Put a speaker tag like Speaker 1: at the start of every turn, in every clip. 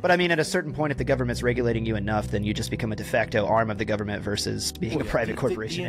Speaker 1: But I mean, at a certain point, if the government's regulating you enough, then you just become a de facto arm of the government versus being a private corporation.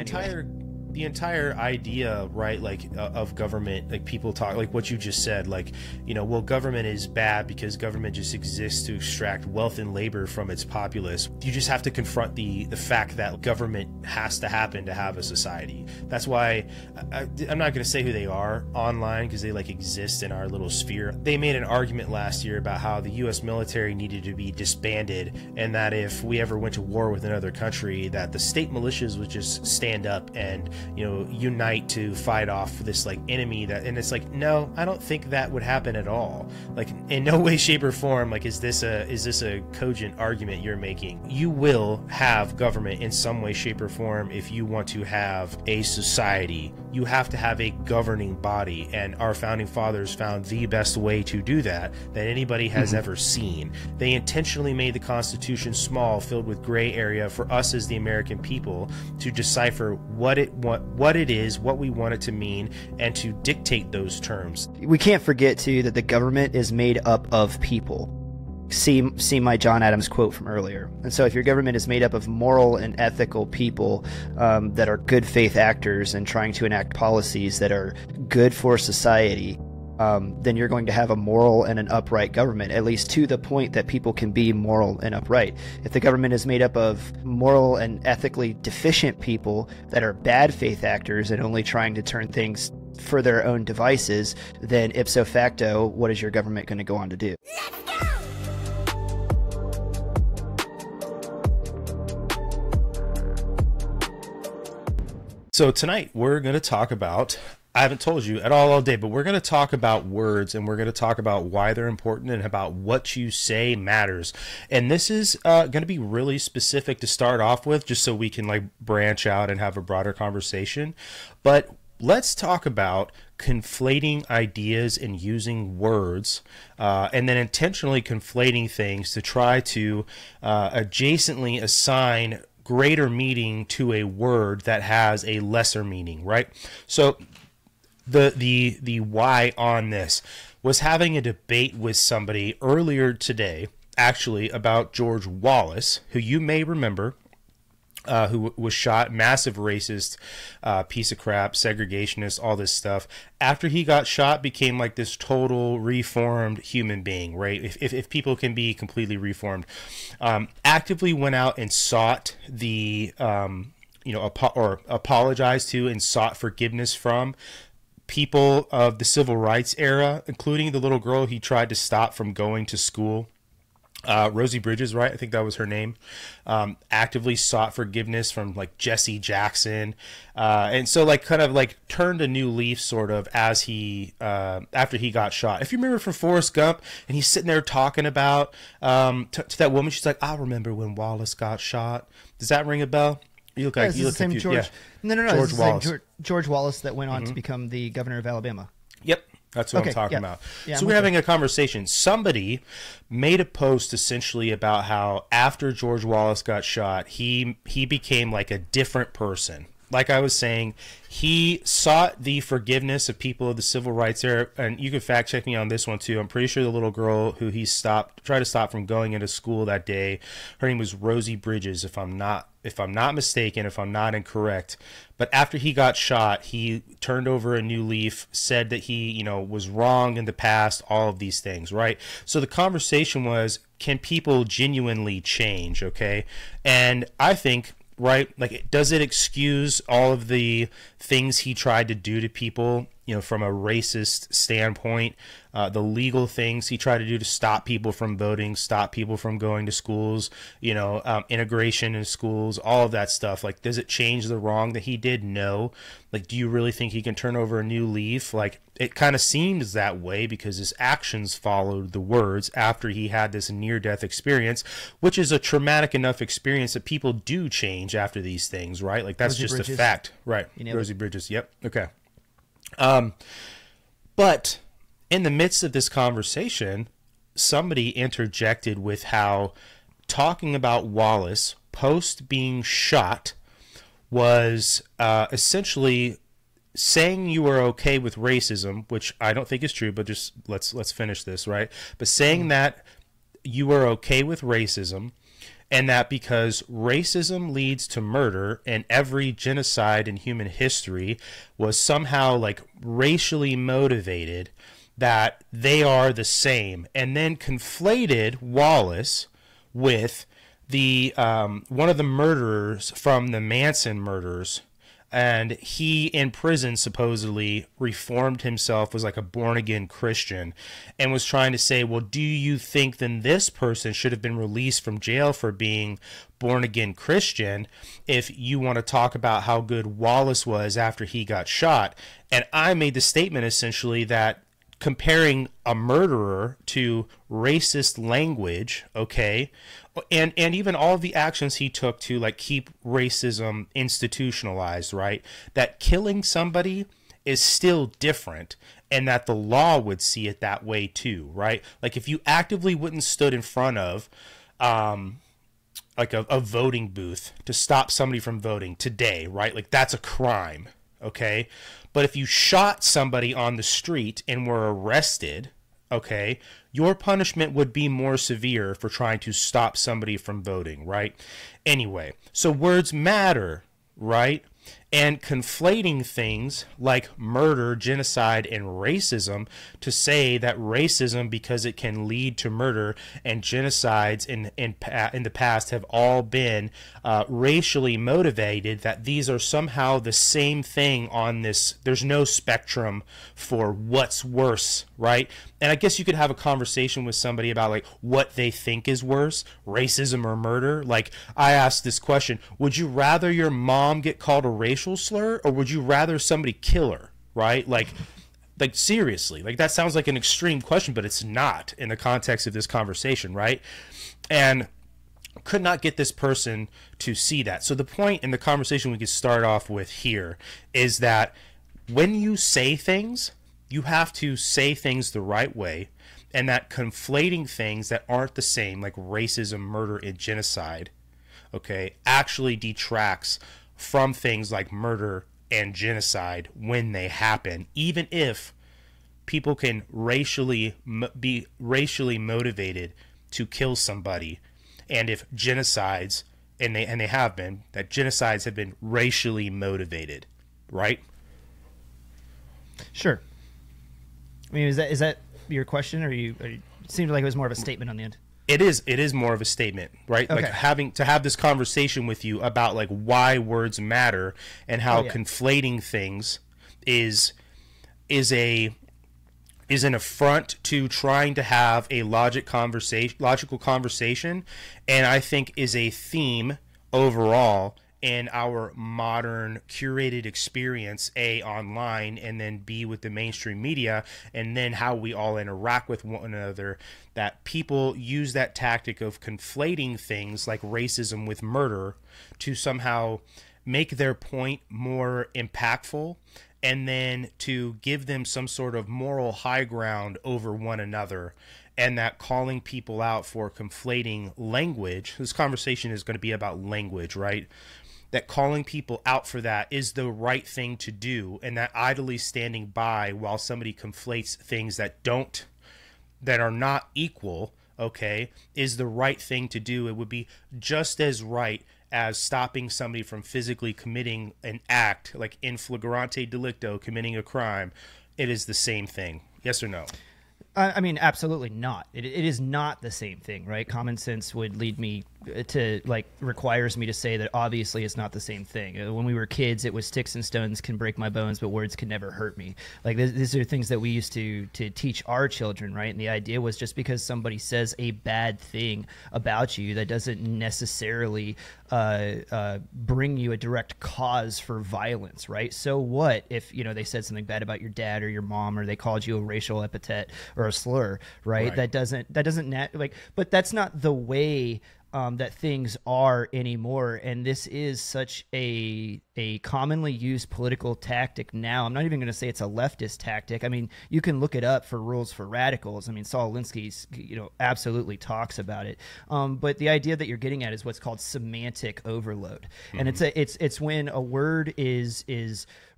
Speaker 2: The entire idea, right, like of government, like people talk, like what you just said, like, you know, well, government is bad because government just exists to extract wealth and labor from its populace. You just have to confront the fact that government has to happen to have a society. That's why I'm not going to say who they are online because they like exist in our little sphere. They made an argument last year about how the U.S. military needed to be disbanded, and that if we ever went to war with another country, that the state militias would just stand up and, you know, unite to fight off this like enemy. That, and it's like, no, I don't think that would happen at all. Like, in no way, shape, or form, like, is this a cogent argument you're making? You will have government in some way, shape, or form if you want to have a society. You have to have a governing body, and our founding fathers found the best way to do that anybody has ever seen. They intentionally made the Constitution small, filled with gray area for us as the American people to decipher what it is, what we want it to mean, and to dictate those terms.
Speaker 1: We can't forget, too, that the government is made up of people. See my John Adams quote from earlier. And so if your government is made up of moral and ethical people that are good faith actors and trying to enact policies that are good for society, then you're going to have a moral and an upright government, at least to the point that people can be moral and upright. If the government is made up of moral and ethically deficient people that are bad faith actors and only trying to turn things for their own devices, then ipso facto, what is your government going to go on to do?
Speaker 2: So tonight we're going to talk about, I haven't told you at all day, but we're going to talk about words, and we're going to talk about why they're important and about what you say matters. And this is going to be really specific to start off with, just so we can like branch out and have a broader conversation. But let's talk about conflating ideas and using words, and then intentionally conflating things to try to adjacently assign greater meaning to a word that has a lesser meaning, right? So the why on this was having a debate with somebody earlier today, actually, about George Wallace, who you may remember, who was shot, massive racist, piece of crap, segregationist, all this stuff. After he got shot, became like this total reformed human being, right? If people can be completely reformed, actively went out and sought the, apologized to and sought forgiveness from people of the civil rights era, including the little girl he tried to stop from going to school. Rosie Bridges, right? I think that was her name. Actively sought forgiveness from like Jesse Jackson. And so like kind of like turned a new leaf sort of as he, after he got shot. If you remember from Forrest Gump, and he's sitting there talking about, to that woman, she's like, I remember when Wallace got shot. Does that ring a bell? You look like, you look confused.
Speaker 1: George,
Speaker 2: yeah.
Speaker 1: No.
Speaker 2: George Wallace.
Speaker 1: George Wallace that went on to become the governor of Alabama.
Speaker 2: Yep. That's what I'm talking about.
Speaker 1: Yeah,
Speaker 2: so we're having a conversation. Somebody made a post essentially about how after George Wallace got shot, he became like a different person. Like I was saying, he sought the forgiveness of people of the civil rights era, and you can fact check me on this one too. I'm pretty sure the little girl who he tried to stop from going into school that day, her name was Rosie Bridges, if I'm not mistaken, if I'm not incorrect. But after he got shot, he turned over a new leaf, said that he, was wrong in the past, all of these things, right? So the conversation was, can people genuinely change, okay? And I think, right, like, does it excuse all of the things he tried to do to people, from a racist standpoint, the legal things he tried to do to stop people from voting, stop people from going to schools, integration in schools, all of that stuff? Like, does it change the wrong that he did? No. Like, do you really think he can turn over a new leaf? Like, it kind of seems that way because his actions followed the words after he had this near-death experience, which is a traumatic enough experience that people do change after these things, right? Like, that's Rosie Bridges. A fact. Right. Rosie Bridges. Yep. Okay. But in the midst of this conversation, somebody interjected with how talking about Wallace post being shot was essentially saying you were okay with racism, which I don't think is true, but just let's finish this, right? But saying that you are okay with racism, and that because racism leads to murder and every genocide in human history was somehow like racially motivated, that they are the same, and then conflated Wallace with the one of the murderers from the Manson murders. And he, in prison, supposedly reformed himself, was like a born-again Christian, and was trying to say, well, do you think then this person should have been released from jail for being born-again Christian if you want to talk about how good Wallace was after he got shot? And I made the statement, essentially, that comparing a murderer to racist language, okay, and even all of the actions he took to like keep racism institutionalized, right, that killing somebody is still different, and that the law would see it that way too, right? Like if you actively wouldn't stood in front of like a voting booth to stop somebody from voting today, right, like that's a crime, okay? But if you shot somebody on the street and were arrested, okay, your punishment would be more severe for trying to stop somebody from voting, right? Anyway, so words matter, right? And conflating things like murder, genocide, and racism to say that racism, because it can lead to murder, and genocides in the past have all been racially motivated, that these are somehow the same thing on this. There's no spectrum for what's worse, right? And I guess you could have a conversation with somebody about like what they think is worse, racism or murder. Like I asked this question, would you rather your mom get called a racial slur, or would you rather somebody kill her, right? Like seriously, like that sounds like an extreme question, but it's not in the context of this conversation, right? And could not get this person to see that. So the point in the conversation we could start off with here is that when you say things, you have to say things the right way, and that conflating things that aren't the same, like racism, murder, and genocide, okay, actually detracts from things like murder and genocide when they happen, even if people can be racially motivated to kill somebody, and if genocides, and they have been, that genocides have been racially motivated, right?
Speaker 1: Sure. I mean, is that your question, or it seemed like it was more of a statement on the end?
Speaker 2: It is more of a statement, right? Okay. Like having to have this conversation with you about like why words matter and how conflating things is an affront to trying to have a logical conversation, and I think is a theme overall in our modern curated experience, A, online, and then B, with the mainstream media, and then how we all interact with one another, that people use that tactic of conflating things like racism with murder to somehow make their point more impactful, and then to give them some sort of moral high ground over one another. And that calling people out for conflating language, this conversation is going to be about language, right? That calling people out for that is the right thing to do, and that idly standing by while somebody conflates things that are not equal, okay, is the right thing to do. It would be just as right as stopping somebody from physically committing an act, like in flagrante delicto, committing a crime. It is the same thing. Yes or no?
Speaker 1: I mean, absolutely not. It is not the same thing, right? Common sense would lead me to, like, requires me to say that obviously it's not the same thing. When we were kids, it was sticks and stones can break my bones, but words can never hurt me. Like, these are things that we used to teach our children, right? And the idea was just because somebody says a bad thing about you, that doesn't necessarily bring you a direct cause for violence, right? So what if, they said something bad about your dad or your mom, or they called you a racial epithet or a slur, right? That doesn't but that's not the way that things are anymore. And this is such a a commonly used political tactic now. I'm not even going to say it's a leftist tactic. I mean, you can look it up for Rules for Radicals. I mean, Saul Alinsky's, absolutely talks about it. But the idea that you're getting at is what's called semantic overload. Mm-hmm. And it's when a word is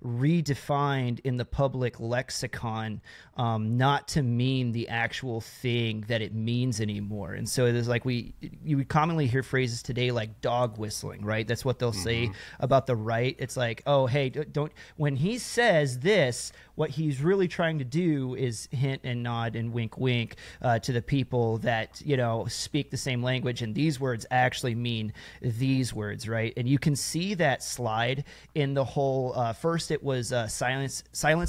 Speaker 1: redefined in the public lexicon, not to mean the actual thing that it means anymore. And so it is like you would commonly hear phrases today like dog whistling, right? That's what they'll say about the right. It's like, oh, hey, don't, when he says this, what he's really trying to do is hint and nod and wink, wink to the people that, speak the same language. And these words actually mean these words, right? And you can see that slide in the whole, first it was silence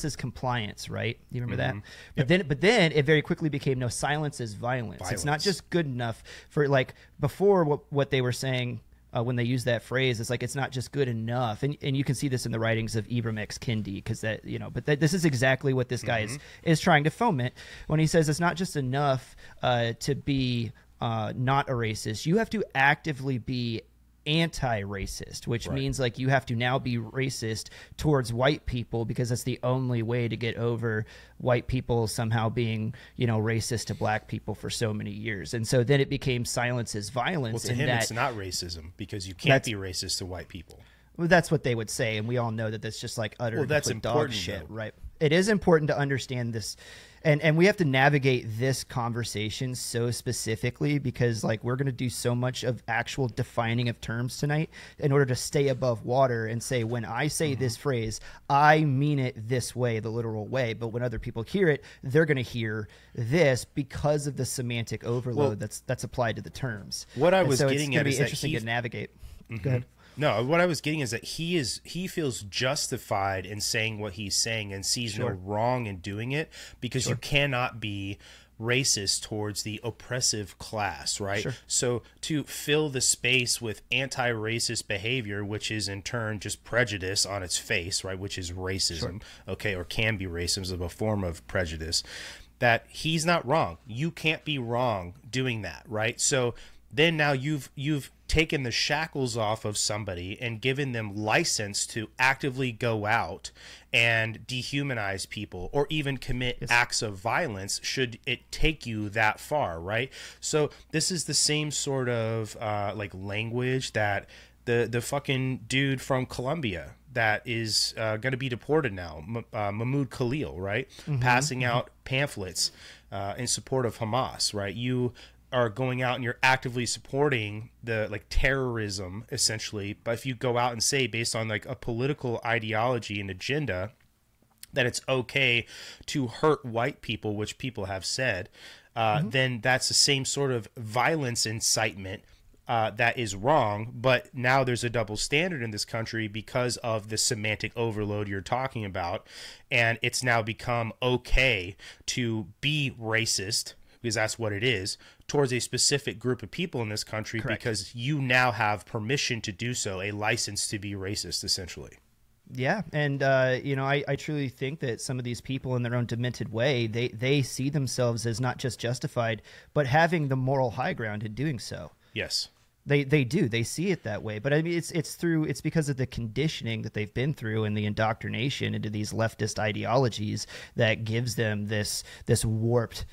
Speaker 1: is compliance, right? You remember that?
Speaker 2: Yep.
Speaker 1: But then it very quickly became no, silence is violence. It's not just good enough for, like, before what they were saying when they use that phrase, it's like it's not just good enough, and you can see this in the writings of Ibram X. Kendi, because this is exactly what this guy is trying to foment when he says it's not just enough to be not a racist. You have to actively be anti-racist, which means like you have to now be racist towards white people, because that's the only way to get over white people somehow being racist to black people for so many years. And so then it became silence is violence.
Speaker 2: Well, to him it's not racism, because you can't be racist to white people.
Speaker 1: Well, that's what they would say, and we all know that that's just like utter
Speaker 2: that's
Speaker 1: dog shit, right? It is important to understand this, and we have to navigate this conversation so specifically, because like we're going to do so much of actual defining of terms tonight in order to stay above water and say, when I say this phrase, I mean it this way, the literal way. But when other people hear it, they're going to hear this because of the semantic overload that's applied to the terms.
Speaker 2: What I was getting at is that
Speaker 1: interesting to navigate. Go ahead.
Speaker 2: No, what I was getting is that he feels justified in saying what he's saying and sees no wrong in doing it, because you cannot be racist towards the oppressive class, right? So to fill the space with anti-racist behavior, which is in turn just prejudice on its face, right, which is racism, okay, or can be racism, a form of prejudice, that he's not wrong. You can't be wrong doing that, right? So then now you've taken the shackles off of somebody and given them license to actively go out and dehumanize people or even commit acts of violence should it take you that far, right? So this is the same sort of like language that the fucking dude from Colombia that is going to be deported now, Mahmoud Khalil, right? Passing out pamphlets in support of Hamas, right? You are going out and you're actively supporting the like terrorism essentially, but if you go out and say based on like a political ideology and agenda that it's okay to hurt white people, which people have said, then that's the same sort of violence incitement that is wrong. But now there's a double standard in this country because of the semantic overload you're talking about, and it's now become okay to be racist, because that's what it is, towards a specific group of people in this country. Because you now have permission to do so, a license to be racist, essentially.
Speaker 1: Yeah, and I truly think that some of these people in their own demented way, they see themselves as not just justified, but having the moral high ground in doing so.
Speaker 2: Yes.
Speaker 1: They do. They see it that way. But I mean, it's because of the conditioning that they've been through and the indoctrination into these leftist ideologies that gives them this warped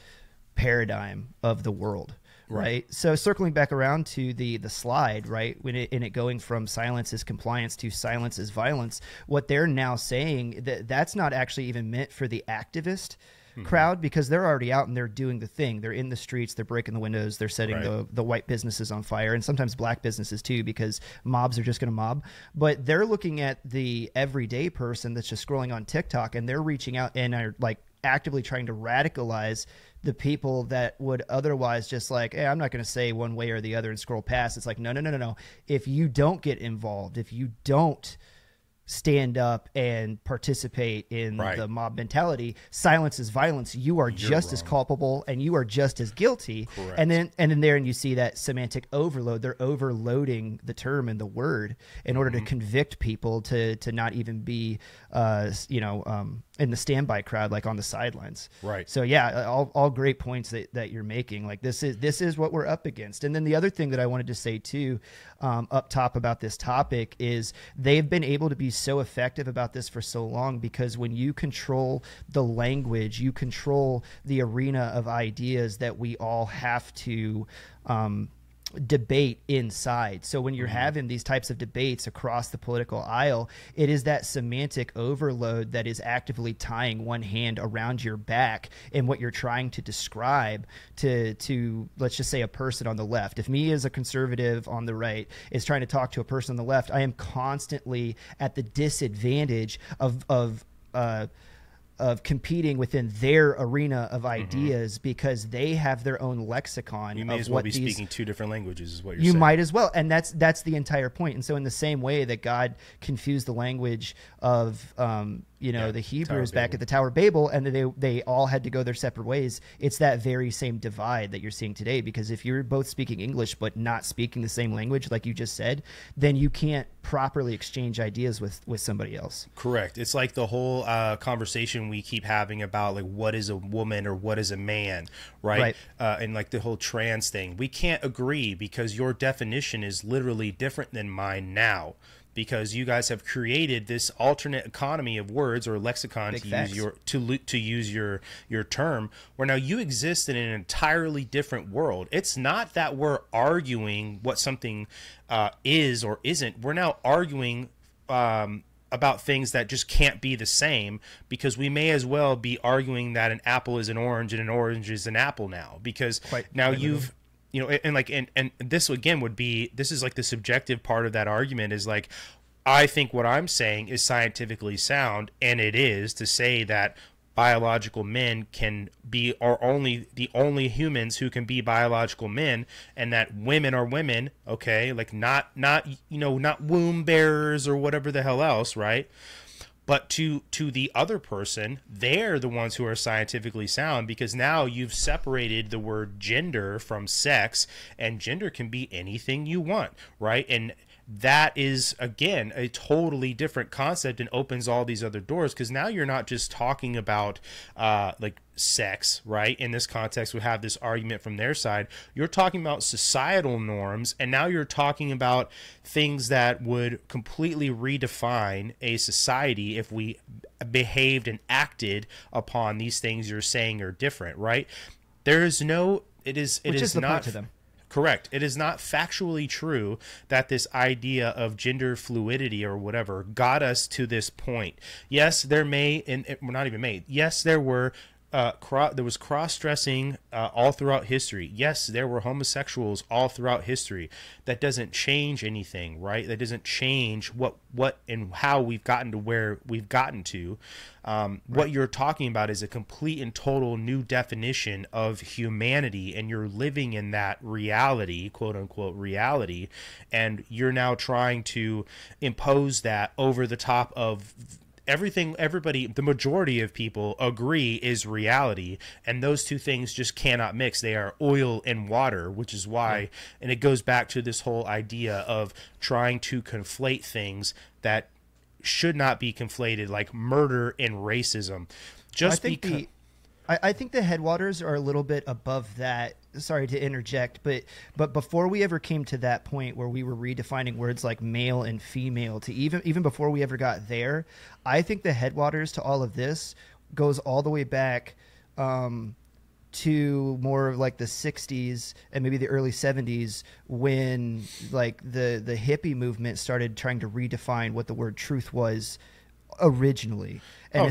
Speaker 1: paradigm of the world, right? So circling back around to the slide, right, when it going from silence is compliance to silence is violence, what they're now saying that's not actually even meant for the activist crowd, because they're already out and they're doing the thing. They're in the streets, they're breaking the windows, they're setting the white businesses on fire, and sometimes black businesses too, because mobs are just going to mob. But they're looking at the everyday person that's just scrolling on TikTok, and they're reaching out and are like actively trying to radicalize the people that would otherwise just like, hey, I'm not going to say one way or the other and scroll past. It's like, no. If you don't get involved, if you don't stand up and participate in
Speaker 2: Right.
Speaker 1: the mob mentality. Silence is violence. You are just as culpable and you are just as guilty.
Speaker 2: Correct.
Speaker 1: And then you see that semantic overload. They're overloading the term and the word in order to convict people to not even be, in the standby crowd, like on the sidelines.
Speaker 2: Right.
Speaker 1: So yeah, all great points that you're making. Like this is what we're up against. And then the other thing that I wanted to say too, up top about this topic is they've been able to be so effective about this for so long, because when you control the language, you control the arena of ideas that we all have to debate inside. So when you're having these types of debates across the political aisle, it is that semantic overload that is actively tying one hand around your back in what you're trying to describe to let's just say a person on the left. If me as a conservative on the right is trying to talk to a person on the left, I am constantly at the disadvantage of competing within their arena of ideas, because they have their own lexicon.
Speaker 2: You may as well be speaking two different languages, is what you're
Speaker 1: you
Speaker 2: saying.
Speaker 1: might as well, and that's the entire point. And so in the same way that God confused the language of the Hebrews back at the Tower of Babel, and they all had to go their separate ways, it's that very same divide that you're seeing today. Because if you're both speaking English but not speaking the same language, like you just said, then you can't properly exchange ideas with somebody else.
Speaker 2: Correct. It's like the whole conversation we keep having about like what is a woman or what is a man, right? And like the whole trans thing. We can't agree because your definition is literally different than mine now, because you guys have created this alternate economy of words or lexicon to use your term, where now you exist in an entirely different world. It's not that we're arguing what something is or isn't. We're now arguing about things that just can't be the same, because we may as well be arguing that an apple is an orange and an orange is an apple now, because you've and this again would be, this is like the subjective part of that argument, is like, I think what I'm saying is scientifically sound, and it is to say that biological men are the only humans who can be biological men, and that women are women, okay, like not womb bearers or whatever the hell else, right? But to the other person, they're the ones who are scientifically sound, because now you've separated the word gender from sex, and gender can be anything you want, right? And that is, again, a totally different concept and opens all these other doors, because now you're not just talking about like sex, right? In this context, we have this argument from their side. You're talking about societal norms, and now you're talking about things that would completely redefine a society if we behaved and acted upon these things you're saying are different, right? There is no, it is
Speaker 1: the
Speaker 2: not
Speaker 1: point to them.
Speaker 2: Correct. It is not factually true that this idea of gender fluidity or whatever got us to this point. Yes, there may, and we're not even made. Yes, there were. There was cross-dressing all throughout history. Yes, there were homosexuals all throughout history. That doesn't change anything, right? That doesn't change what and how we've gotten to where we've gotten to. What you're talking about is a complete and total new definition of humanity, and you're living in that reality, quote unquote reality, and you're now trying to impose that over the top of everything everybody, the majority of people agree is reality, and those two things just cannot mix. They are oil and water, which is why, and it goes back to this whole idea of trying to conflate things that should not be conflated, like murder and racism.
Speaker 1: I think the headwaters are a little bit above that. Sorry to interject, but before we ever came to that point where we were redefining words like male and female, to even before we ever got there, I think the headwaters to all of this goes all the way back to more of like the 60s and maybe the early 70s, when like the hippie movement started trying to redefine what the word truth was originally. And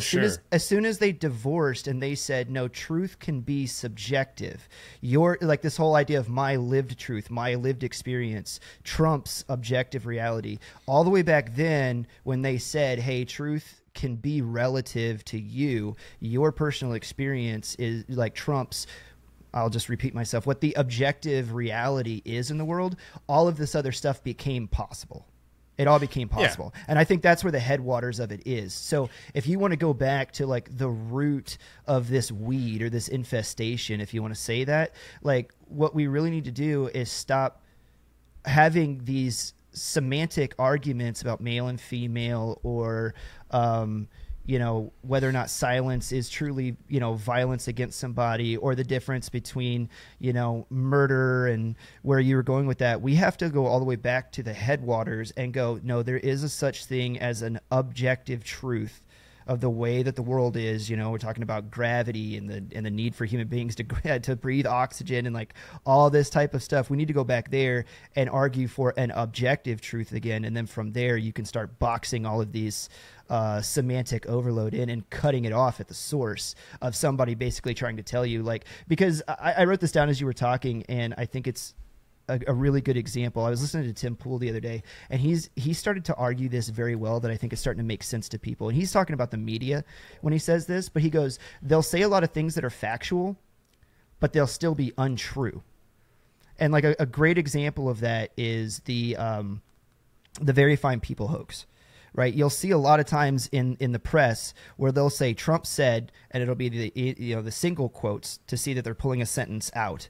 Speaker 1: as soon as they divorced and they said, no, truth can be subjective, you're like, this whole idea of my lived truth, my lived experience trumps objective reality. All the way back then, when they said, hey, truth can be relative to you, your personal experience is like trumps, I'll just repeat myself, what the objective reality is in the world, all of this other stuff became possible. It all became
Speaker 2: Yeah.
Speaker 1: possible. And I think that's where the headwaters of it is. So if you want to go back to like the root of this weed or this infestation, if you want to say that, like what we really need to do is stop having these semantic arguments about male and female, or you know, whether or not silence is truly, you know, violence against somebody, or the difference between, you know, murder and where you were going with that. We have to go all the way back to the headwaters and go, no, there is a such thing as an objective truth of the way that the world is. You know, we're talking about gravity and the need for human beings to breathe oxygen and like all this type of stuff. We need to go back there and argue for an objective truth again. And then from there, you can start boxing all of these semantic overload in and cutting it off at the source of somebody basically trying to tell you, like, because I wrote this down as you were talking, and I think it's a really good example. I was listening to Tim Pool the other day, and he started to argue this very well, that I think is starting to make sense to people. And he's talking about the media when he says this, but he goes, they'll say a lot of things that are factual, but they'll still be untrue. And like a great example of that is the Very Fine People hoax. Right, you'll see a lot of times in the press where they'll say Trump said, and it'll be the single quotes to see that they're pulling a sentence out.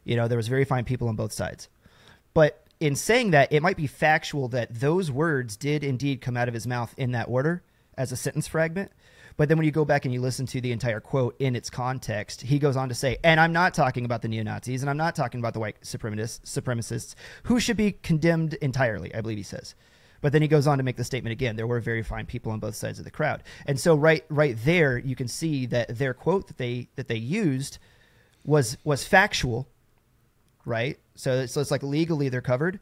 Speaker 1: You know, there was very fine people on both sides, but in saying that, it might be factual that those words did indeed come out of his mouth in that order as a sentence fragment. But then when you go back and you listen to the entire quote in its context, he goes on to say, and I'm not talking about the neo-Nazis, and I'm not talking about the white supremacists who should be condemned entirely, I believe he says. But then he goes on to make the statement again, there were very fine people on both sides of the crowd. And so right there, you can see that their quote that they used was factual, right? So it's like legally they're covered,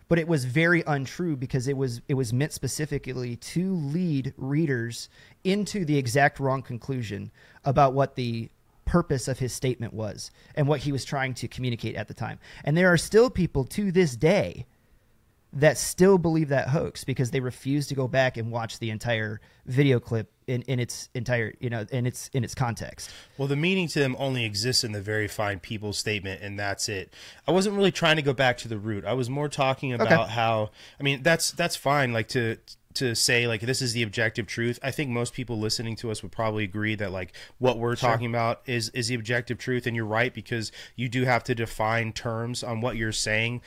Speaker 1: but it was very untrue because it was meant specifically to lead readers into the exact wrong conclusion about what the purpose of his statement was and what he was trying to communicate at the time. And there are still people to this day that still believe that hoax because they refuse to go back and watch the entire video clip in its entire, you know, in its context.
Speaker 2: Well, the meaning to them only exists in the Very Fine People statement, and that's it. I wasn't really trying to go back to the root. I was more talking about how, I mean, that's fine, like to say like this is the objective truth. I think most people listening to us would probably agree that like what we're talking about is the objective truth, and you're right, because you do have to define terms on what you're saying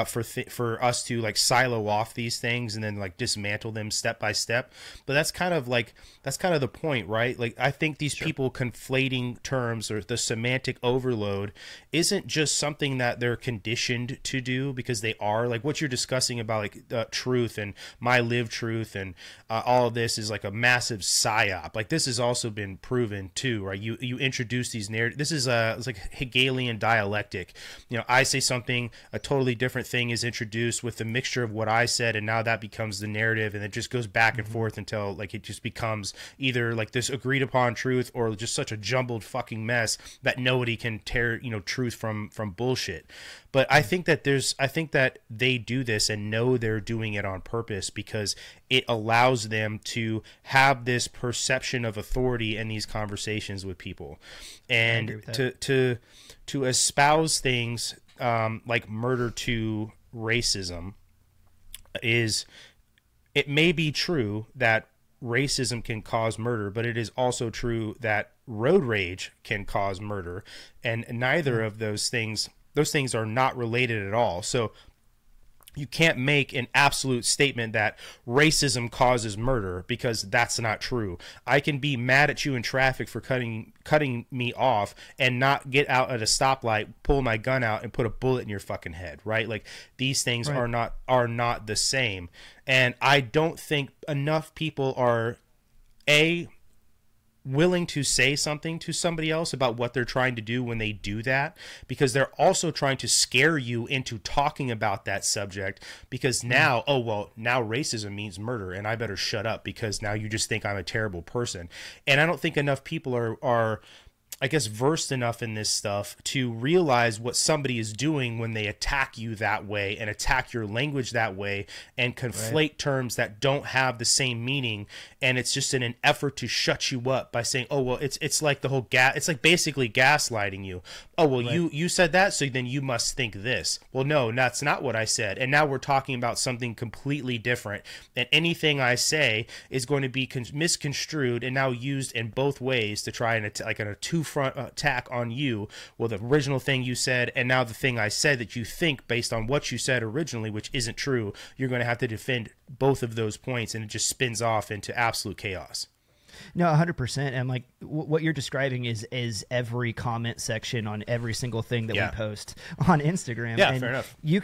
Speaker 2: for us to like silo off these things and then like dismantle them step by step. But that's kind of the point, right? Like I think these people conflating terms, or the semantic overload, isn't just something that they're conditioned to do, because they are, like what you're discussing about like truth and my lived truth and all of this is like a massive psyop. Like this has also been proven too, right? You introduce these narratives. This is it's like Hegelian dialectic. You know, I say something, a totally different thing is introduced with the mixture of what I said, and now that becomes the narrative, and it just goes back and forth until like it just becomes either like this agreed upon truth or just such a jumbled fucking mess that nobody can tear, you know, truth from bullshit. But I think that they do this and know they're doing it on purpose, because it allows them to have this perception of authority in these conversations with people, and to espouse things like murder to racism. It may be true that racism can cause murder, but it is also true that road rage can cause murder, and neither of those things are not related at all. So you can't make an absolute statement that racism causes murder, because that's not true. I can be mad at you in traffic for cutting me off and not get out at a stoplight, pull my gun out, and put a bullet in your fucking head, right? Like these things are not the same. And I don't think enough people are willing to say something to somebody else about what they're trying to do when they do that, because they're also trying to scare you into talking about that subject, because now, now racism means murder and I better shut up because now you just think I'm a terrible person. And I don't think enough people are I guess, versed enough in this stuff to realize what somebody is doing when they attack you that way and attack your language that way and conflate terms that don't have the same meaning. And it's just in an effort to shut you up by saying, oh, well, it's like the whole it's like basically gaslighting you. Oh, well, you said that, so then you must think this. Well, no, that's not what I said. And now we're talking about something completely different. And anything I say is going to be misconstrued and now used in both ways to try and like a two-front attack on you. Well, the original thing you said and now the thing I said that you think based on what you said originally, which isn't true, you're going to have to defend both of those points, and it just spins off into absolute chaos.
Speaker 1: No, 100%. And like what you're describing is every comment section on every single thing that we post on Instagram.
Speaker 2: Yeah,
Speaker 1: and
Speaker 2: fair enough.
Speaker 1: You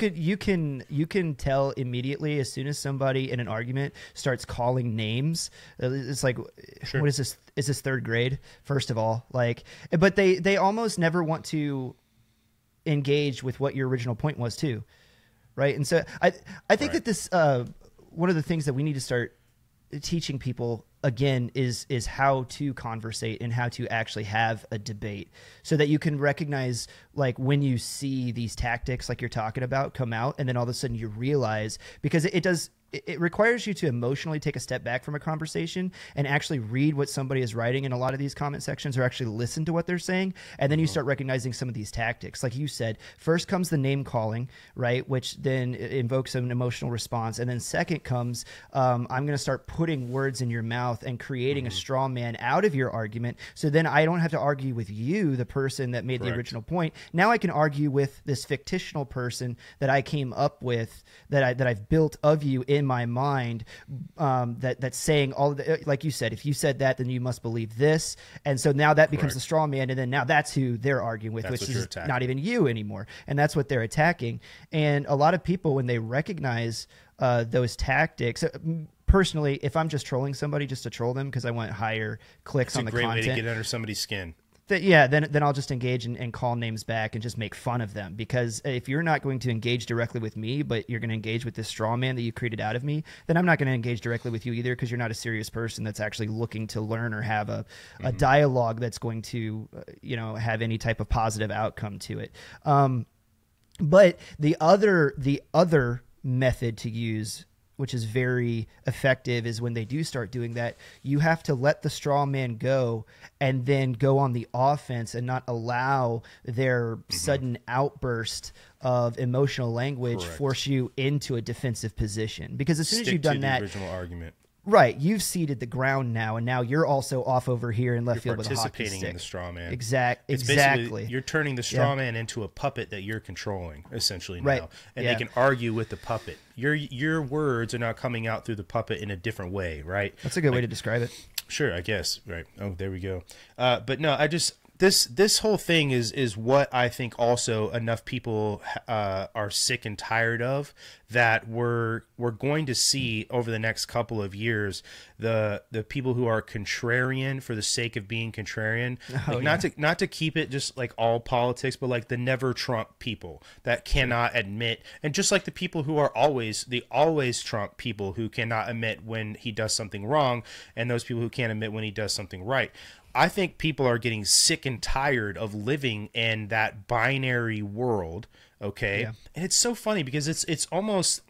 Speaker 1: can tell immediately as soon as somebody in an argument starts calling names. It's like, what is this? Is this third grade? First of all, like, but they almost never want to engage with what your original point was too, right? And so I think that this one of the things that we need to start teaching people again is how to conversate and how to actually have a debate, so that you can recognize, like, when you see these tactics like you're talking about come out, and then all of a sudden you realize, because it requires you to emotionally take a step back from a conversation and actually read what somebody is writing in a lot of these comment sections, or actually listen to what they're saying. And then you start recognizing some of these tactics. Like you said, first comes the name calling, right? Which then invokes an emotional response. And then second comes, I'm going to start putting words in your mouth and creating a straw man out of your argument. So then I don't have to argue with you, the person that made the original point. Now I can argue with this fictional person that I came up with, that I've built of you in my mind, that's saying all the, like you said, if you said that, then you must believe this. And so now that becomes the straw man. And then now that's who they're arguing with, which is not even you anymore. And that's what they're attacking. And a lot of people, when they recognize those tactics, personally, if I'm just trolling somebody just to troll them because I want higher clicks on the content,
Speaker 2: it's a great way to get under somebody's skin.
Speaker 1: Then I'll just engage and call names back and just make fun of them. Because if you're not going to engage directly with me, but you're going to engage with this straw man that you created out of me, then I'm not going to engage directly with you either, because you're not a serious person that's actually looking to learn or have a dialogue that's going to have any type of positive outcome to it. But the other method to use, which is very effective, is when they do start doing that, you have to let the straw man go and then go on the offense and not allow their sudden outburst of emotional language force you into a defensive position. Because as soon as you've done that,
Speaker 2: original argument.
Speaker 1: Right, you've ceded the ground now, and now you're also off over here in left field with a hockey stick.
Speaker 2: Participating in the straw man.
Speaker 1: Exactly.
Speaker 2: You're turning the straw man into a puppet that you're controlling, essentially, now. And they can argue with the puppet. Your words are now coming out through the puppet in a different way, right?
Speaker 1: That's a good way to describe it.
Speaker 2: Sure, I guess. Right. Oh, there we go. But no, this whole thing is what I think also enough people are sick and tired of, that we're going to see over the next couple of years the people who are contrarian for the sake of being contrarian, not to keep it just like all politics, but like the never Trump people that cannot admit, and just like the people who are always Trump people who cannot admit when he does something wrong, and those people who can't admit when he does something right. I think people are getting sick and tired of living in that binary world. Okay. And it's so funny because it's almost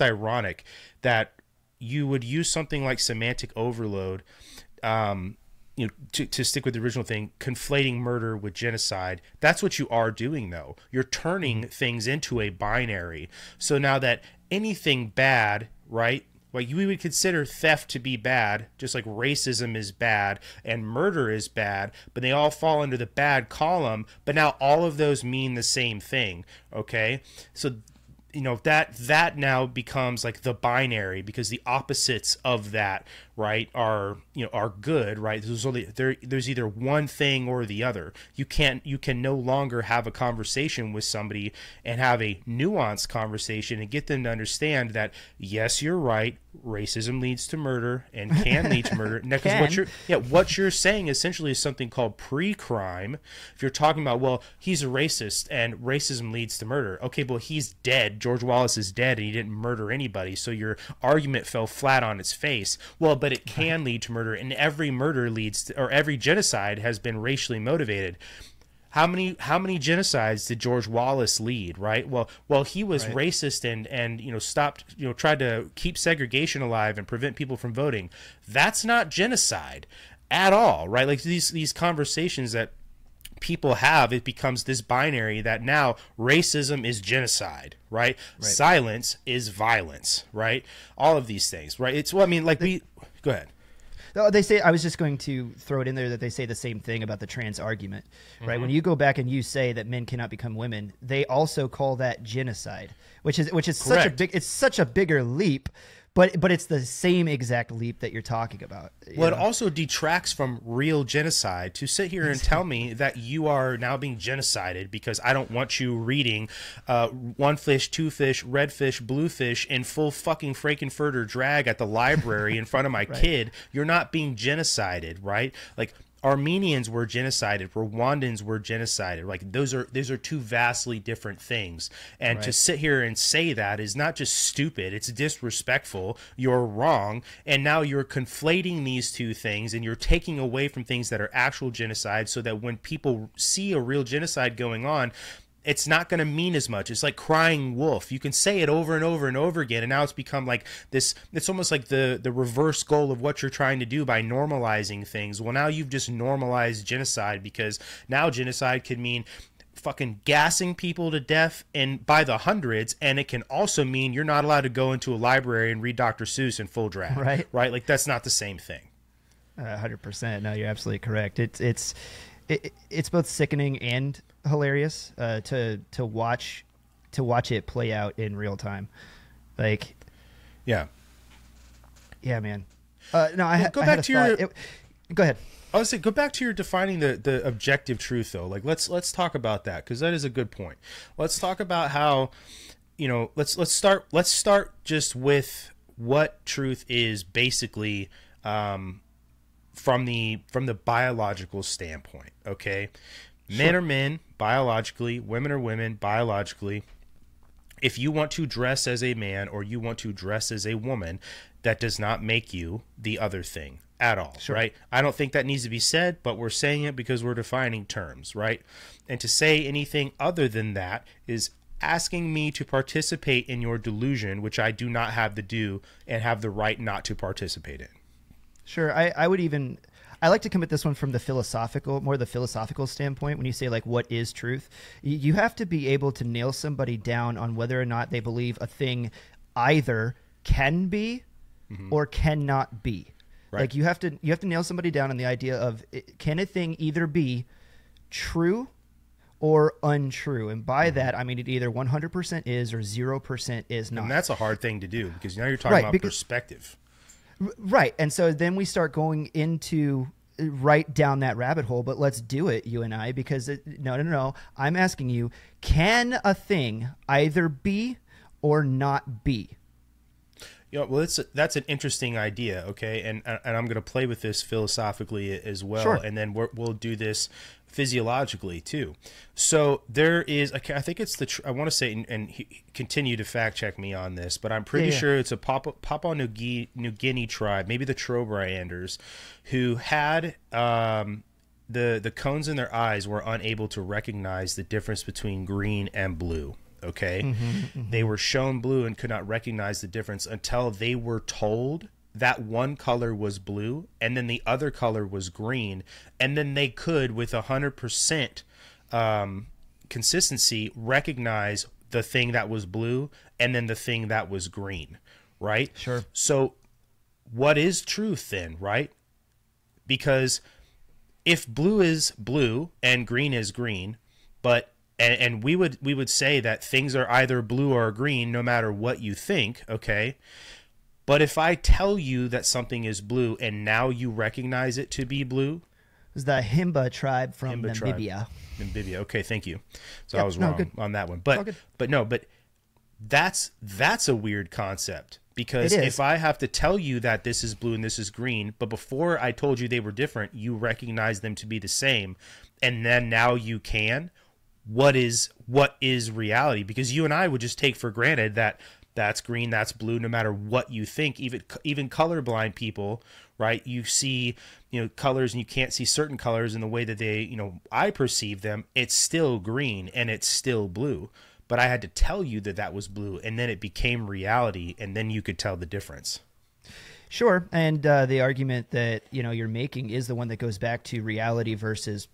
Speaker 2: ironic that you would use something like semantic overload, to stick with the original thing, conflating murder with genocide. That's what you are doing, though. You're turning things into a binary. So now that anything bad, right? Like, we would consider theft to be bad, just like racism is bad and murder is bad, but they all fall under the bad column. But now all of those mean the same thing, okay? So, that now becomes like the binary, because the opposites of that, right, are good, right? There's either one thing or the other. You can no longer have a conversation with somebody and have a nuanced conversation and get them to understand that, yes, you're right, racism leads to murder and can lead to murder. Because what you're saying essentially is something called pre-crime. If you're talking about, well, he's a racist and racism leads to murder. Okay, well, he's dead. George Wallace is dead and he didn't murder anybody. So your argument fell flat on its face. Well, but it can lead to murder, and every murder leads to, or every genocide has been racially motivated. How many genocides did George Wallace lead, right? Well, he was racist and stopped, tried to keep segregation alive and prevent people from voting. That's not genocide at all, right? Like these conversations that people have, it becomes this binary that now racism is genocide, right? Silence is violence, right? All of these things, right? Go ahead.
Speaker 1: They say, I was just going to throw it in there that they say the same thing about the trans argument, right? When you go back and you say that men cannot become women, they also call that genocide, which is such a bigger leap, but it's the same exact leap that you're talking about.
Speaker 2: Well, it also detracts from real genocide to sit here and tell me that you are now being genocided because I don't want you reading one fish, two fish, red fish, blue fish in full fucking Frankenfurter drag at the library in front of my kid. You're not being genocided, right? Like, Armenians were genocided, Rwandans were genocided. Like those are two vastly different things. And to sit here and say that is not just stupid, it's disrespectful. You're wrong. And now you're conflating these two things and you're taking away from things that are actual genocide so that when people see a real genocide going on, it's not going to mean as much. It's like crying wolf. You can say it over and over and over again, and now it's become like this. It's almost like the reverse goal of what you're trying to do by normalizing things. Well, now you've just normalized genocide because now genocide could mean fucking gassing people to death and by the hundreds, and it can also mean you're not allowed to go into a library and read Dr. Seuss in full drag. Right? Like that's not the same thing.
Speaker 1: 100%. No, you're absolutely correct. It's both sickening and hilarious to watch it play out in real time. Like, yeah, man. No, go ahead.
Speaker 2: I was saying, go back to your defining the objective truth though. Like let's talk about that because that is a good point. Let's talk about how let's start just with what truth is basically. From the biological standpoint, okay? Men are men biologically, women are women biologically. If you want to dress as a man or you want to dress as a woman, that does not make you the other thing at all, right? I don't think that needs to be said, but we're saying it because we're defining terms, right? And to say anything other than that is asking me to participate in your delusion, which I do not have to do and have the right not to participate in.
Speaker 1: Sure. I like to come at this one from the philosophical standpoint. When you say like, what is truth? You have to be able to nail somebody down on whether or not they believe a thing either can be or cannot be. Right. Like you have to nail somebody down on the idea of can a thing either be true or untrue? And by that, I mean it either 100% is or 0% is not.
Speaker 2: And that's a hard thing to do because now you're talking about perspective.
Speaker 1: Right. And so then we start going into right down that rabbit hole, but let's do it, you and I, because no. I'm asking you, can a thing either be or not be?
Speaker 2: Well, that's an interesting idea, okay? And I'm going to play with this philosophically as well, and then we'll do this physiologically too. So there is, I think it's I want to say, and continue to fact check me on this, but I'm pretty sure it's a Papua New Guinea tribe, maybe the Trobrianders, who had the cones in their eyes were unable to recognize the difference between green and blue. Okay. They were shown blue and could not recognize the difference until they were told that one color was blue and then the other color was green. And then they could, with 100% consistency, recognize the thing that was blue and then the thing that was green. Right.
Speaker 1: Sure. So
Speaker 2: what is truth then? Right. Because if blue is blue and green is green, but and we would say that things are either blue or green no matter what you think, okay? But if I tell you that something is blue and now you recognize it to be blue,
Speaker 1: it's the Himba tribe from Namibia.
Speaker 2: Namibia. Okay, thank you. So I was wrong on that one. But that's a weird concept Because if I have to tell you that this is blue and this is green, but before I told you they were different, you recognize them to be the same, and then now you can, what is reality? Because you and I would just take for granted that that's green, that's blue, no matter what you think. Even colorblind people, right? You see, colors, and you can't see certain colors in the way that they, I perceive them. It's still green and it's still blue. But I had to tell you that was blue, and then it became reality, and then you could tell the difference.
Speaker 1: Sure, and the argument that you're making is the one that goes back to reality versus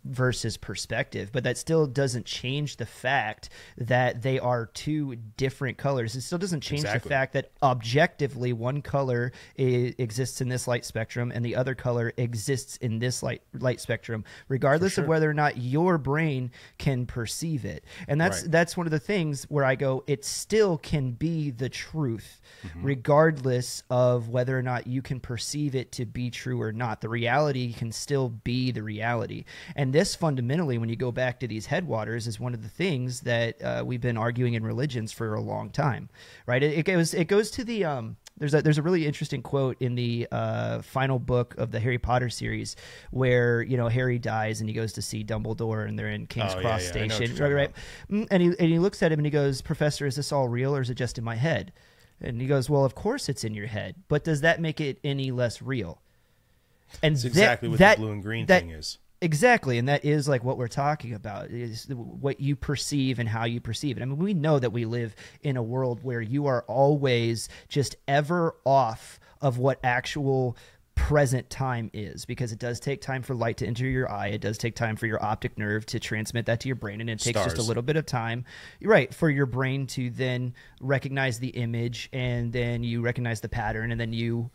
Speaker 1: perspective, but that still doesn't change the fact that they are two different colors. It still doesn't change the fact that objectively one color exists in this light spectrum and the other color exists in this light spectrum, regardless of whether or not your brain can perceive it. And that's one of the things where I go, it still can be the truth, regardless of whether or not you can perceive it to be true or not. The reality can still be the reality. And this fundamentally, when you go back to these headwaters, is one of the things that we've been arguing in religions for a long time, right? It goes to the there's a really interesting quote in the final book of the Harry Potter series where Harry dies and he goes to see Dumbledore and they're in King's Cross Station, right? And he looks at him and he goes, "Professor, is this all real or is it just in my head?" And he goes, "Well, of course it's in your head, but does that make it any less real?" And
Speaker 2: that's exactly what the blue and green thing is.
Speaker 1: Exactly, and that is like what we're talking about, is what you perceive and how you perceive it. I mean, we know that we live in a world where you are always just ever off of what actual present time is, because it does take time for light to enter your eye. It does take time for your optic nerve to transmit that to your brain, and it takes just a little bit of time, right, for your brain to then recognize the image, and then you recognize the pattern, and then you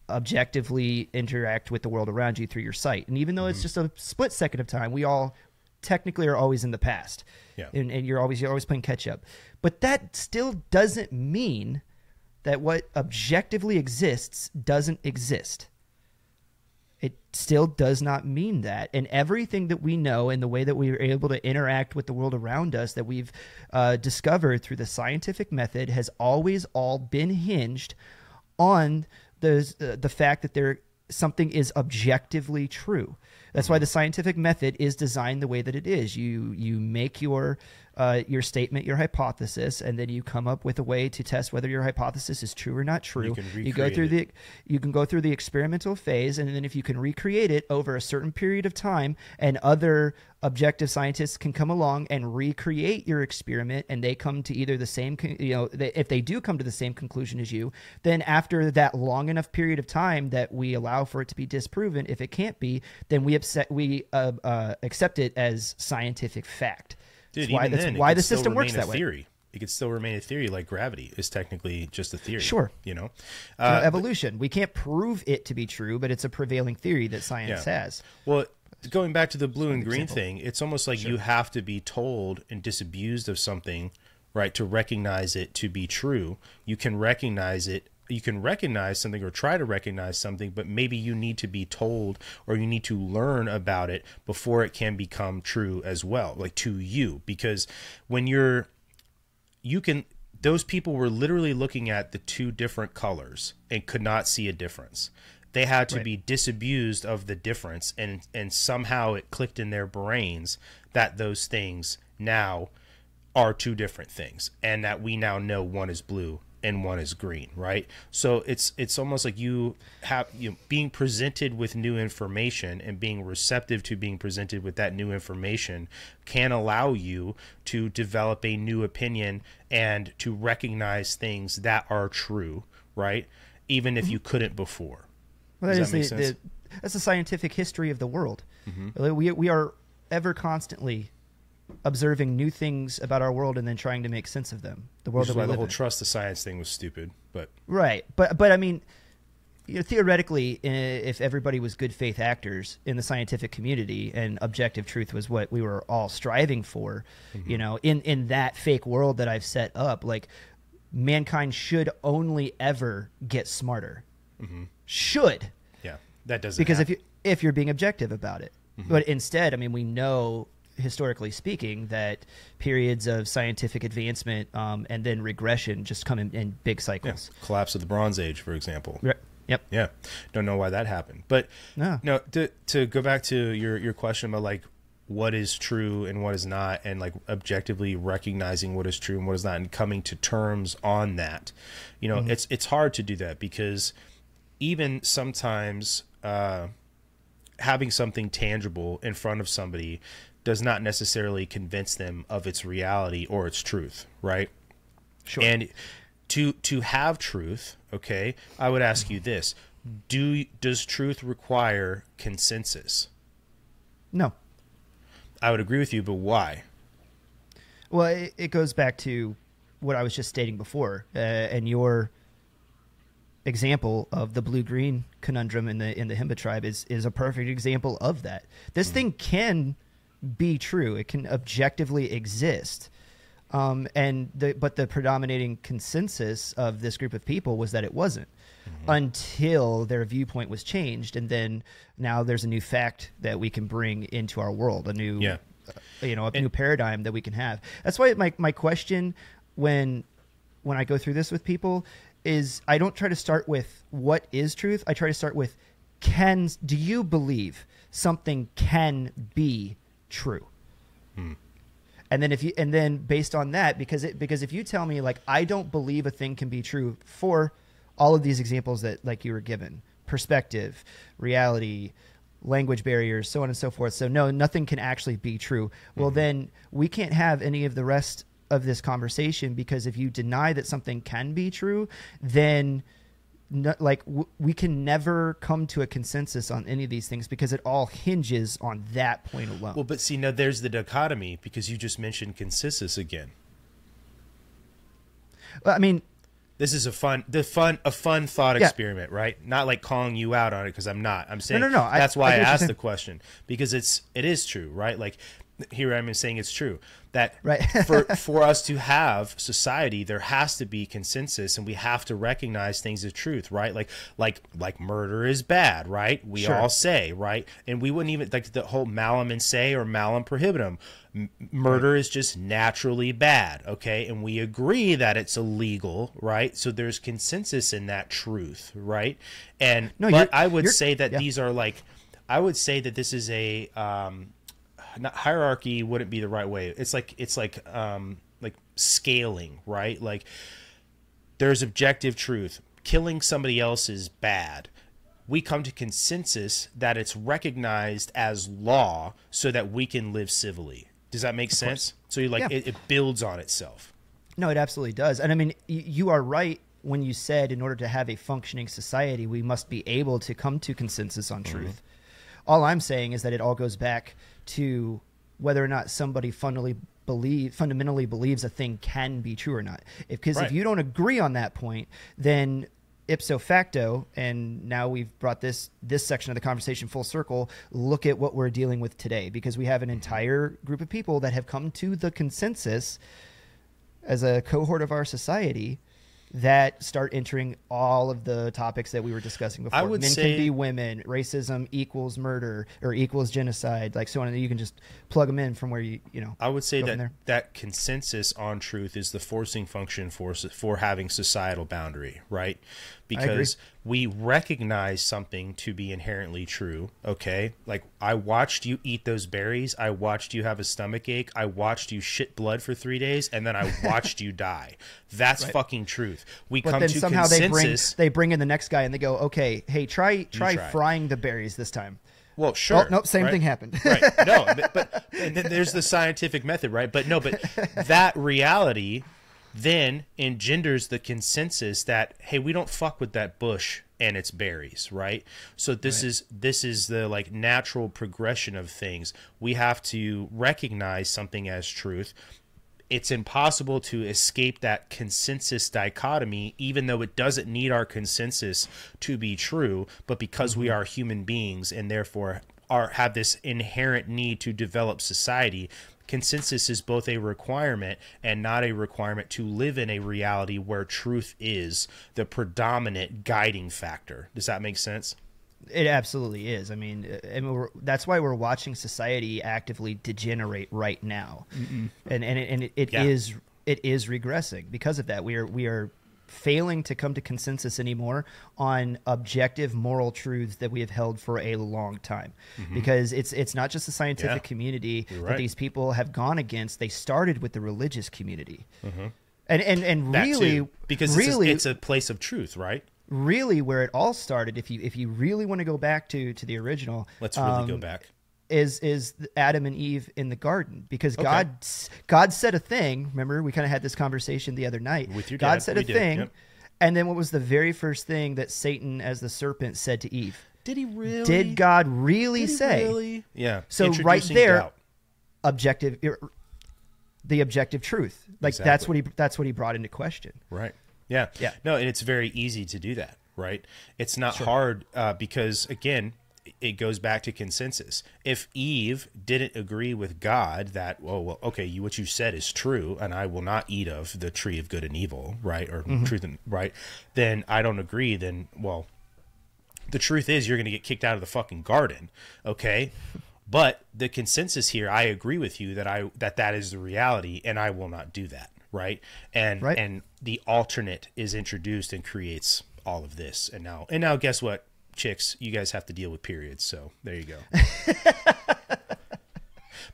Speaker 1: objectively interact with the world around you through your sight. And even though it's just a split second of time, we all technically are always in the past, and you're always playing catch up. But that still doesn't mean that what objectively exists doesn't exist. It still does not mean that. And everything that we know and the way that we are able to interact with the world around us that we've discovered through the scientific method has always all been hinged on the fact that something is objectively true. That's why the scientific method is designed the way that it is. You make your statement, your hypothesis, and then you come up with a way to test whether your hypothesis is true or not true. You can go through the experimental phase, and then if you can recreate it over a certain period of time, and other objective scientists can come along and recreate your experiment, and they come to either the same, if they do come to the same conclusion as you, then after that long enough period of time that we allow for it to be disproven, if it can't be, then we accept it as scientific fact.
Speaker 2: Dude,
Speaker 1: that's why the system works that way.
Speaker 2: It could still remain a theory, like gravity is technically just a theory.
Speaker 1: Sure. Evolution. We can't prove it to be true, but it's a prevailing theory that science has.
Speaker 2: Well, going back to the blue and green thing, it's almost like you have to be told and disabused of something, right, to recognize it to be true. You can recognize it. You can recognize something or try to recognize something, but maybe you need to be told or you need to learn about it before it can become true as well, like to you. Because when those people were literally looking at the two different colors and could not see a difference. They had to be disabused of the difference, and somehow it clicked in their brains that those things now are two different things, and that we now know one is blue and one is green, right? So it's almost like you being presented with new information and being receptive to being presented with that new information can allow you to develop a new opinion and to recognize things that are true, right? Even if you couldn't before.
Speaker 1: Well, that's the scientific history of the world. We are ever constantly observing new things about our world and then trying to make sense of them. The world that we live in.
Speaker 2: The whole trust the science thing was stupid, but
Speaker 1: right. But I mean, theoretically, if everybody was good faith actors in the scientific community and objective truth was what we were all striving for, in that fake world that I've set up, like mankind should only ever get smarter. Should.
Speaker 2: Yeah, that doesn't
Speaker 1: because
Speaker 2: happen.
Speaker 1: if you're being objective about it, but instead, I mean, we know historically speaking, that periods of scientific advancement and then regression just come in big cycles.
Speaker 2: Yeah. Collapse of the Bronze Age, for example.
Speaker 1: Right. Yep.
Speaker 2: Yeah. Don't know why that happened. But
Speaker 1: no,
Speaker 2: to go back to your question about like what is true and what is not, and like objectively recognizing what is true and what is not, and coming to terms on that, you know, it's hard to do that, because even sometimes having something tangible in front of somebody does not necessarily convince them of its reality or its truth, right?
Speaker 1: Sure.
Speaker 2: And to have truth, okay, I would ask you this: does truth require consensus?
Speaker 1: No.
Speaker 2: I would agree with you, but why?
Speaker 1: Well, it goes back to what I was just stating before, and your example of the blue-green conundrum in the Himba tribe is a perfect example of that. This thing can be true; it can objectively exist, but the predominating consensus of this group of people was that it wasn't, until their viewpoint was changed, and then now there's a new fact that we can bring into our world, a new new paradigm that we can have. That's why my question when I go through this with people is, I don't try to start with what is truth. I try to start with, do you believe something can be true? And then based on that, because if you tell me like, I don't believe a thing can be true for all of these examples that like you were given, perspective, reality, language barriers, so on and so forth. So no, nothing can actually be true. Well, then we can't have any of the rest of this conversation, because if you deny that something can be true, then we can never come to a consensus on any of these things, because it all hinges on that point alone.
Speaker 2: Well, but see, now there's the dichotomy, because you just mentioned consensus again.
Speaker 1: Well, I mean,
Speaker 2: this is a fun thought experiment, right? Not like calling you out on it, because I'm not. I'm saying
Speaker 1: no.
Speaker 2: That's why I asked the question, because it is true, right? Like, here I'm saying it's true that for us to have society, there has to be consensus, and we have to recognize things as truth, right? Like murder is bad, right? We all say, right? And we wouldn't even, like, the whole malum in se or malum prohibitum. Murder is just naturally bad, okay? And we agree that it's illegal, right? So there's consensus in that truth, right? And I would say that these are like, I would say that this is a not hierarchy wouldn't be the right way. It's like scaling, right? Like, there's objective truth. Killing somebody else is bad. We come to consensus that it's recognized as law so that we can live civilly. Does that make sense? So it builds on itself.
Speaker 1: No, it absolutely does. And I mean, you are right when you said, in order to have a functioning society, we must be able to come to consensus on truth. All I'm saying is that it all goes back to whether or not somebody fundamentally believes a thing can be true or not. Because if you don't agree on that point, then ipso facto, and now we've brought this section of the conversation full circle, look at what we're dealing with today, because we have an entire group of people that have come to the consensus as a cohort of our society that start entering all of the topics that we were discussing before.
Speaker 2: I would
Speaker 1: Men
Speaker 2: say
Speaker 1: can be women, racism equals murder or equals genocide, like so on. And you can just plug them in from where you know.
Speaker 2: I would say that consensus on truth is the forcing function for having societal boundary, right? Because we recognize something to be inherently true, okay? Like, I watched you eat those berries. I watched you have a stomach ache. I watched you shit blood for 3 days, and then I watched you die. That's fucking truth.
Speaker 1: But then somehow they bring in the next guy and they go, okay, hey, try frying the berries this time.
Speaker 2: Well, sure.
Speaker 1: Oh, nope, same thing happened.
Speaker 2: Right. No, but and then there's the scientific method, right? But that reality then engenders the consensus that, hey, we don't fuck with that bush and its berries, right? So this is the like natural progression of things. We have to recognize something as truth. It's impossible to escape that consensus dichotomy, even though it doesn't need our consensus to be true. But because we are human beings and therefore have this inherent need to develop society, consensus is both a requirement and not a requirement to live in a reality where truth is the predominant guiding factor. Does that make sense?
Speaker 1: It absolutely is. I mean, that's why we're watching society actively degenerate right now, and it is regressing because of that. We are failing to come to consensus anymore on objective moral truths that we have held for a long time, because it's not just the scientific community that these people have gone against. They started with the religious community, and
Speaker 2: that
Speaker 1: really
Speaker 2: too, because it's a place of truth, right?
Speaker 1: Really, where it all started, if you really want to go back to the original,
Speaker 2: let's really go back.
Speaker 1: Is Adam and Eve in the garden, because God said a thing. Remember, we kind of had this conversation the other night.
Speaker 2: With your
Speaker 1: God
Speaker 2: dad,
Speaker 1: said a thing, and then what was the very first thing that Satan, as the serpent, said to Eve?
Speaker 2: Did he really?
Speaker 1: Did God really say?
Speaker 2: Really? Yeah.
Speaker 1: So right there,
Speaker 2: doubt.
Speaker 1: the objective truth. Like
Speaker 2: Exactly.
Speaker 1: that's what he brought into question.
Speaker 2: Right. Yeah.
Speaker 1: Yeah.
Speaker 2: No, and it's very easy to do that, right? It's not hard because, again, it goes back to consensus. If Eve didn't agree with God that, well, okay, what you said is true, and I will not eat of the tree of good and evil, right? Or truth and right, then I don't agree. Then, well, the truth is you're going to get kicked out of the fucking garden, okay? But the consensus here, I agree with you that is the reality, and I will not do that, right? And the alternate is introduced and creates all of this. And now guess what? Chicks, you guys have to deal with periods, so there you go.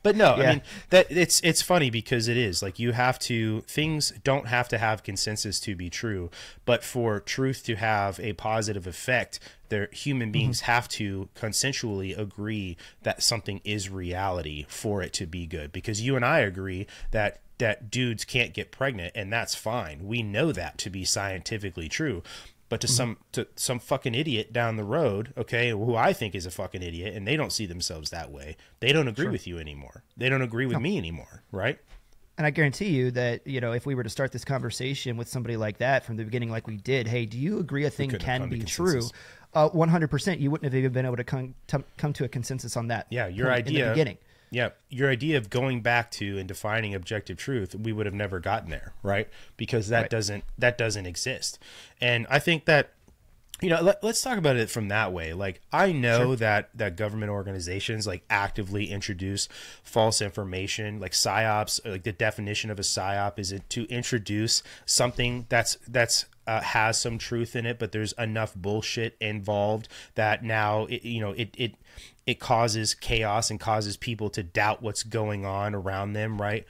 Speaker 2: But no, I mean, that it's funny because it is like things don't have to have consensus to be true, but for truth to have a positive effect, human beings have to consensually agree that something is reality for it to be good. Because you and I agree that dudes can't get pregnant, and that's fine. We know that to be scientifically true. But to some fucking idiot down the road, okay, who I think is a fucking idiot, and they don't see themselves that way, they don't agree with you anymore. They don't agree with me anymore, right?
Speaker 1: And I guarantee you that, if we were to start this conversation with somebody like that from the beginning, like we did, hey, do you agree a thing can be true? 100%, you wouldn't have even been able to come to a consensus on that.
Speaker 2: Yeah, your idea
Speaker 1: in the beginning.
Speaker 2: Yeah, your idea of going back to and defining objective truth, we would have never gotten there, right? Because that doesn't exist. And I think that, let's talk about it from that way. Like, I know that government organizations like actively introduce false information, like psyops. Like, the definition of a psyop is to introduce something that's has some truth in it, but there's enough bullshit involved that now it causes chaos and causes people to doubt what's going on around them, right?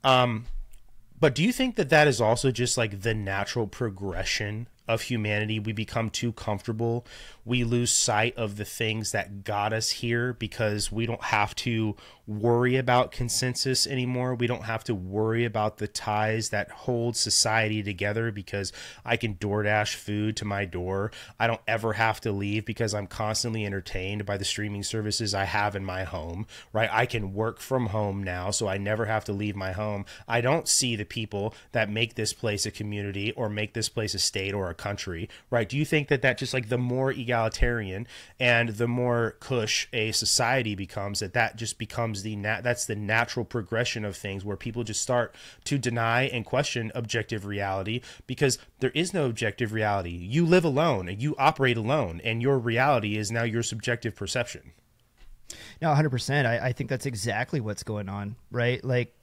Speaker 2: But do you think that is also just like the natural progression of humanity? We become too comfortable. We lose sight of the things that got us here because we don't have to worry about consensus anymore. We don't have to worry about the ties that hold society together because I can DoorDash food to my door. I don't ever have to leave because I'm constantly entertained by the streaming services I have in my home, right? I can work from home now, so I never have to leave my home. I don't see the people that make this place a community or make this place a state or a country, right? Do you think that just like the more egalitarian and the more cush a society becomes, that just becomes that's the natural progression of things, where people just start to deny and question objective reality because there is no objective reality. You live alone and you operate alone, and your reality is now your subjective perception.
Speaker 1: No, 100%. I think that's exactly what's going on, right? Like,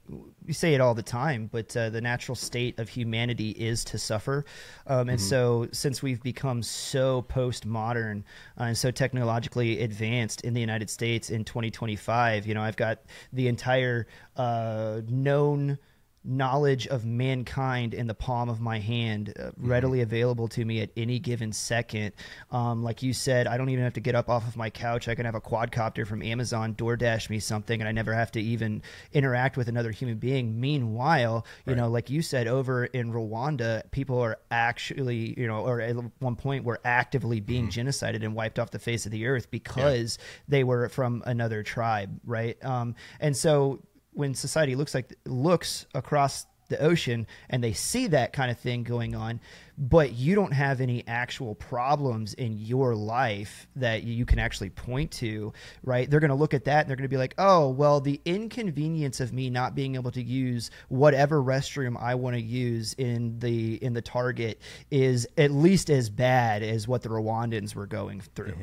Speaker 1: we say it all the time, but the natural state of humanity is to suffer. And so since we've become so postmodern and so technologically advanced in the United States in 2025, I've got the entire known knowledge of mankind in the palm of my hand, readily available to me at any given second. Like you said, I don't even have to get up off of my couch. I can have a quadcopter from Amazon DoorDash me something, and I never have to even interact with another human being. Meanwhile, like you said, over in Rwanda, people are actually, or at one point were actively being genocided and wiped off the face of the earth because they were from another tribe, right? And so when society looks across the ocean and they see that kind of thing going on, but you don't have any actual problems in your life that you can actually point to, right? They're going to look at that and they're going to be like, oh, well, the inconvenience of me not being able to use whatever restroom I want to use in the Target is at least as bad as what the Rwandans were going through.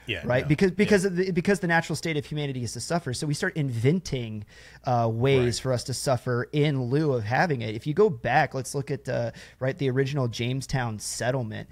Speaker 2: Yeah,
Speaker 1: right.
Speaker 2: no.
Speaker 1: Because the natural state of humanity is to suffer. So we start inventing ways for us to suffer in lieu of having it. If you go back, let's look at the original Jamestown settlement.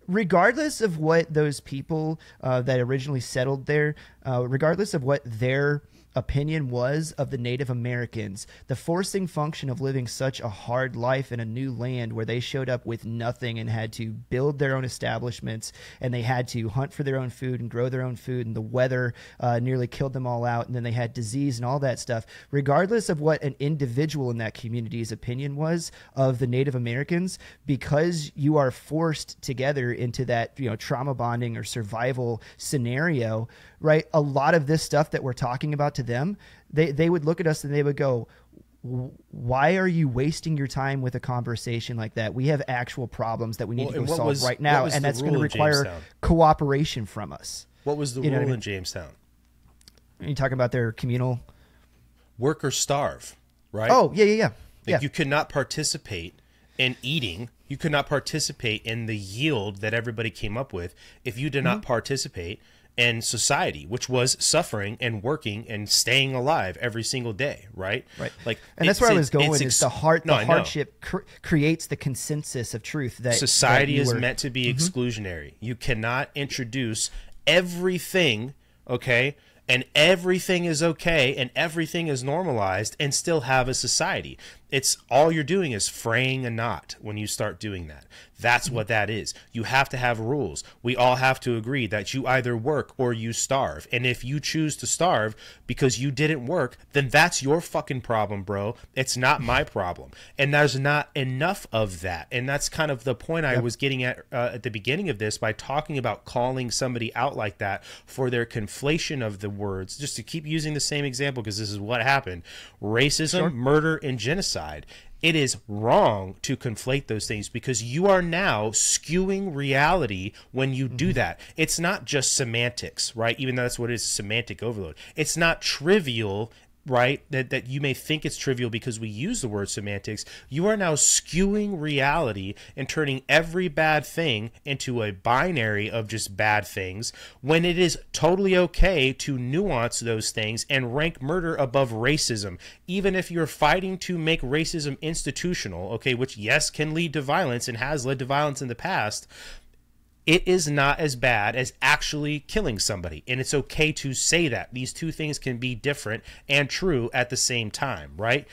Speaker 1: Regardless of what those people that originally settled there, regardless of what their opinion was of the Native Americans, the forcing function of living such a hard life in a new land where they showed up with nothing and had to build their own establishments, and they had to hunt for their own food and grow their own food, and the weather nearly killed them all out, and then they had disease and all that stuff. Regardless of what an individual in that community's opinion was of the Native Americans, because you are forced together into that trauma bonding or survival scenario, right? A lot of this stuff that we're talking about to them, they would look at us and they would go, why are you wasting your time with a conversation like that? We have actual problems that we need to go solve right now, and that's going to require cooperation from us.
Speaker 2: What was the rule in Jamestown?
Speaker 1: Are you talking about their communal?
Speaker 2: Work or starve, right?
Speaker 1: Oh, yeah.
Speaker 2: You could not participate in eating. You could not participate in the yield that everybody came up with if you did not participate in society, which was suffering and working and staying alive every single day, right?
Speaker 1: Right. And that's where I was going. Is the hardship creates the consensus of truth that
Speaker 2: society is meant to be exclusionary. You cannot introduce everything, okay, and everything is okay and everything is normalized and still have a society. It's all you're doing is fraying a knot when you start doing that. That's what that is. You have to have rules. We all have to agree that you either work or you starve. And if you choose to starve because you didn't work, then that's your fucking problem, bro. It's not my problem. And there's not enough of that. And that's kind of the point I was getting at the beginning of this by talking about calling somebody out like that for their conflation of the words. Just to keep using the same example because this is what happened. Racism, murder, and genocide. It is wrong to conflate those things because you are now skewing reality when you do that. It's not just semantics, right? Even though that's what it is, semantic overload. It's not trivial, right? That you may think it's trivial because we use the word semantics. You are now skewing reality and turning every bad thing into a binary of just bad things when it is totally okay to nuance those things and rank murder above racism, even if you're fighting to make racism institutional, okay, which yes can lead to violence and has led to violence in the past. It is not as bad as actually killing somebody. And it's okay to say that. These two things can be different and true at the same time, right?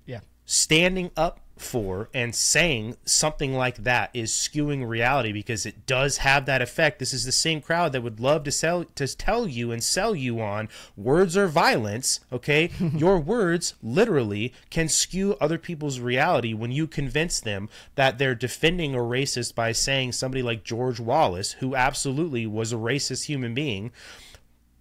Speaker 1: Yeah.
Speaker 2: Standing up for and saying something like that is skewing reality because it does have that effect. This is the same crowd that would love to tell you and sell you on words are violence, okay? Your words literally can skew other people's reality when you convince them that they're defending a racist by saying somebody like George Wallace, who absolutely was a racist human being,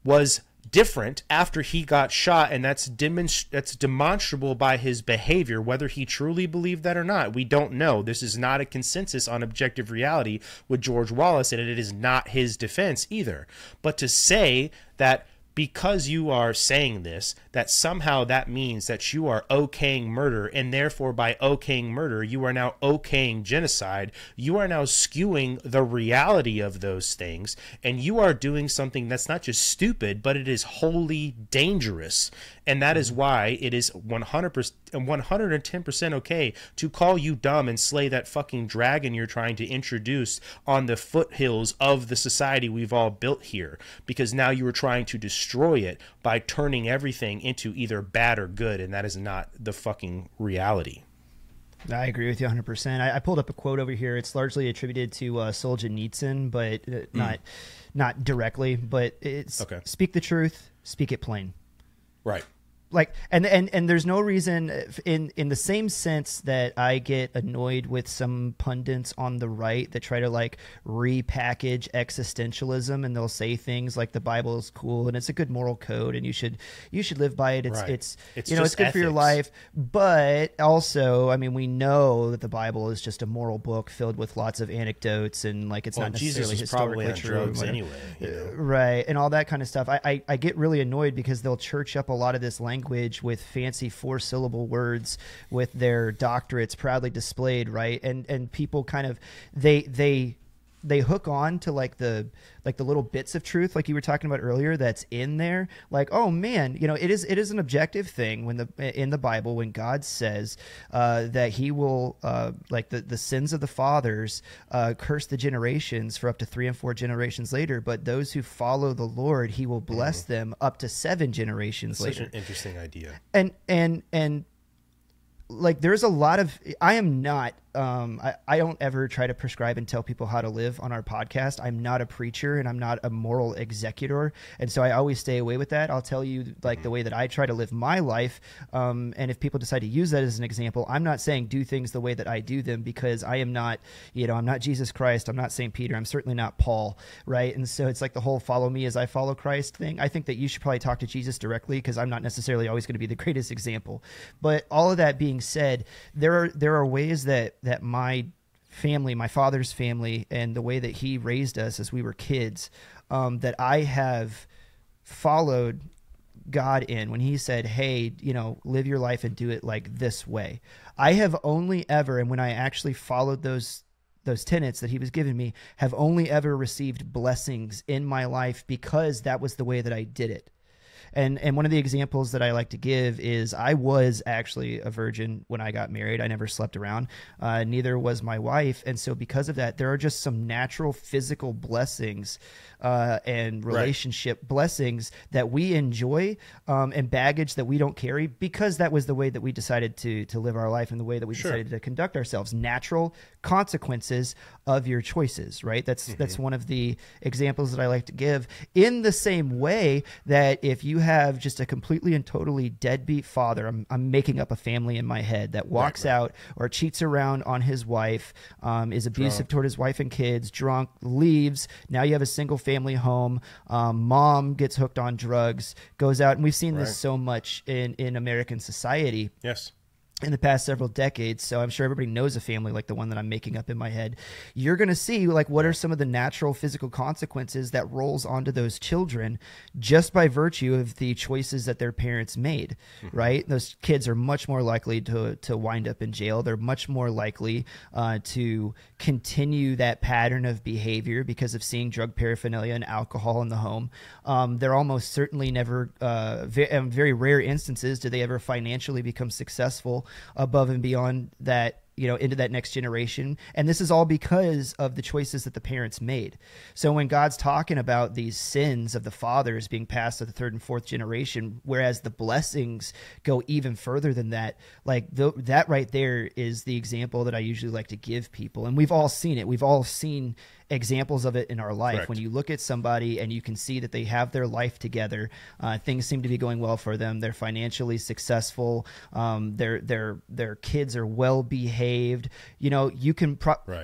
Speaker 2: was different after he got shot, and that's demonstrable by his behavior. Whether he truly believed that or not, we don't know. This is not a consensus on objective reality with George Wallace, and it is not his defense either. But to say that because you are saying this, that somehow that means that you are okaying murder, and therefore by okaying murder, you are now okaying genocide. You are now skewing the reality of those things, and you are doing something that's not just stupid, but it is wholly dangerous. And that is why it is 110% okay to call you dumb and slay that fucking dragon you're trying to introduce on the foothills of the society we've all built here. Because now you are trying to destroy it by turning everything into either bad or good, and that is not the fucking reality.
Speaker 1: I agree with you 100%. I pulled up a quote over here. It's largely attributed to Solzhenitsyn, but not directly. But it's speak the truth, speak it plain.
Speaker 2: Right.
Speaker 1: like, and there's no reason in the same sense that I get annoyed with some pundits on the right that try to like repackage existentialism, and they'll say things like the Bible is cool and it's a good moral code and you should live by it. It's you know, it's good for your life. But also, I mean, we know that the Bible is just a moral book filled with lots of anecdotes, and like it's not necessarily
Speaker 2: Jesus
Speaker 1: historically
Speaker 2: probably
Speaker 1: true.
Speaker 2: on drugs anyway, you know?
Speaker 1: Right, and all that kind of stuff. I get really annoyed because they'll church up a lot of this language with fancy 4-syllable words with their doctorates proudly displayed, right? And people kind of they hook on to like the little bits of truth, like you were talking about earlier, that's in there. Like, oh man, you know, it is an objective thing when in the Bible, when God says that he will like the sins of the fathers curse the generations for up to 3 and 4 generations later, but those who follow the Lord, he will bless them up to 7 generations later.
Speaker 2: Such an interesting idea.
Speaker 1: And like, there's a lot of, I am not, I don't ever try to prescribe and tell people how to live on our podcast. I'm not a preacher and I'm not a moral executor. And so I always stay away with that. I'll tell you like the way that I try to live my life. And if people decide to use that as an example, I'm not saying do things the way that I do them, because I am not, you know, I'm not Jesus Christ. I'm not St. Peter. I'm certainly not Paul. Right. And so it's like the whole follow me as I follow Christ thing. I think that you should probably talk to Jesus directly, because I'm not necessarily always going to be the greatest example. But all of that being said, there are ways that my family, my father's family, and the way that he raised us as we were kids, that I have followed God in when he said, hey, you know, live your life and do it like this way. I have only ever, and when I actually followed those tenets that he was giving me, have only ever received blessings in my life because that was the way that I did it. And one of the examples that I like to give is I was actually a virgin when I got married. I never slept around. Neither was my wife. And so because of that, there are just some natural physical blessings and relationship blessings that we enjoy, and baggage that we don't carry, because that was the way that we decided to live our life and the way that we decided to conduct ourselves. Natural consequences of your choices, right? That's one of the examples that I like to give. In the same way that if you have just a completely and totally deadbeat father, I'm making up a family in my head, that walks out or cheats around on his wife, is abusive toward his wife and kids, drunk, leaves. Now you have a single family home. Mom gets hooked on drugs, goes out, and we've seen this so much in American society.
Speaker 2: Yes.
Speaker 1: In the past several decades, so I'm sure everybody knows a family like the one that I'm making up in my head. You're going to see like what are some of the natural physical consequences that rolls onto those children just by virtue of the choices that their parents made, right? Those kids are much more likely to wind up in jail. They're much more likely to continue that pattern of behavior because of seeing drug paraphernalia and alcohol in the home. They're almost certainly never, in very rare instances, do they ever financially become successful above and beyond that, you know, into that next generation. And this is all because of the choices that the parents made. So when God's talking about these sins of the fathers being passed to the 3rd and 4th generation, whereas the blessings go even further than that, like that right there is the example that I usually like to give people. And we've all seen it. We've all seen examples of it in our life. Correct. When you look at somebody and you can see that they have their life together, things seem to be going well for them. They're financially successful. Their kids are well behaved. You know, you can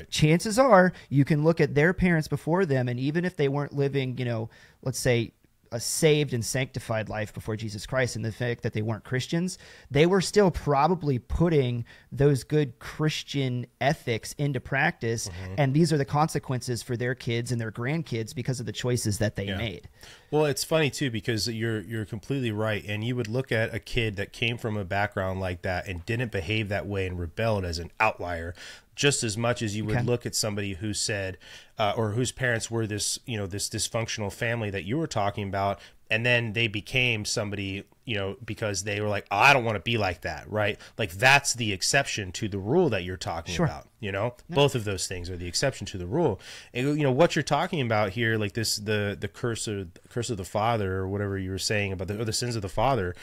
Speaker 1: chances are you can look at their parents before them, and even if they weren't living, you know, let's say a saved and sanctified life before Jesus Christ, and the fact that they weren't Christians, they were still probably putting those good Christian ethics into practice. And these are the consequences for their kids and their grandkids because of the choices that they made.
Speaker 2: Well, it's funny too, because you're completely right. And you would look at a kid that came from a background like that and didn't behave that way and rebelled as an outlier, just as much as you would look at somebody who said, or whose parents were this, you know, this dysfunctional family that you were talking about, and then they became somebody, you know, because they were like, oh, I don't want to be like that, right? Like that's the exception to the rule that you're talking about, you know? Both of those things are the exception to the rule. And, you know, what you're talking about here, like this, the curse of the father, or whatever you were saying about the sins of the father,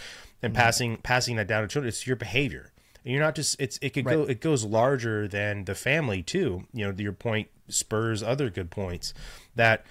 Speaker 2: and passing that down to children, it's your behavior. And you're not just, it goes larger than the family too. You know, your point spurs other good points, that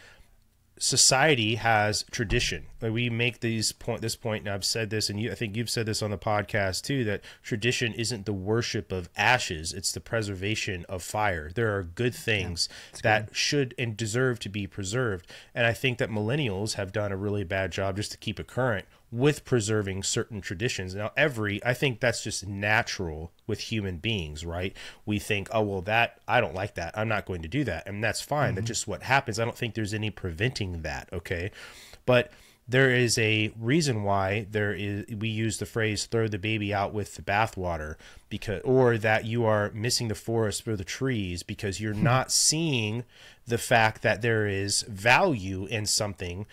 Speaker 2: society has tradition. Like we make this point, and I've said this, and I think you've said this on the podcast too, that tradition isn't the worship of ashes, it's the preservation of fire. There are good things that should and deserve to be preserved. And I think that millennials have done a really bad job, just to keep it current, with preserving certain traditions. Now, I think that's just natural with human beings, right? We think, oh, well, that, I don't like that, I'm not going to do that. And that's fine. That's just what happens. I don't think there's any preventing that, okay? But there is a reason why we use the phrase throw the baby out with the bathwater, or that you are missing the forest for the trees, because you're not seeing the fact that there is value in something,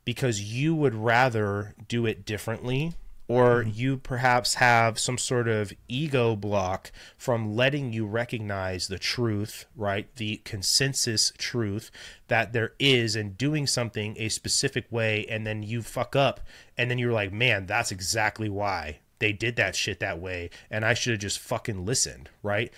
Speaker 2: because you would rather do it differently, or you perhaps have some sort of ego block from letting you recognize the truth, right? The consensus truth that there is, and doing something a specific way, and then you fuck up, and then you're like, man, that's exactly why they did that shit that way, and I should have just fucking listened, right?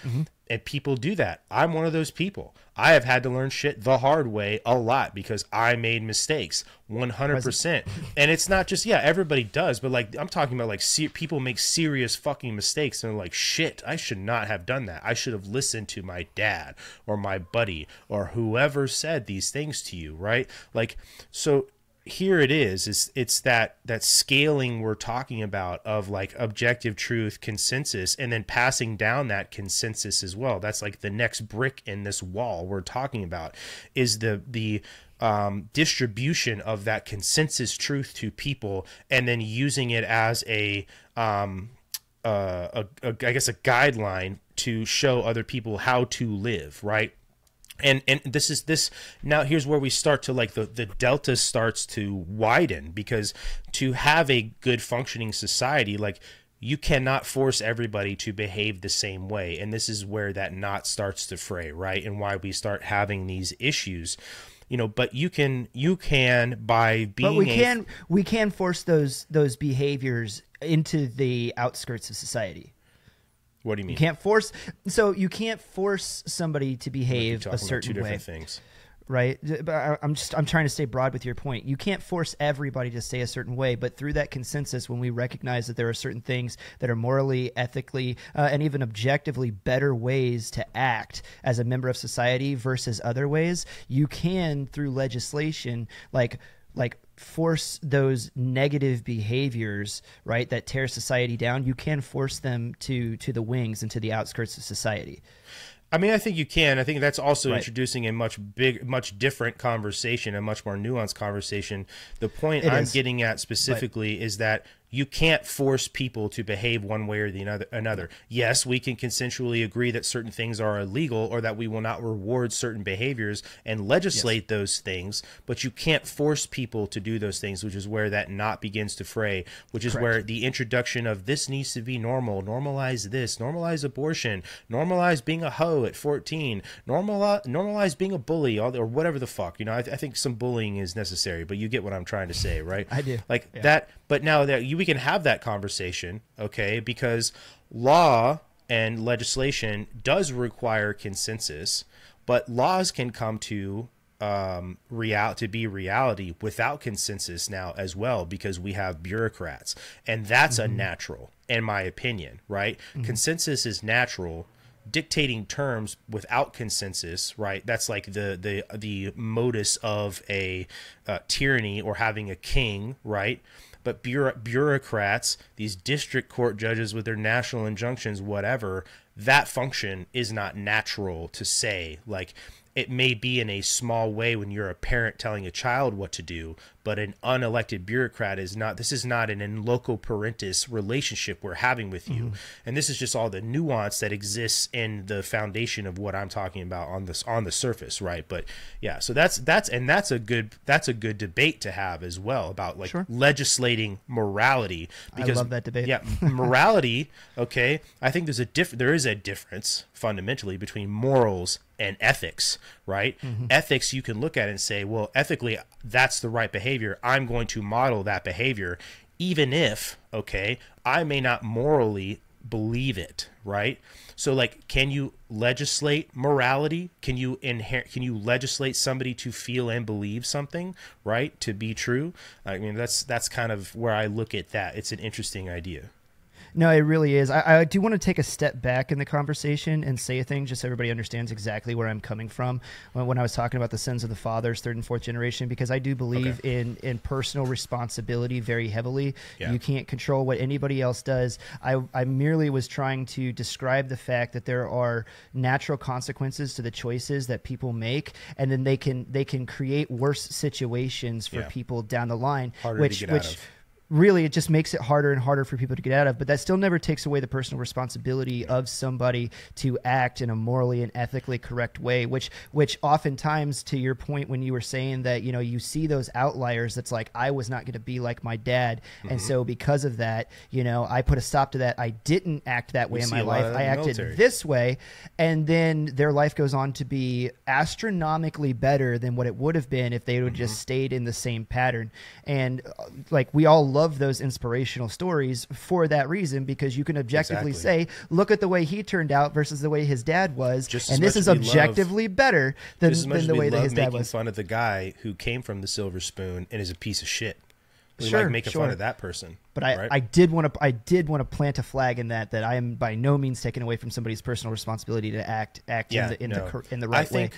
Speaker 2: And people do that. I'm one of those people. I have had to learn shit the hard way a lot because I made mistakes 100%. And it's not just, everybody does, but like, I'm talking about like people make serious fucking mistakes and they're like, shit, I should not have done that. I should have listened to my dad or my buddy or whoever said these things to you, right? Like, so here it is it's that scaling we're talking about of like objective truth, consensus, and then passing down that consensus as well. That's like the next brick in this wall we're talking about, is the distribution of that consensus truth to people, and then using it as I guess a guideline to show other people how to live, right? And this now here's where we start to like the delta starts to widen, because to have a good functioning society, like, you cannot force everybody to behave the same way. And this is where that knot starts to fray, right? And why we start having these issues, but you can by being,
Speaker 1: but we can force those behaviors into the outskirts of society.
Speaker 2: What do you mean?
Speaker 1: You can't force somebody to behave a certain way.
Speaker 2: Different things.
Speaker 1: Right. But I'm trying to stay broad with your point. You can't force everybody to stay a certain way, but through that consensus, when we recognize that there are certain things that are morally, ethically, and even objectively better ways to act as a member of society versus other ways, you can, through legislation, like force those negative behaviors, right, that tear society down. You can force them to the wings and to the outskirts of society.
Speaker 2: I mean, I think you can. I think that's also introducing a much different conversation, a much more nuanced conversation. The point I'm getting at specifically is that you can't force people to behave one way or the another. Yes, we can consensually agree that certain things are illegal, or that we will not reward certain behaviors and legislate those things, but you can't force people to do those things, which is where that knot begins to fray, which is where the introduction of this needs to be normal, normalize this, normalize abortion, normalize being a hoe at 14, normalize being a bully, or whatever the fuck. I think some bullying is necessary, but you get what I'm trying to say, right?
Speaker 1: I do.
Speaker 2: That, but now that we can have that conversation, okay, because law and legislation does require consensus, but laws can come to be reality without consensus now as well, because we have bureaucrats, and that's unnatural, in my opinion, right? Consensus is natural. Dictating terms without consensus, right? That's like the modus of a tyranny, or having a king, right? But bureaucrats, these district court judges with their national injunctions, whatever, that function is not natural to say. Like, it may be in a small way when you're a parent telling a child what to do, but an unelected bureaucrat is not. This is not an in loco parentis relationship we're having with you. And this is just all the nuance that exists in the foundation of what I'm talking about on the surface, right? But yeah, so that's a good debate to have as well, about like legislating morality, because
Speaker 1: I love that debate.
Speaker 2: Yeah, morality, okay, I think there is a difference fundamentally between morals and ethics, right? Ethics, you can look at it and say, well, ethically, that's the right behavior. I'm going to model that behavior, even if, okay, I may not morally believe it, right? So like, can you legislate morality? Can you legislate somebody to feel and believe something, right, to be true? I mean, that's kind of where I look at that. It's an interesting idea.
Speaker 1: No, it really is. I do want to take a step back in the conversation and say a thing just so everybody understands exactly where I'm coming from when I was talking about the sins of the fathers, third and fourth generation, because I do believe in personal responsibility very heavily. Yeah. You can't control what anybody else does. I merely was trying to describe the fact that there are natural consequences to the choices that people make, and then they can create worse situations for people down the line,
Speaker 2: harder to get out of.
Speaker 1: Really, it just makes it harder and harder for people to get out of. But that still never takes away the personal responsibility of somebody to act in a morally and ethically correct way, which oftentimes, to your point when you were saying that, you know, you see those outliers, that's like, I was not going to be like my dad. And so because of that, you know, I put a stop to that. I didn't act that way in my life. I acted this way. And then their life goes on to be astronomically better than what it would have been if they would have just stayed in the same pattern. And like, we all love those inspirational stories for that reason, because you can objectively say, look at the way he turned out versus the way his dad was, and this is objectively better than the way that his dad was.
Speaker 2: Making fun of the guy who came from the silver spoon and is a piece of shit. We like making fun of that person. But
Speaker 1: I did want to plant a flag in that I am by no means taking away from somebody's personal responsibility to act in the right way.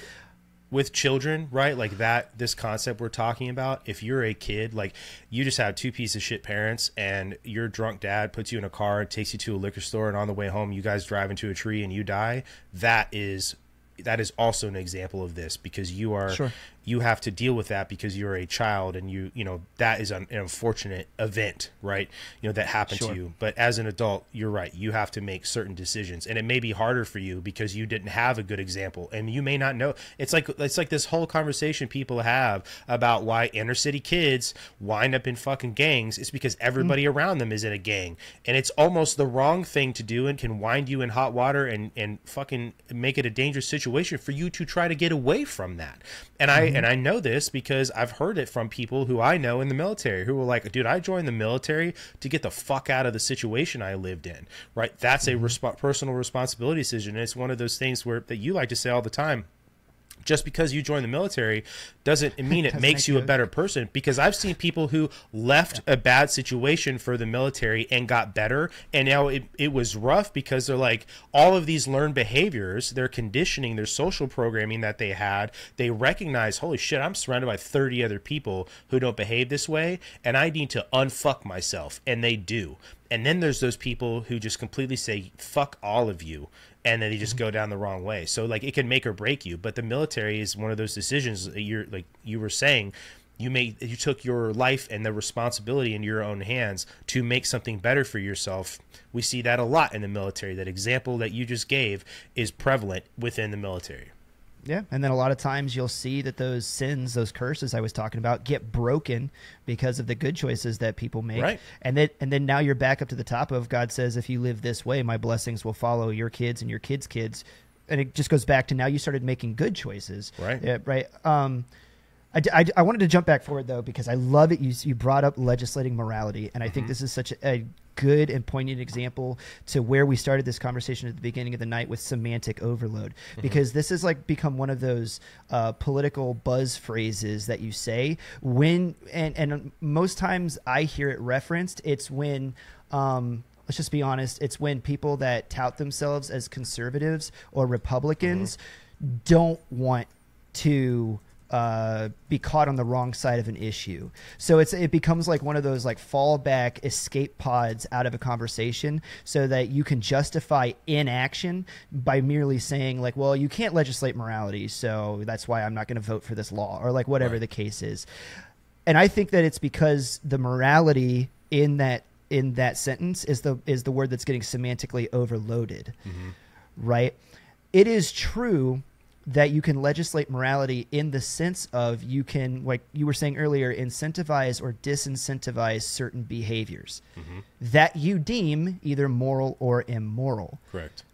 Speaker 2: With children, right, like that, this concept we're talking about, if you're a kid, like you just have two piece of shit parents and your drunk dad puts you in a car, takes you to a liquor store, and on the way home you guys drive into a tree and you die, that is also an example of this, because you are you have to deal with that because you're a child, and you know that is an unfortunate event, right? You know, that happened to you. But as an adult, you're right, you have to make certain decisions, and it may be harder for you because you didn't have a good example, and you may not know. It's like this whole conversation people have about why inner city kids wind up in fucking gangs. It's because everybody around them is in a gang, and it's almost the wrong thing to do and can wind you in hot water and fucking make it a dangerous situation for you to try to get away from that. And I know this because I've heard it from people who I know in the military who were like, dude, I joined the military to get the fuck out of the situation I lived in, right? That's a personal responsibility decision. And it's one of those things that you like to say all the time. Just because you join the military doesn't mean it makes you a better person, because I've seen people who left a bad situation for the military and got better, and now it was rough because they're like, all of these learned behaviors, their conditioning, their social programming that they had, they recognize, holy shit, I'm surrounded by 30 other people who don't behave this way, and I need to unfuck myself, and they do. And then there's those people who just completely say, fuck all of you, and then they just go down the wrong way. So like, it can make or break you. But the military is one of those decisions that you're, like you were saying, you took your life and the responsibility in your own hands to make something better for yourself. We see that a lot in the military. That example that you just gave is prevalent within the military.
Speaker 1: Yeah, and then a lot of times you'll see that those sins, those curses I was talking about, get broken because of the good choices that people make.
Speaker 2: Right.
Speaker 1: And then now you're back up to the top of, God says, if you live this way, my blessings will follow your kids and your kids' kids. And it just goes back to now you started making good choices.
Speaker 2: Right.
Speaker 1: Yeah, right. I wanted to jump back forward, though, because I love it. You brought up legislating morality, and I think this is such a good and poignant example to where we started this conversation at the beginning of the night with semantic overload, because this has like become one of those political buzz phrases that you say when, and most times I hear it referenced. It's when, let's just be honest, it's when people that tout themselves as conservatives or Republicans don't want to be caught on the wrong side of an issue. So it becomes like one of those like fallback escape pods out of a conversation, so that you can justify inaction by merely saying like, well, you can't legislate morality, so that's why I'm not going to vote for this law, or like whatever the case is. And I think that it's because the morality in that sentence is the word that's getting semantically overloaded. Right? It is true that you can legislate morality in the sense of you can, like you were saying earlier, incentivize or disincentivize certain behaviors that you deem either moral or immoral.
Speaker 2: Correct.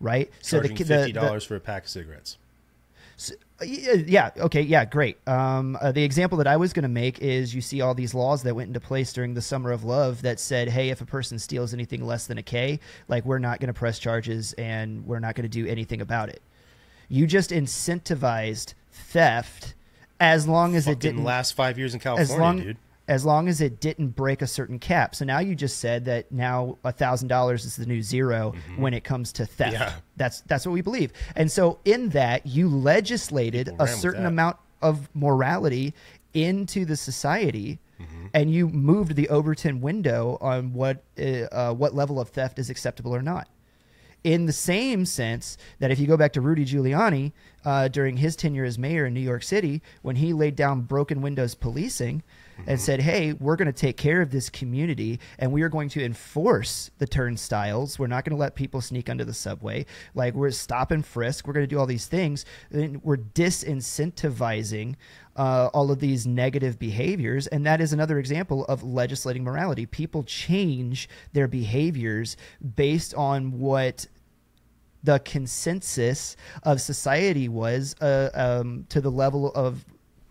Speaker 1: Right?
Speaker 2: Charging $50 for a pack of cigarettes.
Speaker 1: Yeah. Okay. Yeah. Great. The example that I was going to make is you see all these laws that went into place during the Summer of Love that said, hey, if a person steals anything less than a K, like we're not going to press charges and we're not going to do anything about it. You just incentivized theft as long as it didn't
Speaker 2: last 5 years in California, dude.
Speaker 1: As long as it didn't break a certain cap. So now you just said that now $1,000 is the new zero when it comes to theft.
Speaker 2: Yeah.
Speaker 1: That's what we believe. And so in that, you legislated a certain amount of morality into the society, and you moved the Overton window on what level of theft is acceptable or not. In the same sense that if you go back to Rudy Giuliani during his tenure as mayor in New York City, when he laid down broken windows policing and said, hey, we're going to take care of this community and we are going to enforce the turnstiles. We're not going to let people sneak under the subway. Like, we're stop and frisk. We're going to do all these things. And we're disincentivizing all of these negative behaviors. And that is another example of legislating morality. People change their behaviors based on what the consensus of society was to the level of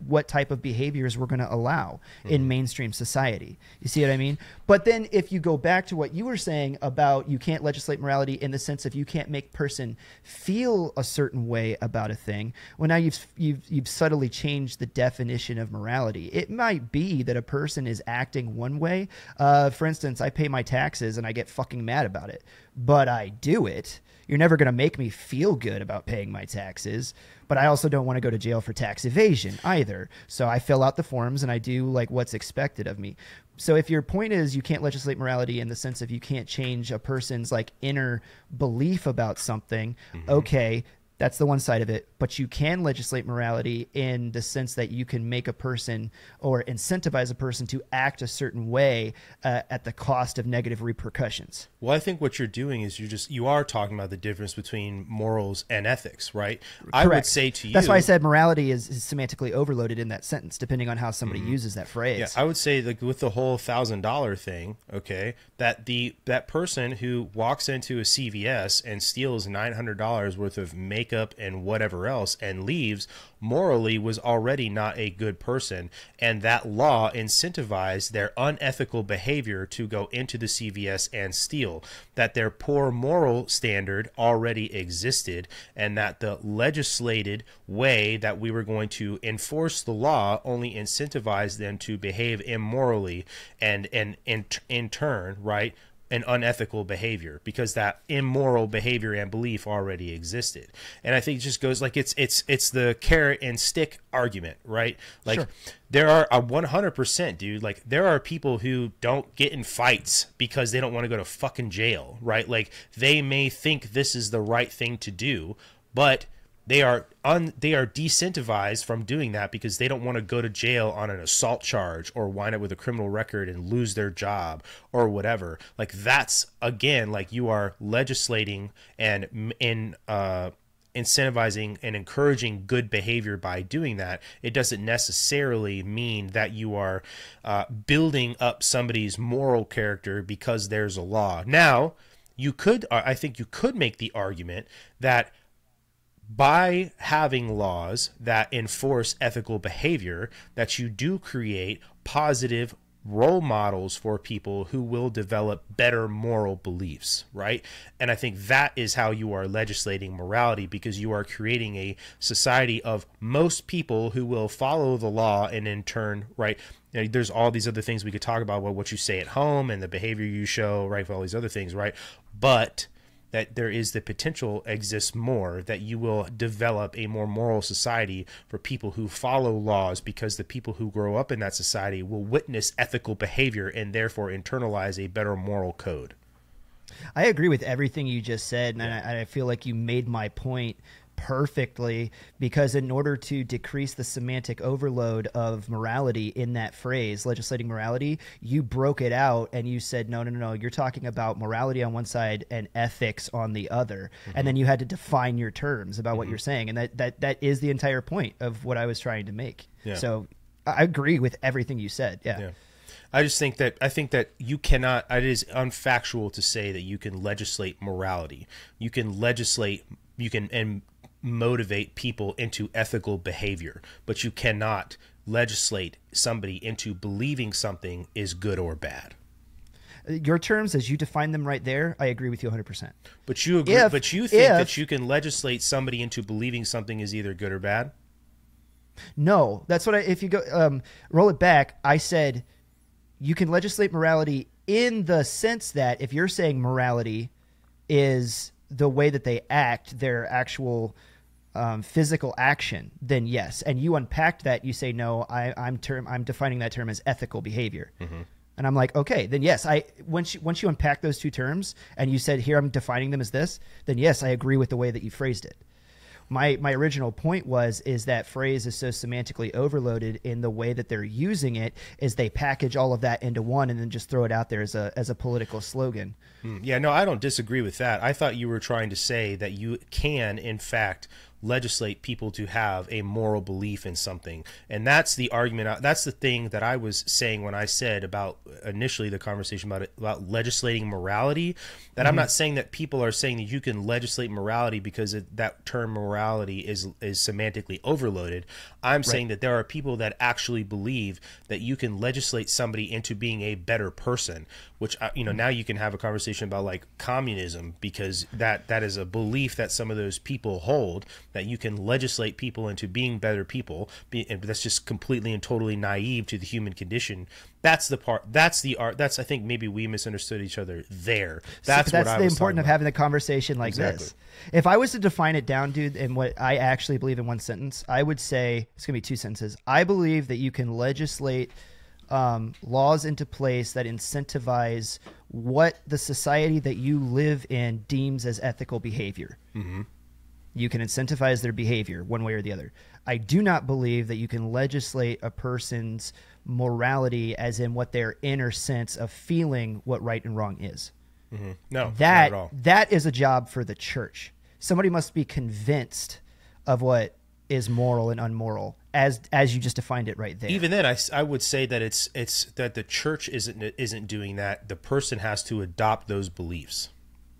Speaker 1: what type of behaviors we're going to allow in mainstream society. You see what I mean? But then if you go back to what you were saying about you can't legislate morality in the sense of you can't make person feel a certain way about a thing, well, now you've subtly changed the definition of morality. It might be that a person is acting one way. For instance, I pay my taxes and I get fucking mad about it, but I do it. You're never going to make me feel good about paying my taxes, but I also don't want to go to jail for tax evasion either. So I fill out the forms and I do like what's expected of me. So if your point is you can't legislate morality in the sense of you can't change a person's like inner belief about something, okay, that's the one side of it. But you can legislate morality in the sense that you can make a person or incentivize a person to act a certain way at the cost of negative repercussions.
Speaker 2: Well, I think what you're doing is you are talking about the difference between morals and ethics, right? Correct. I would say to you...
Speaker 1: That's why I said morality is semantically overloaded in that sentence, depending on how somebody uses that phrase.
Speaker 2: Yeah, I would say that with the whole $1,000 thing, okay, that person who walks into a CVS and steals $900 worth of makeup and whatever else and leaves, morally was already not a good person, and that law incentivized their unethical behavior to go into the CVS and steal. That their poor moral standard already existed, and that the legislated way that we were going to enforce the law only incentivized them to behave immorally and in turn, right, an unethical behavior, because that immoral behavior and belief already existed. And I think it just goes like it's the carrot and stick argument, right? Like, sure. There are 100%, dude. Like, there are people who don't get in fights because they don't want to go to fucking jail, right? Like, they may think this is the right thing to do, but they are decentivized from doing that because they don't want to go to jail on an assault charge or wind up with a criminal record and lose their job or whatever. Like, that's, again, like, you are legislating and incentivizing and encouraging good behavior by doing that. It doesn't necessarily mean that you are building up somebody's moral character because there's a law. Now, I think you could make the argument that by having laws that enforce ethical behavior, that you do create positive role models for people who will develop better moral beliefs, right? And I think that is how you are legislating morality, because you are creating a society of most people who will follow the law, and in turn, right, you know, there's all these other things we could talk about, well, what you say at home and the behavior you show, right, for all these other things, right? But that there is the potential exists more that you will develop a more moral society for people who follow laws, because the people who grow up in that society will witness ethical behavior and therefore internalize a better moral code.
Speaker 1: I agree with everything you just said, and I feel like you made my point perfectly, because in order to decrease the semantic overload of morality in that phrase, legislating morality, you broke it out and you said, no, you're talking about morality on one side and ethics on the other. And then you had to define your terms about what you're saying. And that is the entire point of what I was trying to make. Yeah. So I agree with everything you said. Yeah.
Speaker 2: I think that you cannot, it is unfactual to say that you can legislate morality. You can legislate, and motivate people into ethical behavior, but you cannot legislate somebody into believing something is good or bad.
Speaker 1: Your terms, as you define them right there, I agree with you 100%.
Speaker 2: But you agree, but you think that you can legislate somebody into believing something is either good or bad?
Speaker 1: No, that's what if you go roll it back, I said you can legislate morality in the sense that if you're saying morality is the way that they act, their actual physical action, then yes. And you unpacked that, you say, no, I'm defining that term as ethical behavior. Mm-hmm. And I'm like, okay, then yes. Once you unpack those two terms and you said, here, I'm defining them as this, then yes, I agree with the way that you phrased it. My original point is that phrase is so semantically overloaded in the way that they're using it is they package all of that into one and then just throw it out there as a political slogan.
Speaker 2: Yeah, no, I don't disagree with that. I thought you were trying to say that you can, in fact, legislate people to have a moral belief in something. And that's the argument. That's the thing that I was saying when I said about initially the conversation about legislating morality, that I'm not saying that people are saying that you can legislate morality because that term morality is semantically overloaded. I'm saying that there are people that actually believe that you can legislate somebody into being a better person, which, now you can have a conversation about like communism, because that is a belief that some of those people hold, that you can legislate people into being better people. And that's just completely and totally naive to the human condition. That's the part. That's the art. I think maybe we misunderstood each other there. That's the importance
Speaker 1: of having a conversation like this. If I was to define it down, dude, in what I actually believe in one sentence, I would say it's going to be two sentences. I believe that you can legislate laws into place that incentivize what the society that you live in deems as ethical behavior. Mm-hmm. You can incentivize their behavior one way or the other. I do not believe that you can legislate a person's morality as in what their inner sense of feeling what right and wrong is.
Speaker 2: Mm-hmm. No, not
Speaker 1: that
Speaker 2: at all.
Speaker 1: That is a job for the church. Somebody must be convinced of what is moral and unmoral, as you just defined it right there.
Speaker 2: Even then, I would say that it's that the church isn't doing that. The person has to adopt those beliefs.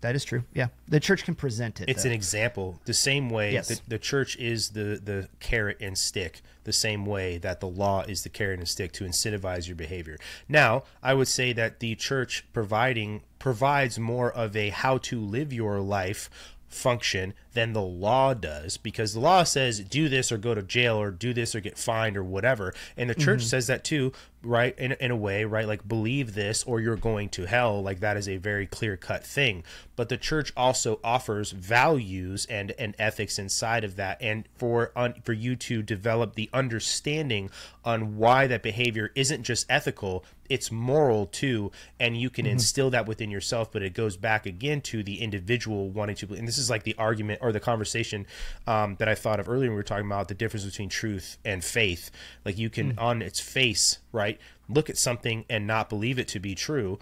Speaker 1: That is true. Yeah. The church can present it.
Speaker 2: It's an example. The same way
Speaker 1: Yes.
Speaker 2: that the church is the carrot and stick, the same way that the law is the carrot and stick to incentivize your behavior. Now, I would say that the church provides more of a how to live your life function than the law does, because the law says do this or go to jail or do this or get fined or whatever, and the church says that too, right? In a way, right? Like, believe this or you're going to hell. Like, that is a very clear-cut thing. But the church also offers values and ethics inside of that, and for you to develop the understanding on why that behavior isn't just ethical, it's moral too, and you can instill that within yourself. But it goes back again to the individual wanting to, and this is like the argument or the conversation that I thought of earlier when we were talking about the difference between truth and faith. Like, you can on its face, right, look at something and not believe it to be true.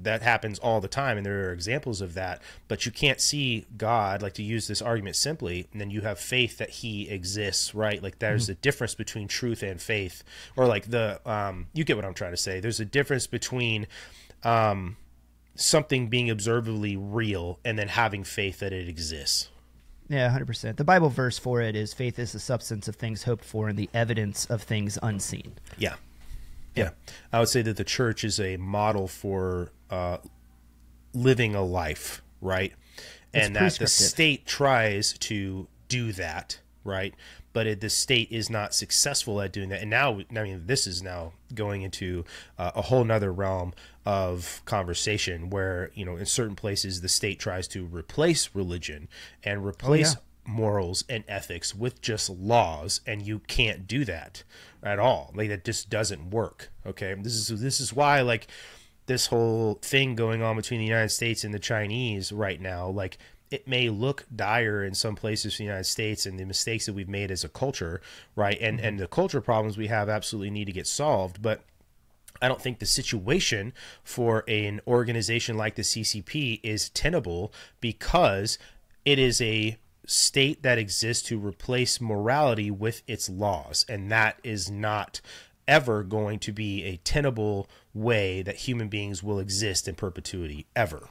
Speaker 2: That happens all the time, and there are examples of that. But you can't see God, like, to use this argument simply, and then you have faith that he exists, right? Like, there's a difference between truth and faith, or like you get what I'm trying to say. There's a difference between something being observably real and then having faith that it exists.
Speaker 1: Yeah, 100%. The Bible verse for it is faith is the substance of things hoped for and the evidence of things unseen.
Speaker 2: Yeah. Yeah, I would say that the church is a model for living a life, right? And that the state tries to do that, right? But the state is not successful at doing that. And now, I mean, this is now going into a whole nother realm of conversation where, in certain places, the state tries to replace religion and replace morals and ethics with just laws, and you can't do that at all. Like, that just doesn't work. Okay, this is why, like, this whole thing going on between the United States and the Chinese right now, like, it may look dire in some places in the United States, and the mistakes that we've made as a culture, right, and the culture problems we have absolutely need to get solved. But I don't think the situation for an organization like the CCP is tenable, because it is a state that exists to replace morality with its laws, and that is not ever going to be a tenable way that human beings will exist in perpetuity, ever.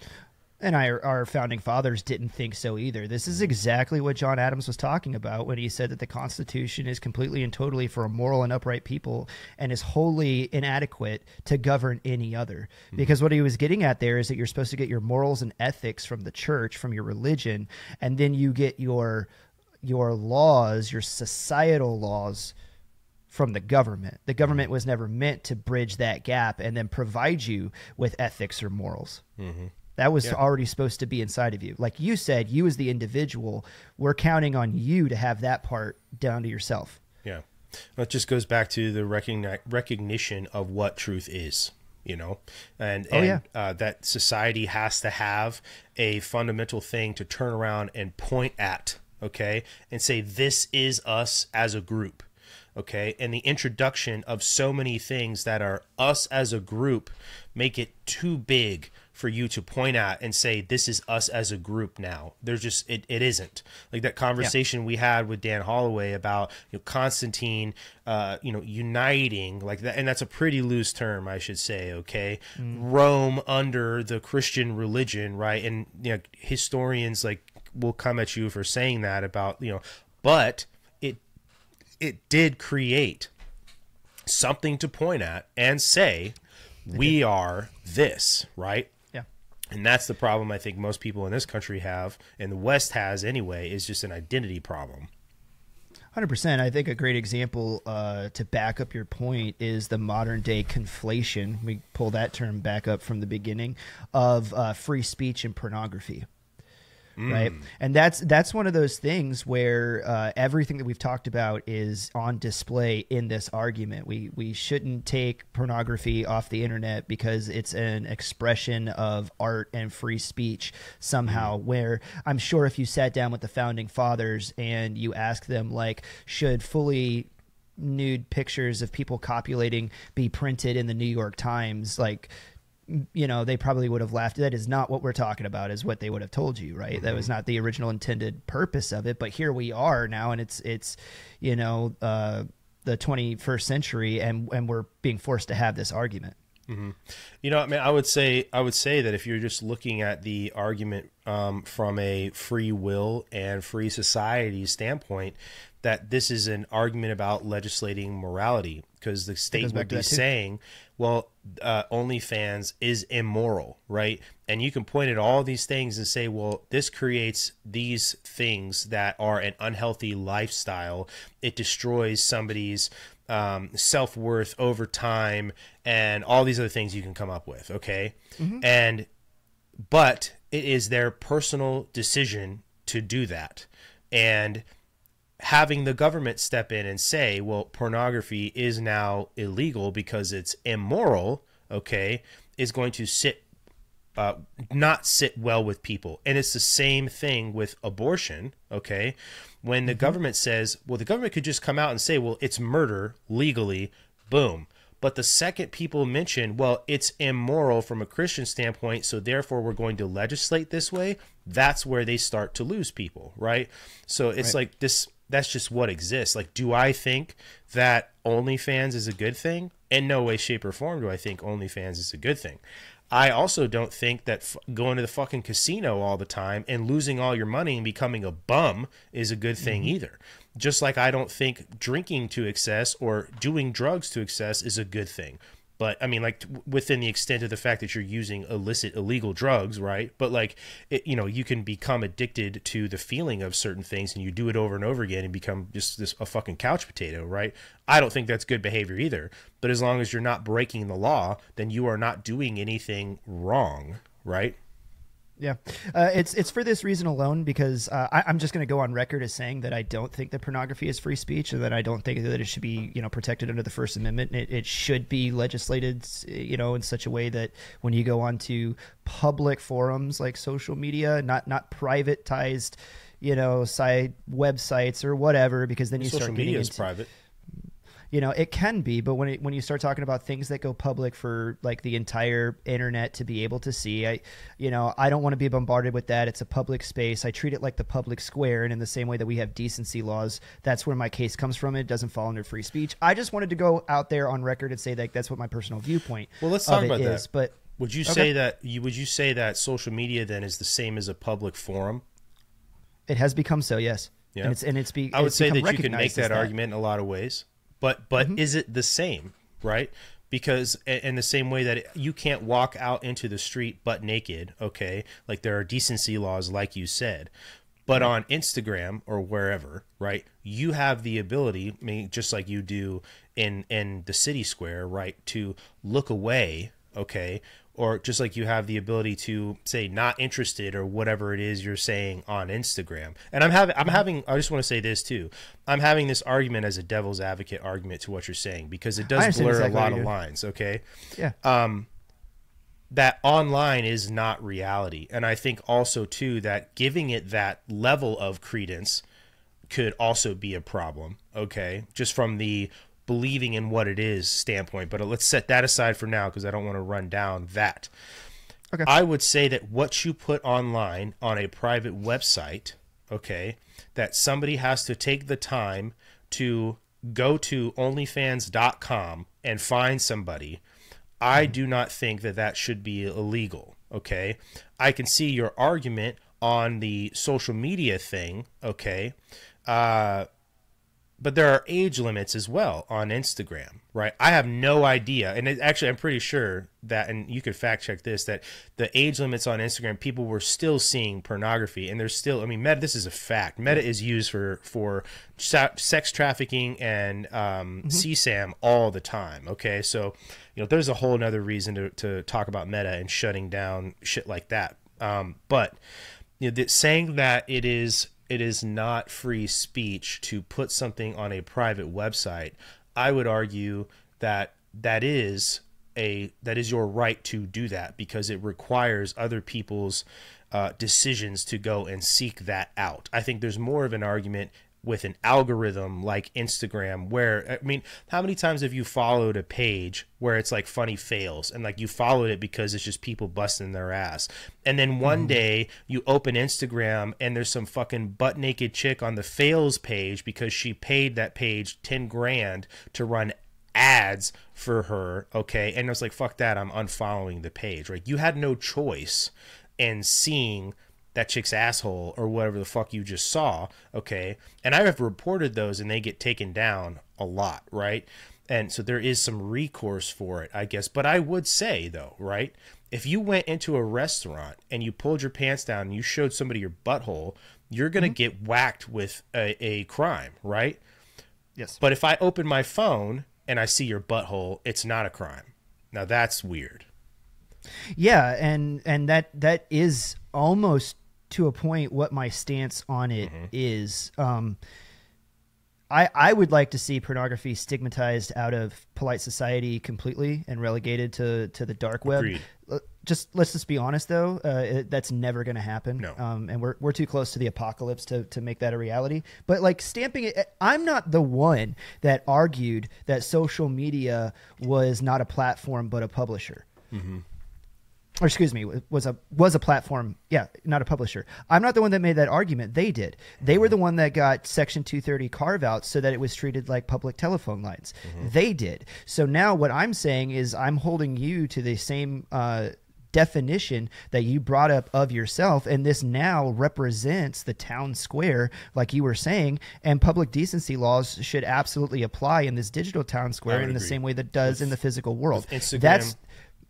Speaker 1: And our founding fathers didn't think so either. This is exactly what John Adams was talking about when he said that the Constitution is completely and totally for a moral and upright people and is wholly inadequate to govern any other. Because what he was getting at there is that you're supposed to get your morals and ethics from the church, from your religion, and then you get your laws, your societal laws, from the government. The government was never meant to bridge that gap and then provide you with ethics or morals. Mm-hmm. That was already supposed to be inside of you. Like you said, you as the individual, we're counting on you to have that part down to yourself.
Speaker 2: Yeah. Well, it just goes back to the recognition of what truth is, you know, and that society has to have a fundamental thing to turn around and point at, okay, and say, this is us as a group. Okay, and the introduction of so many things that are us as a group make it too big for you to point at and say, this is us as a group now. There's just, it isn't. Like that conversation we had with Dan Holloway about, you know, Constantine, uniting like that. And that's a pretty loose term, I should say. Okay. Rome under the Christian religion. Right. And, you know, historians like will come at you for saying that about, you know, but it did create something to point at and say, we are this, right?
Speaker 1: Yeah.
Speaker 2: And that's the problem I think most people in this country have, and the West has anyway, is just an identity problem.
Speaker 1: 100%. I think a great example to back up your point is the modern day conflation. We pull that term back up from the beginning of free speech and pornography. Right. And that's one of those things where everything that we've talked about is on display in this argument. We shouldn't take pornography off the internet because it's an expression of art and free speech somehow, where I'm sure if you sat down with the founding fathers and you ask them, like, should fully nude pictures of people copulating be printed in the New York Times, like, you know, they probably would have laughed. That is not what we're talking about, is what they would have told you, right? Mm-hmm. That was not the original intended purpose of it. But here we are now, and it's you know, the 21st century, and we're being forced to have this argument.
Speaker 2: Mm-hmm. You know, I mean, I would say that if you're just looking at the argument from a free will and free society standpoint, that this is an argument about legislating morality, because the state would be saying, well, OnlyFans is immoral, right? And you can point at all these things and say, well, this creates these things that are an unhealthy lifestyle. It destroys somebody's self-worth over time, and all these other things you can come up with, okay? Mm-hmm. But it is their personal decision to do that. And having the government step in and say, well, pornography is now illegal because it's immoral, okay, is going to not sit well with people. And it's the same thing with abortion, okay? When the government says, well, the government could just come out and say, well, it's murder legally, boom. But the second people mention, well, it's immoral from a Christian standpoint, so therefore we're going to legislate this way, that's where they start to lose people, right? So it's like this, that's just what exists. Like, do I think that OnlyFans is a good thing? In no way, shape, or form do I think OnlyFans is a good thing. I also don't think that going to the fucking casino all the time and losing all your money and becoming a bum is a good thing either. Just like I don't think drinking to excess or doing drugs to excess is a good thing. But I mean, like, within the extent of the fact that you're using illicit, illegal drugs, right? But like, you know, you can become addicted to the feeling of certain things, and you do it over and over again and become just a fucking couch potato, right? I don't think that's good behavior either. But as long as you're not breaking the law, then you are not doing anything wrong, right?
Speaker 1: Yeah, it's for this reason alone, because I'm just going to go on record as saying that I don't think that pornography is free speech, and that I don't think that it should be, you know, protected under the First Amendment. It should be legislated, you know, in such a way that when you go onto public forums like social media, not privatized, you know, site websites or whatever, because then you
Speaker 2: social
Speaker 1: start getting
Speaker 2: media
Speaker 1: into
Speaker 2: is private.
Speaker 1: You know, it can be, but when you start talking about things that go public for like the entire internet to be able to see, I don't want to be bombarded with that. It's a public space. I treat it like the public square, and in the same way that we have decency laws, that's where my case comes from. It doesn't fall under free speech. I just wanted to go out there on record and say that that's what my personal viewpoint.
Speaker 2: Well, let's talk about that.
Speaker 1: But
Speaker 2: Would you say that social media then is the same as a public forum?
Speaker 1: It has become so, yes.
Speaker 2: Yeah.
Speaker 1: I
Speaker 2: would say that you can make that argument in a lot of ways, but is it the same, right? Because in the same way that you can't walk out into the street butt naked, okay? Like there are decency laws, like you said. But on Instagram or wherever, right, you have the ability, I mean, just like you do in the city square, right, to look away, okay? Or just like you have the ability to say not interested or whatever it is you're saying on Instagram. And I just want to say this too. I'm having this argument as a devil's advocate argument to what you're saying, because it does blur a lot of lines, okay?
Speaker 1: Yeah.
Speaker 2: That online is not reality. And I think also too that giving it that level of credence could also be a problem, okay? Just from the believing in what it is standpoint, but let's set that aside for now because I don't want to run down that. Okay. I would say that what you put online on a private website, okay, that somebody has to take the time to go to onlyfans.com and find somebody, I do not think that that should be illegal, okay? I can see your argument on the social media thing, okay? But there are age limits as well on Instagram, right? I have no idea. And actually, I'm pretty sure that, and you could fact check this, that the age limits on Instagram, people were still seeing pornography. And there's still, I mean, Meta, this is a fact. Meta is used for sex trafficking and CSAM all the time, okay? So, you know, there's a whole nother reason to talk about Meta and shutting down shit like that. But you know, saying that it is not free speech to put something on a private website, I would argue that is your right to do that, because it requires other people's decisions to go and seek that out. I think there's more of an argument with an algorithm like Instagram, where, I mean, how many times have you followed a page where it's like funny fails, and like you followed it because it's just people busting their ass, and then one day you open Instagram and there's some fucking butt naked chick on the fails page because she paid that page 10 grand to run ads for her, okay? And it's like, fuck that, I'm unfollowing the page, right? You had no choice in seeing that chick's asshole or whatever the fuck you just saw, okay? And I have reported those and they get taken down a lot, right? And so there is some recourse for it, I guess. But I would say, though, right, if you went into a restaurant and you pulled your pants down and you showed somebody your butthole, you're going to get whacked with a crime, right?
Speaker 1: Yes.
Speaker 2: But if I open my phone and I see your butthole, it's not a crime. Now that's weird.
Speaker 1: Yeah, and that is almost to a point what my stance on it is. I would like to see pornography stigmatized out of polite society completely and relegated to the dark web.
Speaker 2: Agreed.
Speaker 1: Let's just be honest, though. That's never going to happen.
Speaker 2: No.
Speaker 1: And we're too close to the apocalypse to make that a reality. But like stamping it, I'm not the one that argued that social media was not a platform but a publisher. Or excuse me, was a platform, yeah, not a publisher. I'm not the one that made that argument. They did. They were the one that got Section 230 carve out so that it was treated like public telephone lines. They did. So now what I'm saying is I'm holding you to the same definition that you brought up of yourself, and this now represents the town square, like you were saying, and public decency laws should absolutely apply in this digital town square in the same way that does in the physical world.
Speaker 2: Instagram.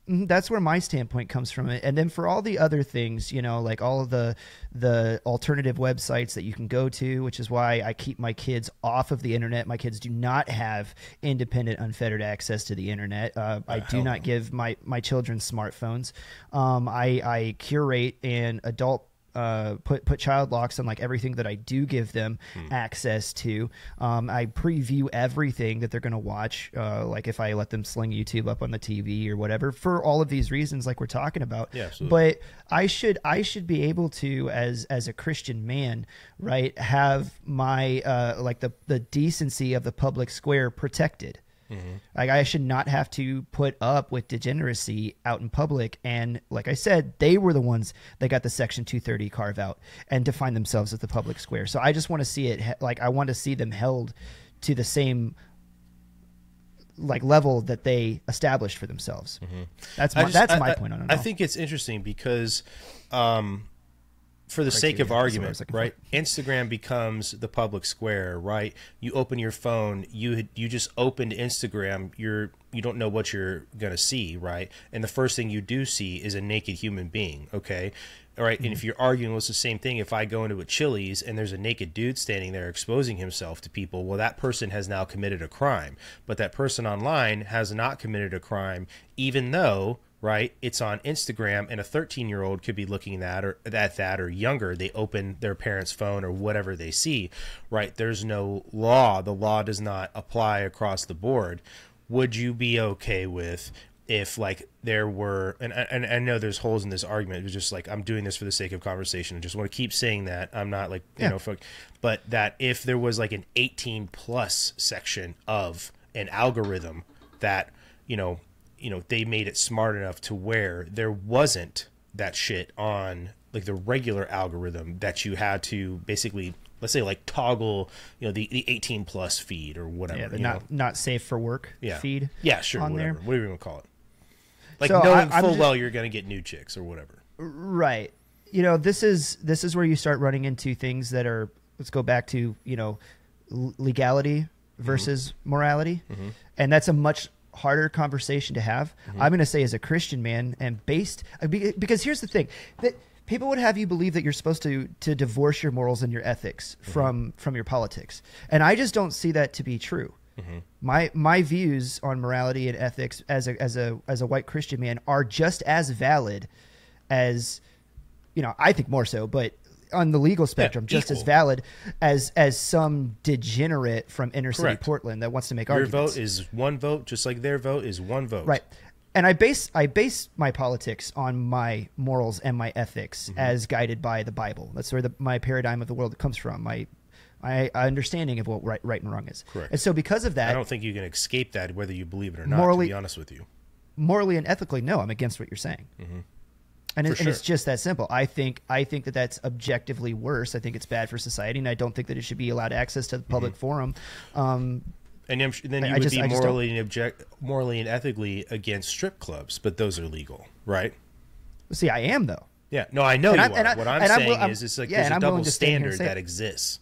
Speaker 1: That's where my standpoint comes from. And then for all the other things, you know, like all of the alternative websites that you can go to, which is why I keep my kids off of the internet. My kids do not have independent, unfettered access to the internet. I do not give my children smartphones. I curate an adult put child locks on like everything that I do give them access to. I preview everything that they're going to watch, like if I let them sling YouTube up on the TV or whatever, for all of these reasons like we're talking about.
Speaker 2: Yeah, absolutely.
Speaker 1: But I should be able to, as a Christian man, right, have my like the decency of the public square protected. Like I should not have to put up with degeneracy out in public. And like I said, they were the ones that got the Section 230 carve out and define themselves as the public square. So I just want to see it, like I want to see them held to the same like level that they established for themselves. That's my point on it.
Speaker 2: I think it's interesting because, for the sake of argument, right? Instagram becomes the public square, right? You open your phone, you just opened Instagram, you don't know what you're gonna see, right? And the first thing you do see is a naked human being, okay? All right, and if you're arguing, well, it's the same thing. If I go into a Chili's and there's a naked dude standing there exposing himself to people, well, that person has now committed a crime. But that person online has not committed a crime, even though, right, it's on Instagram, and a 13-year-old could be looking at that, or younger. They open their parents' phone or whatever they see, right? There's no law. The law does not apply across the board. Would you be okay with if, like, there were, and I know there's holes in this argument, it's just like, I'm doing this for the sake of conversation, I just want to keep saying that, I'm not like, you know, but that if there was like an 18 plus section of an algorithm that, you know, they made it smart enough to where there wasn't that shit on like the regular algorithm that you had to basically, let's say, like toggle, you know, the 18 plus feed or whatever.
Speaker 1: Yeah, the not safe for work feed.
Speaker 2: Yeah, sure,
Speaker 1: on
Speaker 2: whatever.
Speaker 1: there.
Speaker 2: Whatever you want to call it. Like,
Speaker 1: So
Speaker 2: knowing
Speaker 1: I'm
Speaker 2: full
Speaker 1: just-
Speaker 2: well you're going to get new chicks or whatever.
Speaker 1: Right. You know, this is where you start running into things that are, let's go back to, you know, legality versus morality. And that's a much harder conversation to have. I'm going to say, as a Christian man, and because here's the thing, that people would have you believe that you're supposed to divorce your morals and your ethics from your politics. And I just don't see that to be true. My views on morality and ethics as a white Christian man are just as valid as, you know, I think more so, but on the legal spectrum, just as valid as some degenerate from inner city Portland that wants to make arguments.
Speaker 2: Your vote is one vote, just like their vote is one vote. Right.
Speaker 1: And I base my politics on my morals and my ethics as guided by the Bible. That's where my paradigm of the world comes from. My understanding of what right and wrong is.
Speaker 2: Correct.
Speaker 1: And so because of that,
Speaker 2: I don't think you can escape that, whether you believe it or not, to be honest with you.
Speaker 1: Morally and ethically, no, I'm against what you're saying. And it's just that simple. I think that that's objectively worse. I think it's bad for society, and I don't think that it should be allowed access to the public forum.
Speaker 2: And then you would be morally and ethically against strip clubs, but those are legal, right?
Speaker 1: See, I am, though.
Speaker 2: Yeah, no, I know you are. What I'm saying is, it's like there's a double standard that exists.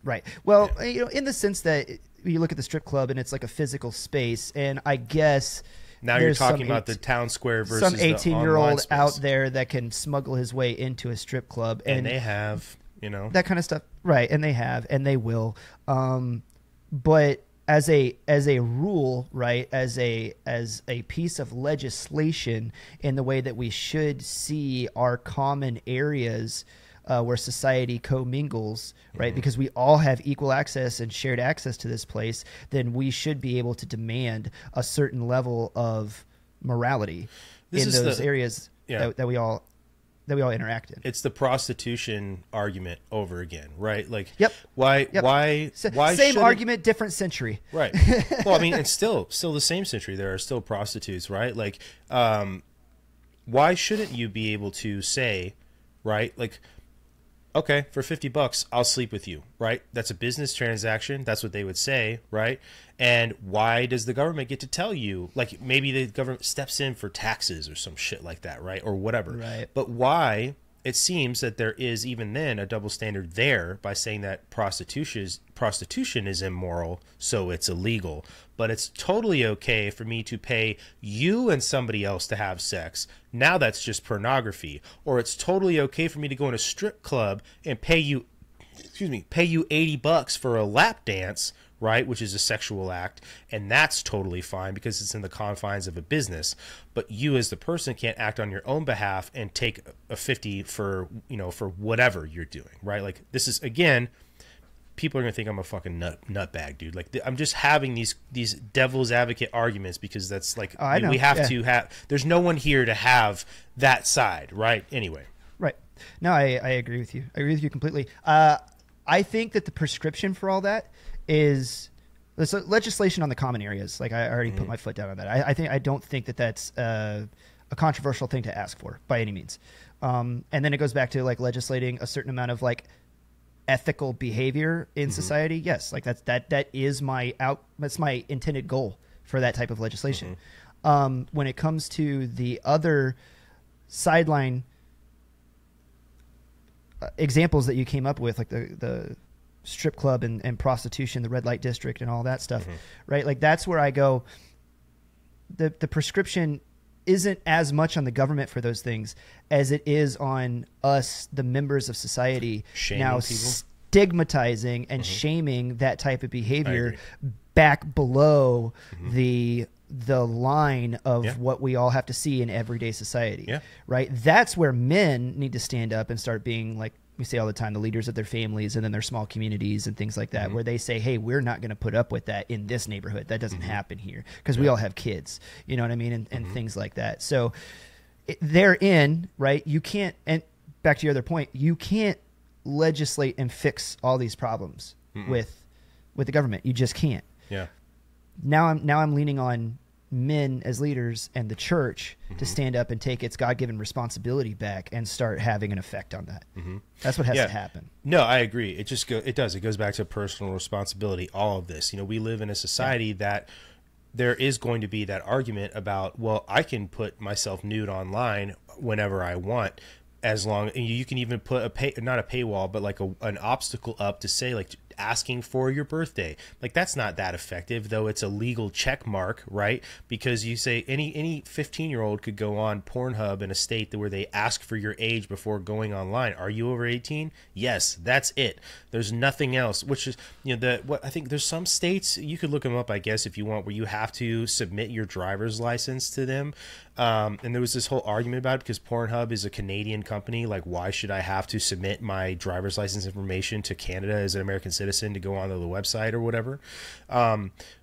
Speaker 1: Right. Well, you know, in the sense that you look at the strip club and it's like a physical space, and I guess
Speaker 2: now you're talking about the town square versus
Speaker 1: some 18-year-old out there that can smuggle his way into a strip club,
Speaker 2: and they have, you know,
Speaker 1: that kind of stuff, right? And they have, and they will. But as a rule, right, as a piece of legislation in the way that we should see our common areas where society commingles, right? Because we all have equal access and shared access to this place, then we should be able to demand a certain level of morality in those areas that we all interact in.
Speaker 2: It's the prostitution argument over again, right? Like,
Speaker 1: why same argument, different century,
Speaker 2: right? Well, I mean, it's still the same century. There are still prostitutes, right? Like, why shouldn't you be able to say, right, like, okay, for $50, I'll sleep with you, right? That's a business transaction. That's what they would say, right? And why does the government get to tell you? Like, maybe the government steps in for taxes or some shit like that, right? Or whatever.
Speaker 1: Right.
Speaker 2: But why? It seems that there is even then a double standard there by saying that prostitution is immoral, so it's illegal. But it's totally okay for me to pay you and somebody else to have sex. Now that's just pornography. Or it's totally okay for me to go in a strip club and pay you $80 for a lap dance, right, which is a sexual act, and that's totally fine because it's in the confines of a business. But you as the person can't act on your own behalf and take a 50 for, you know, for whatever you're doing, right? Like, this is, again, people are gonna think I'm a fucking nutbag, dude. Like, I'm just having these devil's advocate arguments because that's like, we have to have. There's no one here to have that side, right? Anyway,
Speaker 1: right? No, I agree with you. I agree with you completely. I think that the prescription for all that is legislation on the common areas. Like, I already put my foot down on that. I don't think that that's a controversial thing to ask for by any means. And then it goes back to like legislating a certain amount of like ethical behavior in society. Yes, like that's my intended goal for that type of legislation. When it comes to the other sideline examples that you came up with, like the strip club and prostitution, the red light district and all that stuff, right? Like that's where I go, the prescription isn't as much on the government for those things as it is on us, the members of society,
Speaker 2: shaming
Speaker 1: now
Speaker 2: people,
Speaker 1: stigmatizing and shaming that type of behavior back below the line of what we all have to see in everyday society, right? That's where men need to stand up and start being, like we say all the time, the leaders of their families and then their small communities and things like that, where they say, hey, we're not going to put up with that in this neighborhood. That doesn't happen here because we all have kids, you know what I mean? And things like that. So therein, right, you can't, and back to your other point, you can't legislate and fix all these problems with the government. You just can't.
Speaker 2: Yeah.
Speaker 1: Now I'm leaning on men as leaders and the church to stand up and take its God-given responsibility back and start having an effect on that. That's what has to happen.
Speaker 2: No, I agree. It goes back to personal responsibility. All of this, we live in a society that there is going to be that argument about, well, I can put myself nude online whenever I want, as long, and you can even put not a paywall, but like an obstacle up to say, like, asking for your birthday. Like, that's not that effective, though it's a legal check mark, right? Because you say any 15-year-old could go on Pornhub in a state where they ask for your age before going online. Are you over 18? Yes, that's it. There's nothing else, which is, I think there's some states, you could look them up, I guess, if you want, where you have to submit your driver's license to them. And there was this whole argument about it because Pornhub is a Canadian company. Like, why should I have to submit my driver's license information to Canada as an American citizen to go onto the website or whatever?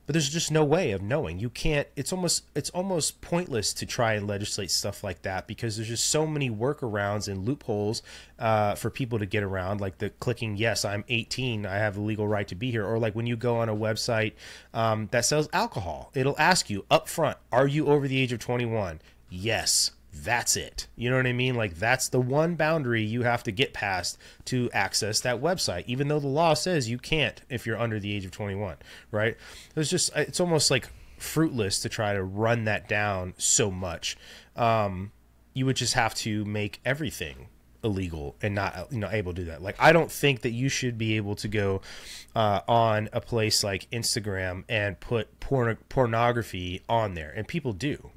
Speaker 2: But there's just no way of knowing. You can't. It's almost pointless to try and legislate stuff like that because there's just so many workarounds and loopholes for people to get around. Like the clicking, yes, I'm 18, I have the legal right to be here. Or like when you go on a website that sells alcohol, it'll ask you up front, are you over the age of 21? Yes. That's it. You know what I mean? Like, that's the one boundary you have to get past to access that website, even though the law says you can't if you're under the age of 21, right? It's almost like fruitless to try to run that down so much. You would just have to make everything illegal and not able to do that. Like, I don't think that you should be able to go on a place like Instagram and put pornography on there, and people do.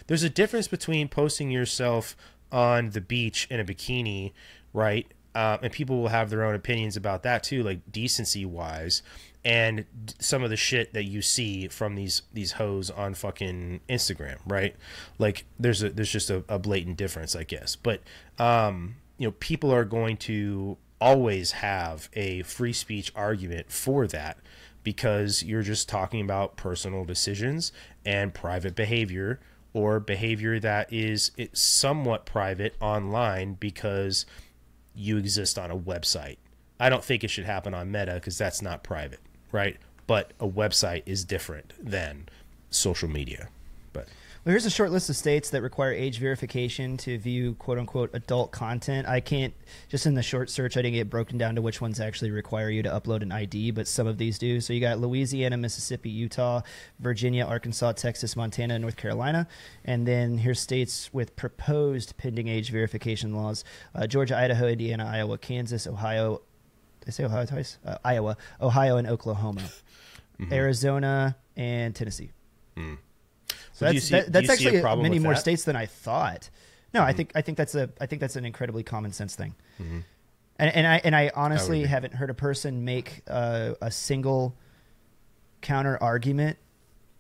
Speaker 2: There's a difference between posting yourself on the beach in a bikini, right? And people will have their own opinions about that too, like decency wise, and some of the shit that you see from these hoes on fucking Instagram, right? Like there's just a blatant difference, I guess. But people are going to always have a free speech argument for that because you're just talking about personal decisions and private behavior, or behavior that is somewhat private online because you exist on a website. I don't think it should happen on Meta because that's not private, right? But a website is different than social media. But
Speaker 1: well, here's a short list of states that require age verification to view quote-unquote adult content. I can't, just in the short search, I didn't get broken down to which ones actually require you to upload an ID, but some of these do. So you got Louisiana, Mississippi, Utah, Virginia, Arkansas, Texas, Montana, and North Carolina. And then here's states with proposed pending age verification laws. Georgia, Idaho, Indiana, Iowa, Kansas, Ohio. Did I say Ohio twice? Iowa, Ohio, and Oklahoma. Arizona, and Tennessee. So that's actually many more states than I thought. No, I think that's an incredibly common sense thing. And I honestly haven't heard a person make a single counter argument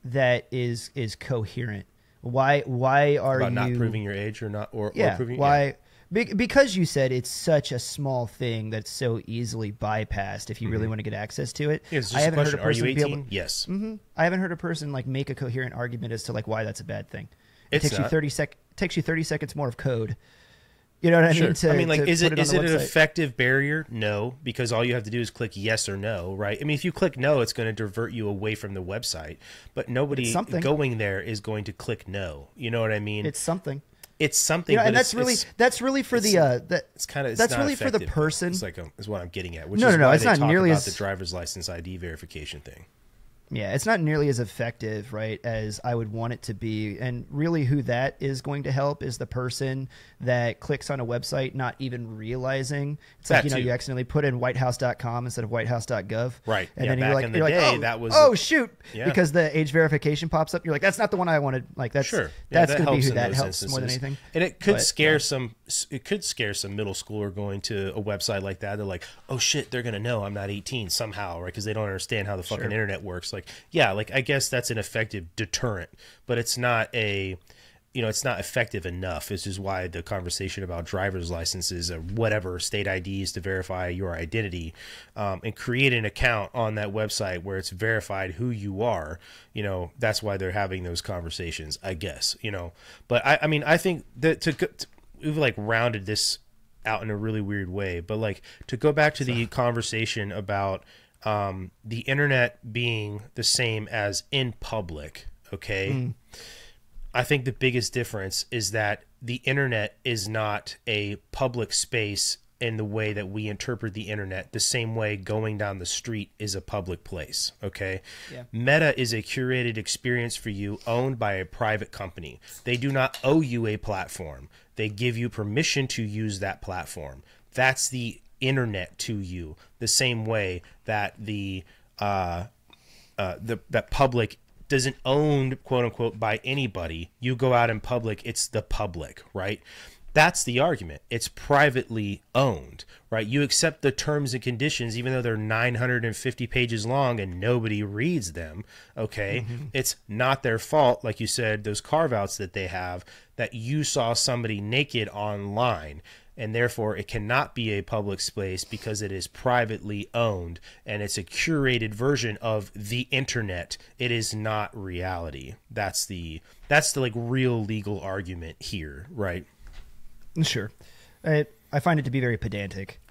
Speaker 1: that is coherent. Why are
Speaker 2: about
Speaker 1: you
Speaker 2: not proving your age or not or proving
Speaker 1: why? Yeah. Because you said it's such a small thing that's so easily bypassed if you really want to get access to it.
Speaker 2: Yeah, I haven't heard a person be able to, yes.
Speaker 1: I haven't heard a person like make a coherent argument as to like why that's a bad thing. It takes you 30 seconds more of code. You know what I mean?
Speaker 2: Is it an effective barrier? No, because all you have to do is click yes or no, right? I mean, if you click no, it's going to divert you away from the website, but nobody going there is going to click no. You know what I mean?
Speaker 1: It's something.
Speaker 2: It's something,
Speaker 1: and that's really for the that's really for the person.
Speaker 2: It's like is what I'm getting at.
Speaker 1: Which is
Speaker 2: why
Speaker 1: it's
Speaker 2: they
Speaker 1: not
Speaker 2: talk
Speaker 1: nearly
Speaker 2: about
Speaker 1: as
Speaker 2: the driver's license ID verification thing.
Speaker 1: Yeah, it's not nearly as effective, right, as I would want it to be. And really who that is going to help is the person that clicks on a website not even realizing. It's like, you accidentally put in whitehouse.com instead of whitehouse.gov.
Speaker 2: Right.
Speaker 1: And
Speaker 2: yeah,
Speaker 1: then
Speaker 2: back in the day, that was...
Speaker 1: Oh, shoot. Yeah. Because the age verification pops up. You're like, that's not the one I wanted. Like, that's
Speaker 2: sure.
Speaker 1: That's going to be who that helps more than anything.
Speaker 2: And it could scare some middle schooler going to a website like that. They're like, oh, shit, they're going to know I'm not 18 somehow, right? Because they don't understand how the fucking internet works. Like, yeah, like I guess that's an effective deterrent, but it's not it's not effective enough. This is why the conversation about driver's licenses or whatever state IDs to verify your identity, and create an account on that website where it's verified who you are. That's why they're having those conversations, I guess. But I mean, I think that we've like rounded this out in a really weird way, but like to go back to the conversation about the internet being the same as in public, okay? I think the biggest difference is that the internet is not a public space in the way that we interpret the internet, the same way going down the street is a public place, okay? Yeah. Meta is a curated experience for you owned by a private company. They do not owe you a platform. They give you permission to use that platform. That's the internet to you, the same way that that public doesn't own, quote unquote, by anybody. You go out in public, it's the public, right? That's the argument. It's privately owned, right? You accept the terms and conditions, even though they're 950 pages long and nobody reads them, okay? It's not their fault, like you said, those carve-outs that they have, that you saw somebody naked online, and therefore it cannot be a public space because it is privately owned, and it's a curated version of the internet. It is not reality. That's the like real legal argument here, right?
Speaker 1: Sure. I find it to be very pedantic,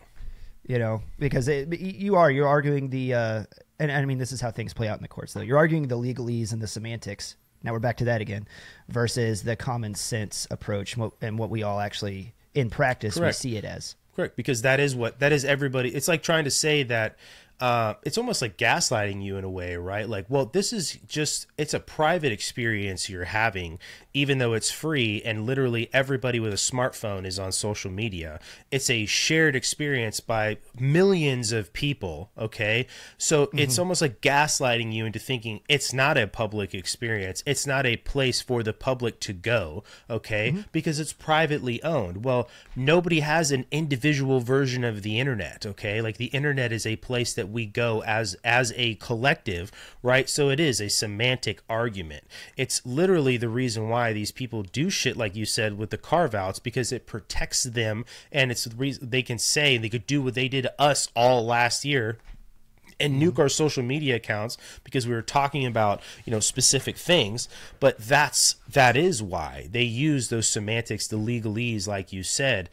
Speaker 1: because you're arguing the, and I mean, this is how things play out in the courts, though. You're arguing the legalese and the semantics. Now we're back to that again, versus the common sense approach and what we all actually, in practice, we see it as.
Speaker 2: Correct. Because that is everybody. It's like trying to say that, it's almost like gaslighting you in a way, right? Like, well, it's a private experience you're having, even though it's free, and literally everybody with a smartphone is on social media. It's a shared experience by millions of people, okay? So it's almost like gaslighting you into thinking it's not a public experience. It's not a place for the public to go, okay? Because it's privately owned. Well, nobody has an individual version of the internet, okay? Like, the internet is a place that we go as a collective, right? So it is a semantic argument. It's literally the reason why these people do shit like you said with the carve-outs, because it protects them, and it's the reason they can say they could do what they did to us all last year and nuke our social media accounts because we were talking about specific things. But that is why they use those semantics, the legalese, like you said,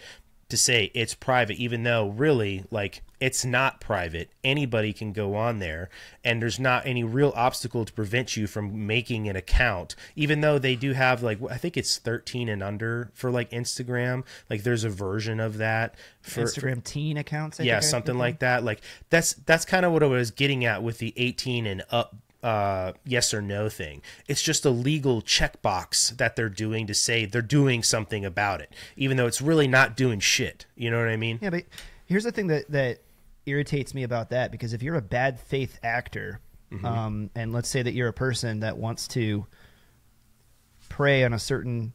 Speaker 2: to say it's private, even though really, like, it's not private. Anybody can go on there, and there's not any real obstacle to prevent you from making an account, even though they do have, like, I think it's 13 and under for like Instagram. Like, there's a version of that for
Speaker 1: Instagram teen accounts.
Speaker 2: Something like that. Like, that's kind of what I was getting at with the 18 and up yes or no thing. It's just a legal checkbox that they're doing to say they're doing something about it, even though it's really not doing shit. You know what I mean?
Speaker 1: Yeah, but here's the thing that irritates me about that, because if you're a bad faith actor, and let's say that you're a person that wants to prey on a certain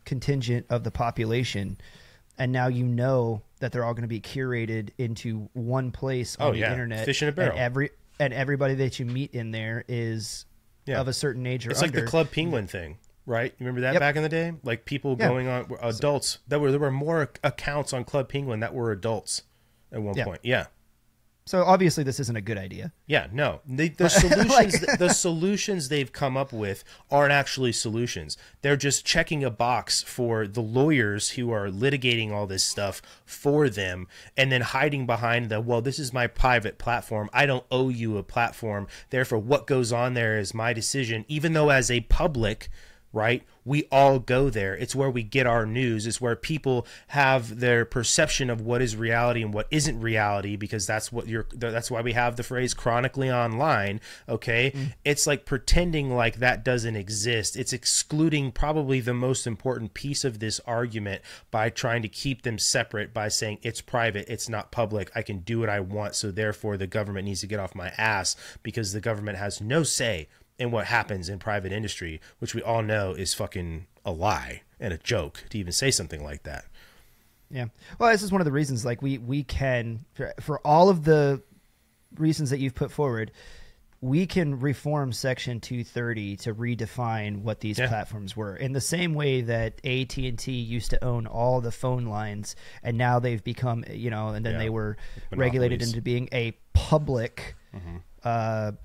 Speaker 1: contingent of the population, and now that they're all going to be curated into one place on the internet,
Speaker 2: fish in a barrel,
Speaker 1: and everybody that you meet in there is of a certain age or
Speaker 2: it's
Speaker 1: under.
Speaker 2: Like the Club Penguin thing, right? You remember that back in the day? Like, people going on, adults. There were more accounts on Club Penguin that were adults at one point. Yeah.
Speaker 1: So obviously this isn't a good idea.
Speaker 2: Yeah, no. The solutions the solutions they've come up with aren't actually solutions. They're just checking a box for the lawyers who are litigating all this stuff for them, and then hiding behind this is my private platform. I don't owe you a platform. Therefore, what goes on there is my decision, even though as a public, right? We all go there. It's where we get our news. It's where people have their perception of what is reality and what isn't reality, because that's why we have the phrase chronically online. Okay. It's like pretending like that doesn't exist. It's excluding probably the most important piece of this argument by trying to keep them separate by saying it's private, it's not public, I can do what I want, so therefore the government needs to get off my ass, because the government has no say in what happens in private industry, which we all know is fucking a lie and a joke to even say something like that.
Speaker 1: Yeah. Well, this is one of the reasons, like, we can, for all of the reasons that you've put forward, we can reform Section 230 to redefine what these platforms were, in the same way that AT&T used to own all the phone lines, and now they've become, and then they were regulated into being a public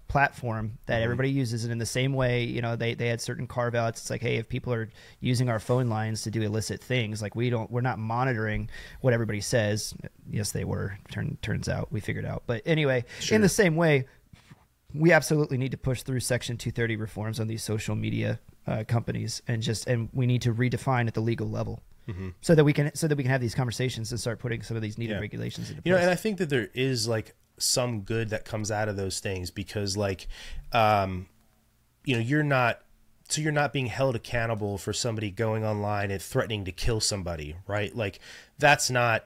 Speaker 1: platform that everybody uses. And in the same way, they had certain carve outs. It's like, hey, if people are using our phone lines to do illicit things, like we're not monitoring what everybody says. Yes, they were. Turns out we figured out. But anyway, in the same way, we absolutely need to push through Section 230 reforms on these social media companies, and we need to redefine at the legal level. So that we can have these conversations and start putting some of these needed regulations into place.
Speaker 2: And I think that there is like some good that comes out of those things, because like you're not being held accountable for somebody going online and threatening to kill somebody, right? Like that's not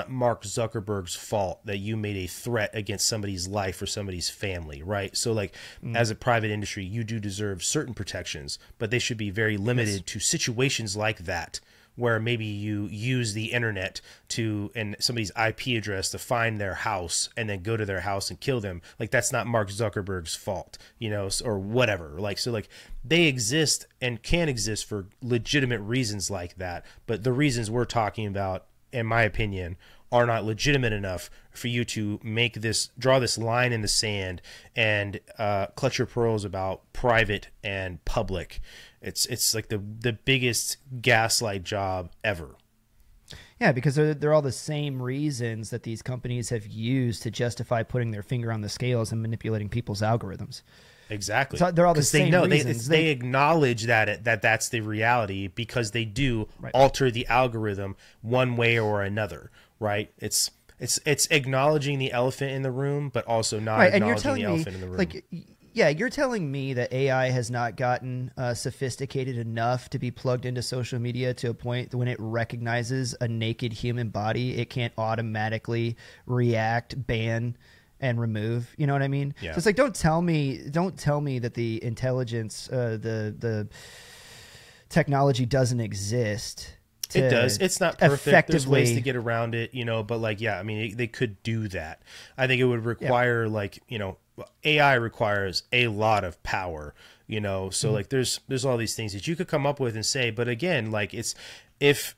Speaker 2: Mark Zuckerberg's fault that you made a threat against somebody's life or somebody's family, right? So like as a private industry, you do deserve certain protections, but they should be very limited to situations like that, where maybe you use the internet and somebody's IP address to find their house and then go to their house and kill them. Like that's not Mark Zuckerberg's fault, or whatever. Like, so like they exist and can exist for legitimate reasons like that. But the reasons we're talking about, in my opinion, are not legitimate enough for you to draw this line in the sand and clutch your pearls about private and public. It's like the biggest gaslight job ever.
Speaker 1: Yeah, because they're all the same reasons that these companies have used to justify putting their finger on the scales and manipulating people's algorithms.
Speaker 2: Exactly.
Speaker 1: So they're all the same reasons.
Speaker 2: They acknowledge that's the reality, because they do alter the algorithm one way or another, right? It's acknowledging the elephant in the room, but also not acknowledging the elephant in the room.
Speaker 1: Like, yeah, you're telling me that AI has not gotten sophisticated enough to be plugged into social media to a point that when it recognizes a naked human body, it can't automatically react, ban, and remove. You know what I mean?
Speaker 2: Yeah.
Speaker 1: So it's like, don't tell me that the intelligence, the technology doesn't exist.
Speaker 2: It does. It's not perfect. There's ways to get around it, but like, yeah, I mean, they could do that. I think it would require AI requires a lot of power, so like there's all these things that you could come up with and say, but again, like if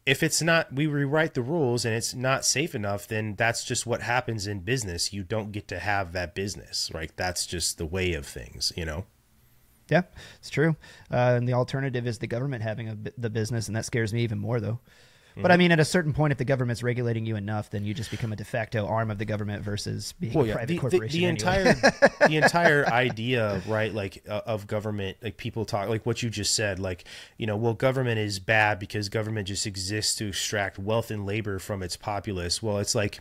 Speaker 2: it's not, we rewrite the rules and it's not safe enough, then that's just what happens in business. You don't get to have that business, right? That's just the way of things,
Speaker 1: Yeah, it's true. And the alternative is the government having the business, and that scares me even more, though. But I mean, at a certain point, if the government's regulating you enough, then you just become a de facto arm of the government versus being a private corporation.
Speaker 2: The entire idea, right, like of government, like people talk, like what you just said, like, well, government is bad because government just exists to extract wealth and labor from its populace. Well, it's like,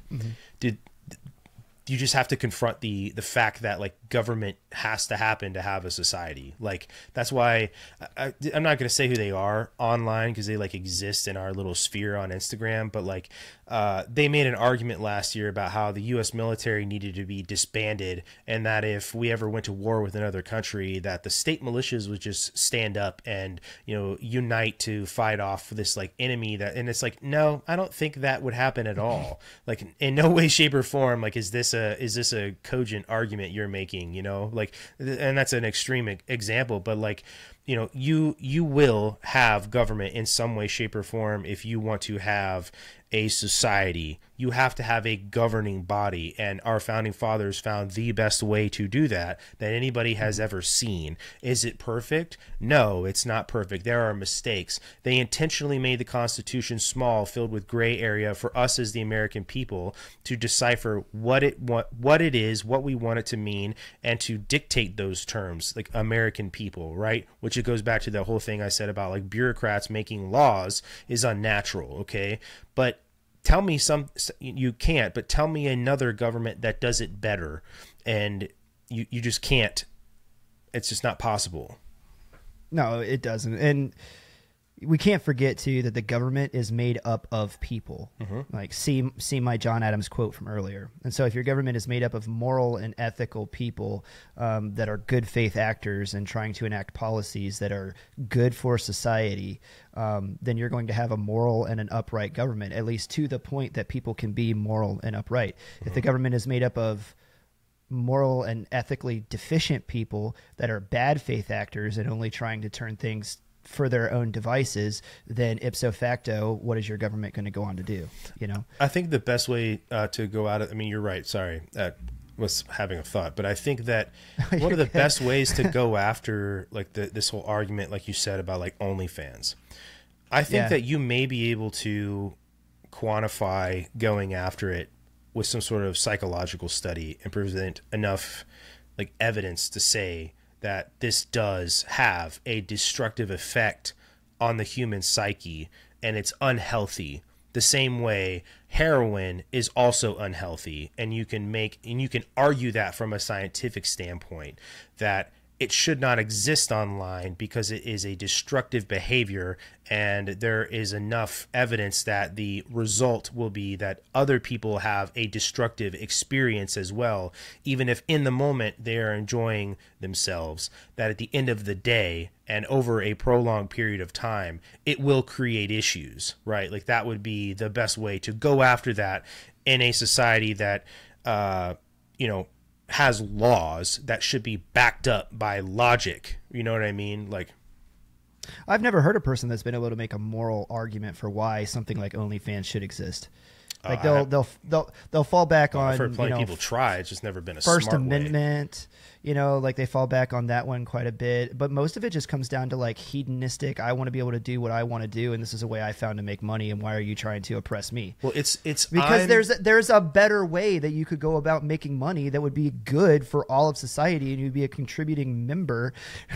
Speaker 2: you just have to confront the fact that like government has to happen to have a society. Like that's why I'm not going to say who they are online, because they like exist in our little sphere on Instagram, but like they made an argument last year about how the U.S. military needed to be disbanded, and that if we ever went to war with another country, that the state militias would just stand up and unite to fight off this like enemy. And it's like, no, I don't think that would happen at all. Like in no way, shape, or form. Like is this a cogent argument you're making? Like, and that's an extreme example, but like, you will have government in some way, shape, or form if you want to have a society. You have to have a governing body, and our founding fathers found the best way to do that anybody has ever seen. Is it perfect? No, it's not perfect. There are mistakes. They intentionally made the Constitution small, filled with gray area for us as the American people to decipher what it is, what we want it to mean, and to dictate those terms, like American people, right? Which which it goes back to the whole thing I said about like bureaucrats making laws is unnatural. Okay. But tell me you can't, but tell me another government that does it better. And you just can't. It's just not possible.
Speaker 1: No, it doesn't. And we can't forget too that the government is made up of people. Like see my John Adams quote from earlier. And so if your government is made up of moral and ethical people that are good faith actors and trying to enact policies that are good for society, then you're going to have a moral and an upright government, at least to the point that people can be moral and upright. If the government is made up of moral and ethically deficient people that are bad faith actors and only trying to turn things for their own devices, then ipso facto, what is your government going to go on to do? You know,
Speaker 2: I think the best way to go at it, I mean, you're right. Sorry. Was having a thought, but I think that one of the best ways to go after like this whole argument, like you said about like OnlyFans, I think that you may be able to quantify going after it with some sort of psychological study and present enough like evidence to say that this does have a destructive effect on the human psyche and it's unhealthy. The same way heroin is also unhealthy, and you can argue that from a scientific standpoint that it should not exist online because it is a destructive behavior, and there is enough evidence that the result will be that other people have a destructive experience as well, even if in the moment they are enjoying themselves, that at the end of the day and over a prolonged period of time, it will create issues, right? Like that would be the best way to go after that in a society that, has laws that should be backed up by logic. You know what I mean? Like,
Speaker 1: I've never heard a person that's been able to make a moral argument for why something like OnlyFans should exist. Like they'll fall back on.
Speaker 2: I've heard plenty of people try. It's just never been a
Speaker 1: First
Speaker 2: smart
Speaker 1: Amendment. Like they fall back on that one quite a bit. But most of it just comes down to like hedonistic. I want to be able to do what I want to do, and this is a way I found to make money. And why are you trying to oppress me?
Speaker 2: Well, it's
Speaker 1: because there's a better way that you could go about making money that would be good for all of society, and you'd be a contributing member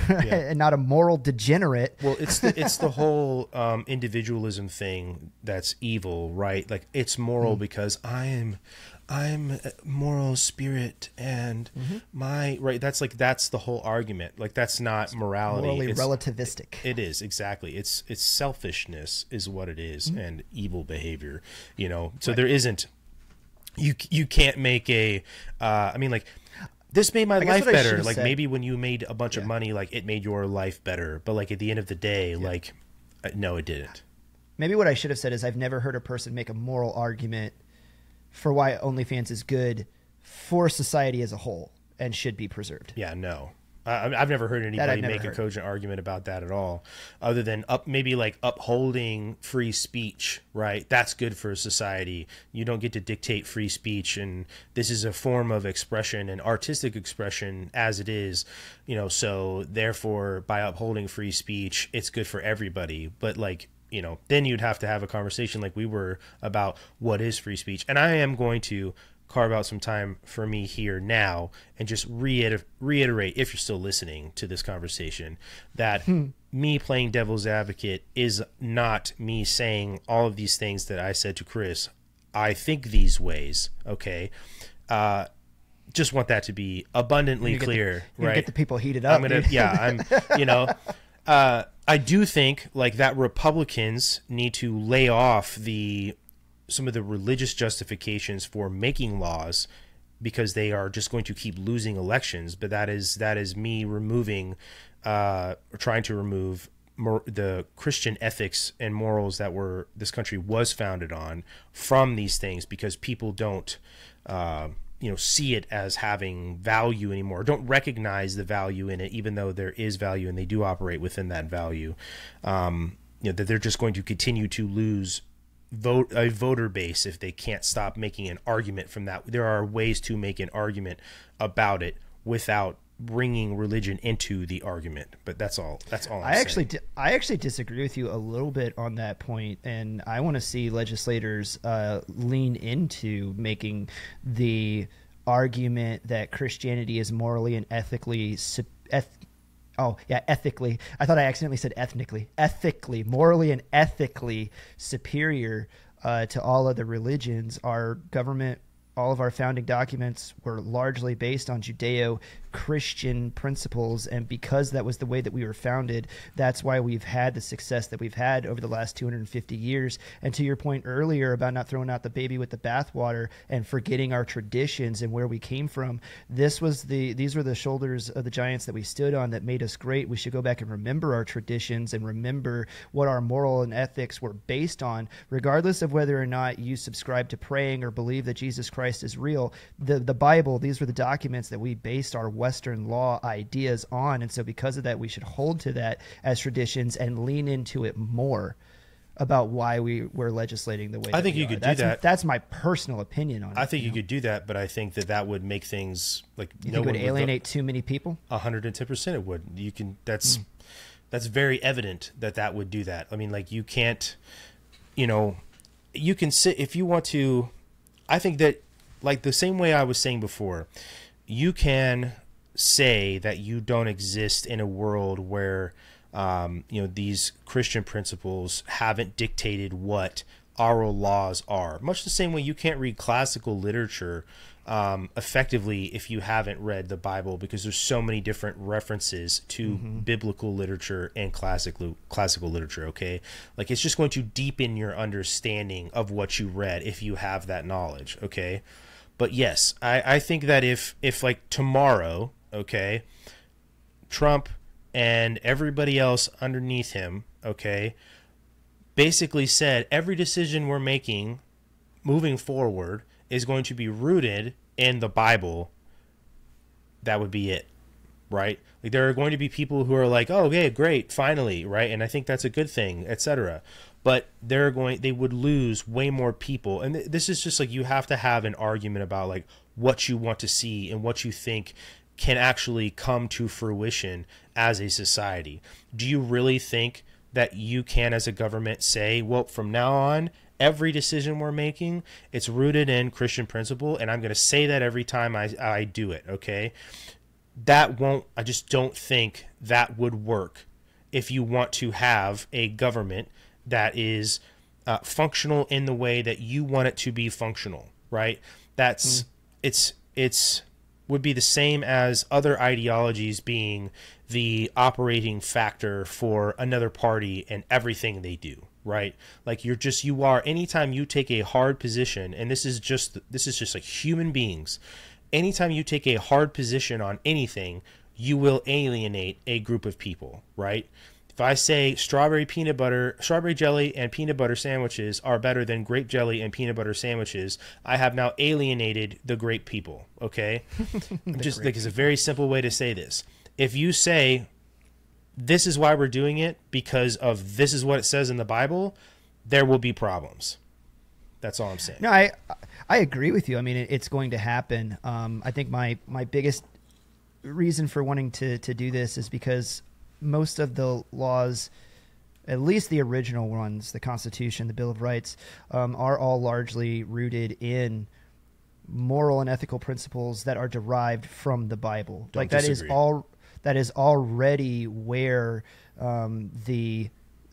Speaker 1: and not a moral degenerate.
Speaker 2: Well, it's the whole individualism thing that's evil, right? Like it's moral because I'm a moral spirit and that's the whole argument. Like that's not morality.
Speaker 1: Morally relativistic.
Speaker 2: It is, exactly. It's selfishness is what it is, and evil behavior, So there isn't, you can't make a this made my life better. Like maybe when you made a bunch of money, like it made your life better, but like at the end of the day, like no, it didn't.
Speaker 1: Maybe what I should have said is I've never heard a person make a moral argument for why OnlyFans is good for society as a whole and should be preserved.
Speaker 2: Yeah, no. I've never heard anybody make a cogent argument about that at all, other than maybe like upholding free speech, right? That's good for society. You don't get to dictate free speech, and this is a form of expression and artistic expression as it is, so therefore by upholding free speech, it's good for everybody. But like, then you'd have to have a conversation like we were about what is free speech. And I am going to carve out some time for me here now and just reiterate, if you're still listening to this conversation, that me playing devil's advocate is not me saying all of these things that I said to Chris. I think these ways, okay? Just want that to be abundantly clear, right?
Speaker 1: Get the people heated up.
Speaker 2: I do think like that Republicans need to lay off some of the religious justifications for making laws, because they are just going to keep losing elections. But that is me removing, or trying to remove the Christian ethics and morals that this country was founded on from these things, because people don't, see it as having value anymore, don't recognize the value in it, even though there is value and they do operate within that value. That they're just going to continue to lose a voter base if they can't stop making an argument from that. There are ways to make an argument about it without bringing religion into the argument. But that's all. I
Speaker 1: actually disagree with you a little bit on that point, and I want to see legislators lean into making the argument that Christianity is morally and ethically Oh, yeah, ethically. I thought I accidentally said ethnically. Ethically, morally and ethically superior to all other religions. Our government, all of our founding documents were largely based on Judeo-Christian principles, and because that was the way that we were founded, that's why we've had the success that we've had over the last 250 years. And to your point earlier about not throwing out the baby with the bathwater and forgetting our traditions and where we came from, these were the shoulders of the giants that we stood on that made us great. We should go back and remember our traditions and remember what our moral and ethics were based on, regardless of whether or not you subscribe to praying or believe that Jesus Christ is real. The Bible, these were the documents that we based our Western law ideas on, and so because of that, we should hold to that as traditions and lean into it more about why we're legislating the way
Speaker 2: I think you could do that.
Speaker 1: That's my personal opinion on it.
Speaker 2: I think you could do that, but I think that would make things like
Speaker 1: you think it would alienate too many people.
Speaker 2: 110% it would. You can. That's very evident that would do that. I mean, like you can't. You can sit if you want to. I think that. Like the same way I was saying before, you can say that you don't exist in a world where, these Christian principles haven't dictated what our laws are. Much the same way you can't read classical literature effectively if you haven't read the Bible, because there's so many different references to biblical literature and classical literature. Okay, like it's just going to deepen your understanding of what you read if you have that knowledge. Okay. But yes, I think that if like tomorrow, okay, Trump and everybody else underneath him, okay, basically said every decision we're making moving forward is going to be rooted in the Bible, that would be it, right? Like there are going to be people who are like, oh, okay, great, finally, right? And I think that's a good thing, etc. But they would lose way more people. And this is just like, you have to have an argument about like what you want to see and what you think can actually come to fruition as a society. Do you really think that you can, as a government, say, well, from now on, every decision we're making, it's rooted in Christian principle, and I'm going to say that every time I do it, okay? I just don't think that would work if you want to have a government that is functional in the way that you want it to be functional, right? That's it's would be the same as other ideologies being the operating factor for another party and everything they do, right? Like anytime you take a hard position, and this is just like human beings, anytime you take a hard position on anything, you will alienate a group of people, right? If I say strawberry jelly and peanut butter sandwiches are better than grape jelly and peanut butter sandwiches, I have now alienated the grape people, okay? Just like, it's a very simple way to say this. If you say, this is why we're doing it because of this is what it says in the Bible, there will be problems. That's all I'm saying.
Speaker 1: No, I agree with you. I mean, it's going to happen. I think my biggest reason for wanting to do this is because most of the laws, at least the original ones, the Constitution, the Bill of Rights, are all largely rooted in moral and ethical principles that are derived from the Bible.
Speaker 2: Don't disagree.
Speaker 1: That is already where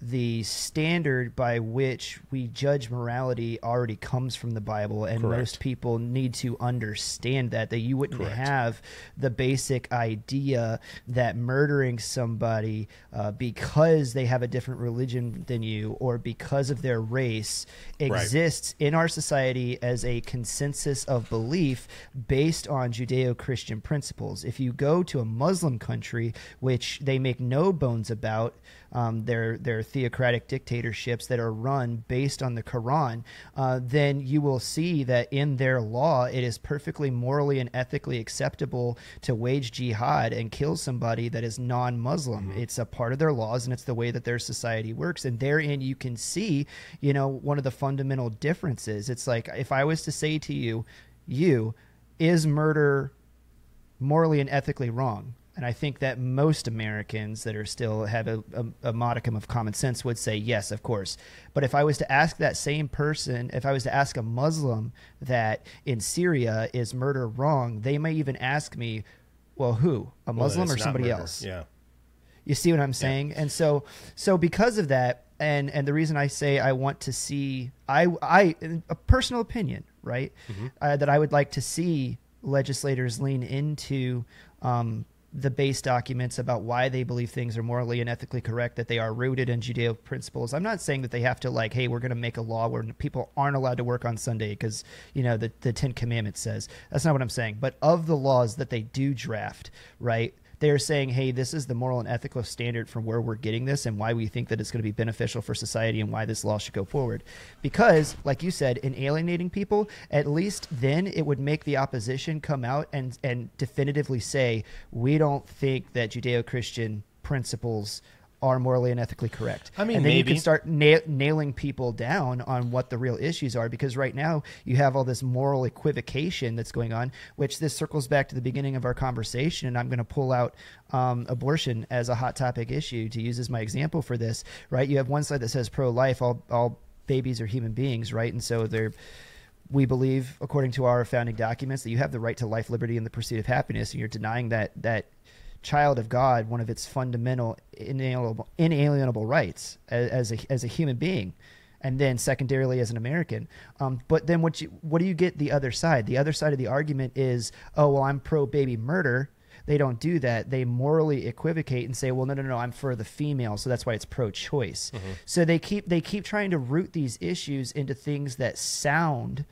Speaker 1: the standard by which we judge morality already comes from the Bible, and
Speaker 2: Correct.
Speaker 1: Most people need to understand that you wouldn't
Speaker 2: Correct.
Speaker 1: have the basic idea that murdering somebody because they have a different religion than you or because of their race exists in our society as a consensus of belief based on Judeo-Christian principles. If you go to a Muslim country, which they make no bones about, their theocratic dictatorships that are run based on the Quran, then you will see that in their law it is perfectly morally and ethically acceptable to wage jihad and kill somebody that is non-Muslim. Mm-hmm. It's a part of their laws, and it's the way that their society works. And therein you can see, one of the fundamental differences. It's like, if I was to say to you, is murder morally and ethically wrong? And I think that most Americans that are still have a modicum of common sense would say, yes, of course. But if I was to ask that same person, if I was to ask a Muslim that in Syria is murder wrong, they may even ask me, well, who? A Muslim or somebody else?
Speaker 2: Yeah.
Speaker 1: You see what I'm saying? Yeah. And so because of that, and the reason I say I want to see, I a personal opinion, right? That I would like to see legislators lean into the base documents about why they believe things are morally and ethically correct, that they are rooted in Judeo principles. I'm not saying that they have to like, hey, we're going to make a law where people aren't allowed to work on Sunday because, the 10 Commandments says. That's not what I'm saying. But of the laws that they do draft, right, they're saying, hey, this is the moral and ethical standard from where we're getting this and why we think that it's going to be beneficial for society and why this law should go forward. Because, like you said, in alienating people, at least then it would make the opposition come out and definitively say, we don't think that Judeo-Christian principles are morally and ethically correct. I mean, and then maybe you can start nailing people down on what the real issues are, because right now you have all this moral equivocation that's going on, which this circles back to the beginning of our conversation, and I'm going to pull out abortion as a hot topic issue to use as my example for this, right? You have one side that says pro-life, all babies are human beings, right? And so we believe, according to our founding documents, that you have the right to life, liberty, and the pursuit of happiness, and you're denying that child of God one of its fundamental inalienable rights as a human being, and then secondarily as an American. But then what do you get the other side? The other side of the argument is, oh, well, I'm pro baby murder. They don't do that. They morally equivocate and say, well, no, I'm for the female, so that's why it's pro-choice. So they keep trying to root these issues into things that sound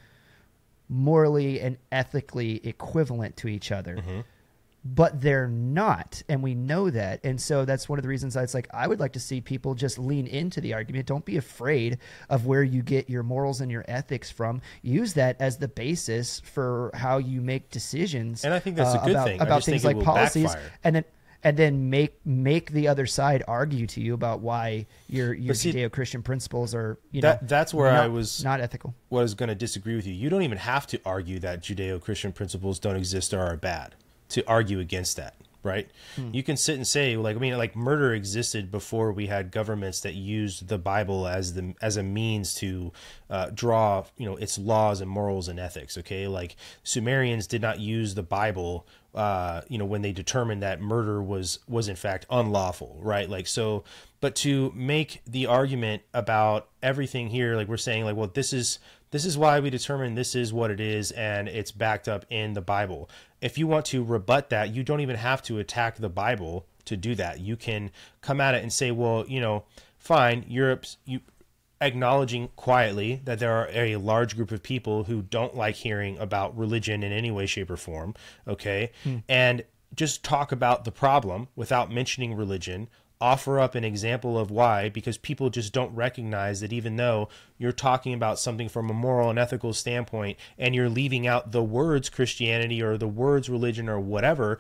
Speaker 1: morally and ethically equivalent to each other. But they're not, and we know that. And so that's one of the reasons it's like I would like to see people just lean into the argument. Don't be afraid of where you get your morals and your ethics from. Use that as the basis for how you make decisions.
Speaker 2: And I think that's a good thing
Speaker 1: about things like policies,
Speaker 2: backfire.
Speaker 1: and then make the other side argue to you about why your Judeo-Christian principles are
Speaker 2: that's where I was
Speaker 1: not ethical.
Speaker 2: Was going to disagree with you. You don't even have to argue that Judeo-Christian principles don't exist or are bad to argue against that, right? You can sit and say, like murder existed before we had governments that used the Bible as a means to draw, its laws and morals and ethics. Okay, like Sumerians did not use the Bible, when they determined that murder was in fact unlawful, right? Like so, but to make the argument about everything here, like we're saying, like, well, this is why we determine this is what it is, and it's backed up in the Bible. If you want to rebut that, you don't even have to attack the Bible to do that. You can come at it and say, well, fine, you acknowledging quietly that there are a large group of people who don't like hearing about religion in any way, shape, or form, okay? And just talk about the problem without mentioning religion. Offer up an example of why, because people just don't recognize that even though you're talking about something from a moral and ethical standpoint and you're leaving out the words Christianity or the words religion or whatever,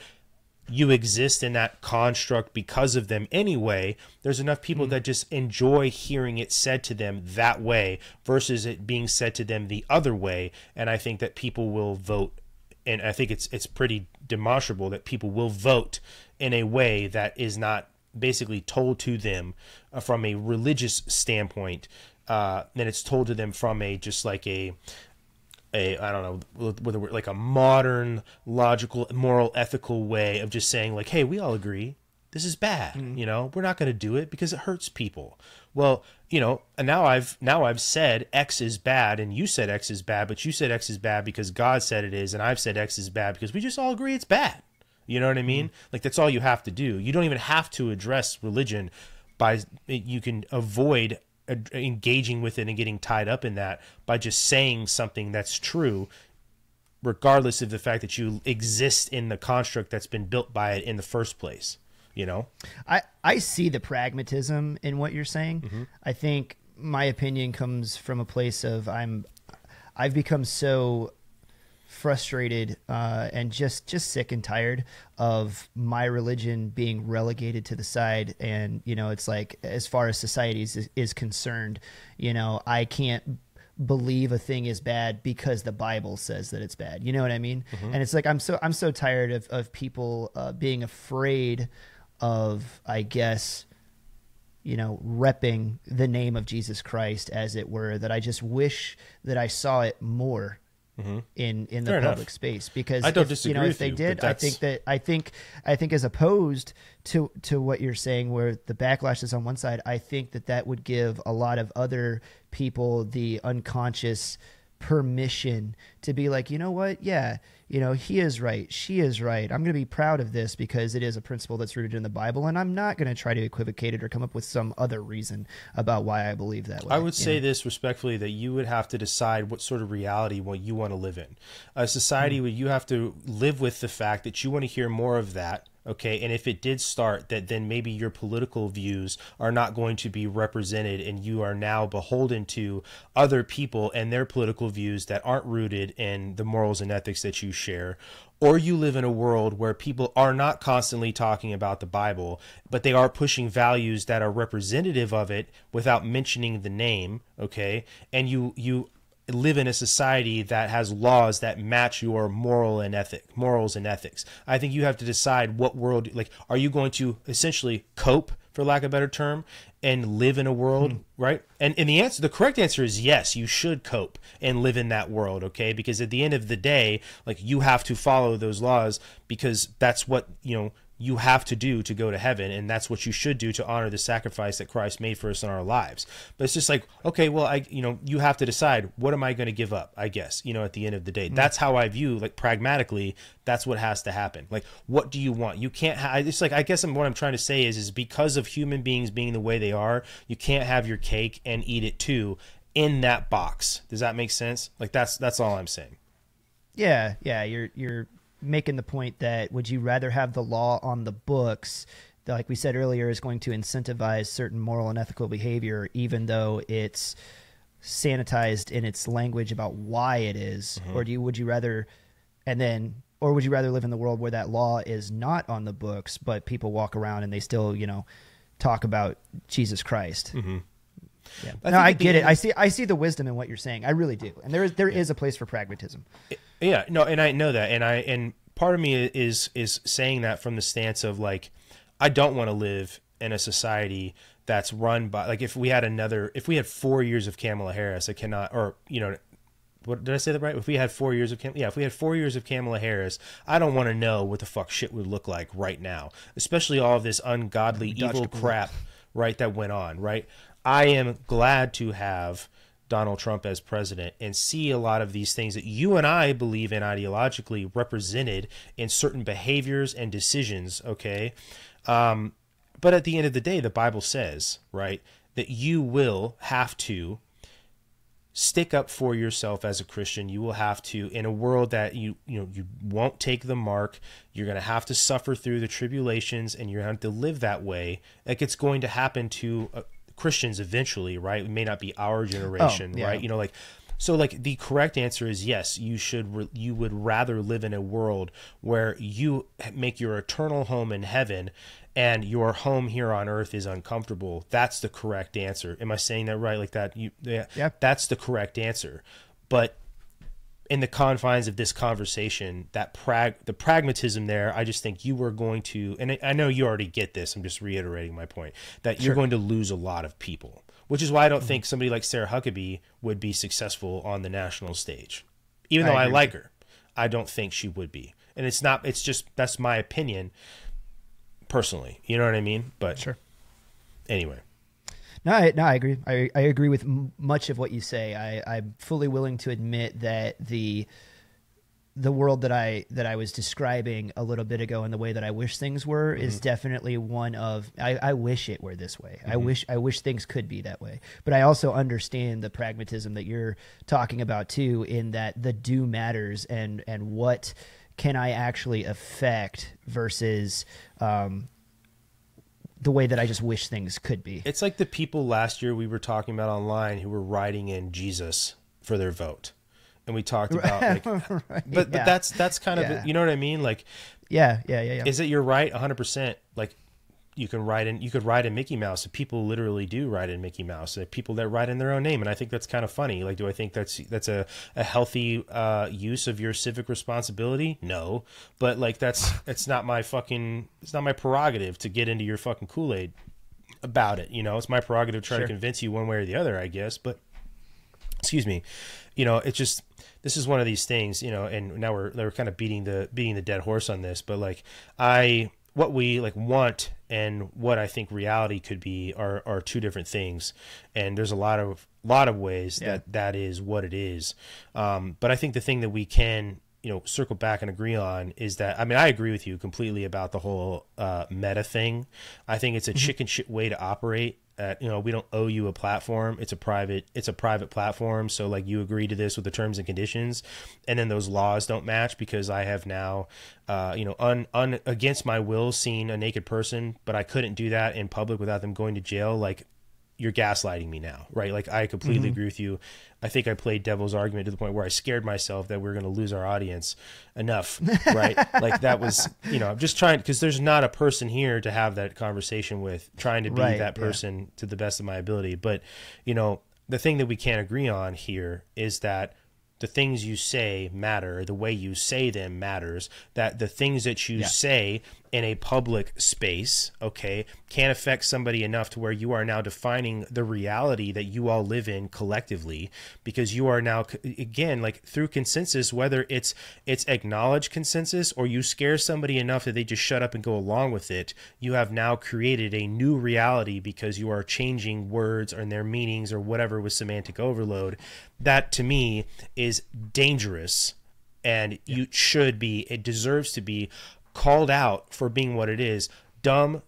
Speaker 2: you exist in that construct because of them anyway. There's enough people that just enjoy hearing it said to them that way versus it being said to them the other way. And I think that people will vote, and I think it's pretty demonstrable that people will vote in a way that is not basically told to them from a religious standpoint, then it's told to them from a just like a I don't know, like a modern, logical, moral, ethical way of just saying like, hey, we all agree this is bad. We're not going to do it because it hurts people. Well, and now I've said X is bad, and you said X is bad, but you said X is bad because God said it is, and I've said X is bad because we just all agree it's bad. You know what I mean? Like, that's all you have to do. You don't even have to address religion you can avoid engaging with it and getting tied up in that by just saying something that's true, regardless of the fact that you exist in the construct that's been built by it in the first place.
Speaker 1: I see the pragmatism in what you're saying. I think my opinion comes from a place of I've become so frustrated and just sick and tired of my religion being relegated to the side. And it's like, as far as society is concerned, I can't believe a thing is bad because the Bible says that it's bad. You know what I mean? And it's like I'm so tired of people being afraid of, I guess, repping the name of Jesus Christ, as it were, that I just wish that I saw it more in the
Speaker 2: Fair
Speaker 1: public
Speaker 2: enough.
Speaker 1: space, because
Speaker 2: I don't disagree
Speaker 1: if
Speaker 2: with
Speaker 1: they
Speaker 2: you,
Speaker 1: did,
Speaker 2: but
Speaker 1: I think as opposed to what you're saying, where the backlash is on one side, I think that would give a lot of other people the unconscious permission to be like, you know what, yeah, he is right, she is right, I'm going to be proud of this because it is a principle that's rooted in the Bible, and I'm not going to try to equivocate it or come up with some other reason about why I believe that way.
Speaker 2: I would say this respectfully, that you would have to decide what sort of reality you want to live in. A society where you have to live with the fact that you want to hear more of that. Okay, and if it did start, that then maybe your political views are not going to be represented, and you are now beholden to other people and their political views that aren't rooted in the morals and ethics that you share. Or you live in a world where people are not constantly talking about the Bible, but they are pushing values that are representative of it without mentioning the name, okay? And you live in a society that has laws that match your morals and ethics. I think you have to decide what world, are you going to essentially cope, for lack of a better term, and live in a world, right? And the correct answer is yes, you should cope and live in that world, okay? Because at the end of the day, you have to follow those laws, because that's what, you have to do to go to heaven, and that's what you should do to honor the sacrifice that Christ made for us in our lives. But it's just okay, well, you have to decide, what am I going to give up, I guess, at the end of the day. That's how I view, pragmatically, that's what has to happen. What do you want? You can't it's I guess what I'm trying to say is because of human beings being the way they are, you can't have your cake and eat it too in that box. Does that make sense? That's all I'm saying.
Speaker 1: Yeah, you're making the point that, would you rather have the law on the books that, like we said earlier, is going to incentivize certain moral and ethical behavior, even though it's sanitized in its language about why it is? Or would you rather live in the world where that law is not on the books, but people walk around and they still, talk about Jesus Christ? Yeah. No, I get it. I see the wisdom in what you're saying. I really do. And there is a place for pragmatism.
Speaker 2: Yeah, no, and I know that, and part of me is saying that from the stance of I don't want to live in a society that's run by, if we had 4 years of Kamala Harris, I cannot, or what did I say that right? If we had 4 years of Kamala Harris, I don't want to know what the fuck shit would look like right now, especially all of this ungodly, evil crap, right, that went on, right? I am glad to have Donald Trump as president and see a lot of these things that you and I believe in ideologically represented in certain behaviors and decisions, okay? But at the end of the day, the Bible says, right, that you will have to stick up for yourself as a Christian. You will have to, in a world that you won't take the mark, you're going to have to suffer through the tribulations, and you're going to have to live that way. It's going to happen to Christians eventually, right? It may not be our generation, right? So the correct answer is yes, you would rather live in a world where you make your eternal home in heaven and your home here on earth is uncomfortable. That's the correct answer. Am I saying that right? That's the correct answer. But in the confines of this conversation, the pragmatism there, I just think you were going to, and I know you already get this, I'm just reiterating my point, that you're going to lose a lot of people, which is why I don't think somebody like Sarah Huckabee would be successful on the national stage. Even though I like her, I don't think she would be. And it's just, that's my opinion personally. You know what I mean? But
Speaker 1: sure.
Speaker 2: Anyway.
Speaker 1: No, I agree. I agree with much of what you say. I'm fully willing to admit that the world that I was describing a little bit ago and the way that I wish things were is definitely one of, I wish it were this way. I wish things could be that way. But I also understand the pragmatism that you're talking about too, in that the do matters and what can I actually affect versus the way that I just wish things could be.
Speaker 2: It's like the people last year we were talking about online who were writing in Jesus for their vote. And we talked about right, but that's kind of, you know what I mean?
Speaker 1: Yeah.
Speaker 2: Is it you're right 100%? You could write in Mickey Mouse. People literally do write in Mickey Mouse. People that write in their own name, and I think that's kind of funny. Do I think that's a healthy use of your civic responsibility? No, but it's not my prerogative to get into your fucking Kool-Aid about it. It's my prerogative to try to convince you one way or the other, I guess. But excuse me, you know, it's just, this is one of these things, you know, and now we're kind of beating the dead horse on this, but like what we like want and what I think reality could be are two different things. And there's a lot of ways that is what it is. But I think the thing that we can, you know, circle back and agree on is that, I mean, I agree with you completely about the whole meta thing. I think it's a chicken shit way to operate. You know, we don't owe you a platform. It's a private platform. So like, you agree to this with the terms and conditions, and then those laws don't match because I have now, you know, against my will seen a naked person, but I couldn't do that in public without them going to jail. Like, you're gaslighting me now, right? Like, I completely agree with you. I think I played devil's argument to the point where I scared myself that we're going to lose our audience enough, right? Like, that was, you know, I'm just trying, because there's not a person here to have that conversation with, trying to be that person to the best of my ability. But, you know, the thing that we can't agree on here is that the things you say matter, the way you say them matters, that the things that you say in a public space, okay, can affect somebody enough to where you are now defining the reality that you all live in collectively, because you are now, again, like through consensus, whether it's acknowledged consensus or you scare somebody enough that they just shut up and go along with it, you have now created a new reality because you are changing words and their meanings or whatever with semantic overload. That to me is dangerous, and it deserves to be called out for being what it is, dumb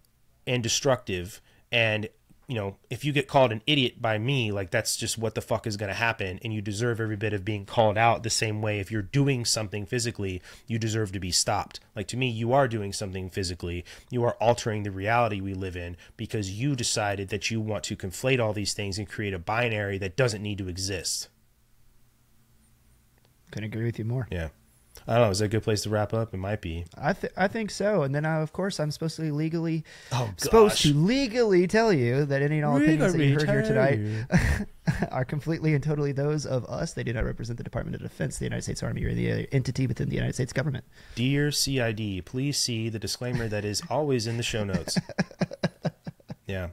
Speaker 2: and destructive. And, you know, if you get called an idiot by me, like, that's just what the fuck is going to happen. And you deserve every bit of being called out the same way. If you're doing something physically, you deserve to be stopped. Like, to me, you are doing something physically. You are altering the reality we live in because you decided that you want to conflate all these things and create a binary that doesn't need to exist.
Speaker 1: Couldn't agree with you more.
Speaker 2: Yeah. I don't know. Is that a good place to wrap up? It might be.
Speaker 1: I think so. And then, of course, I'm supposed to legally tell you that any and all opinions that you heard here tonight are completely and totally those of us. They do not represent the Department of Defense, the United States Army, or the entity within the United States government.
Speaker 2: Dear CID, please see the disclaimer that is always in the show notes. Yeah.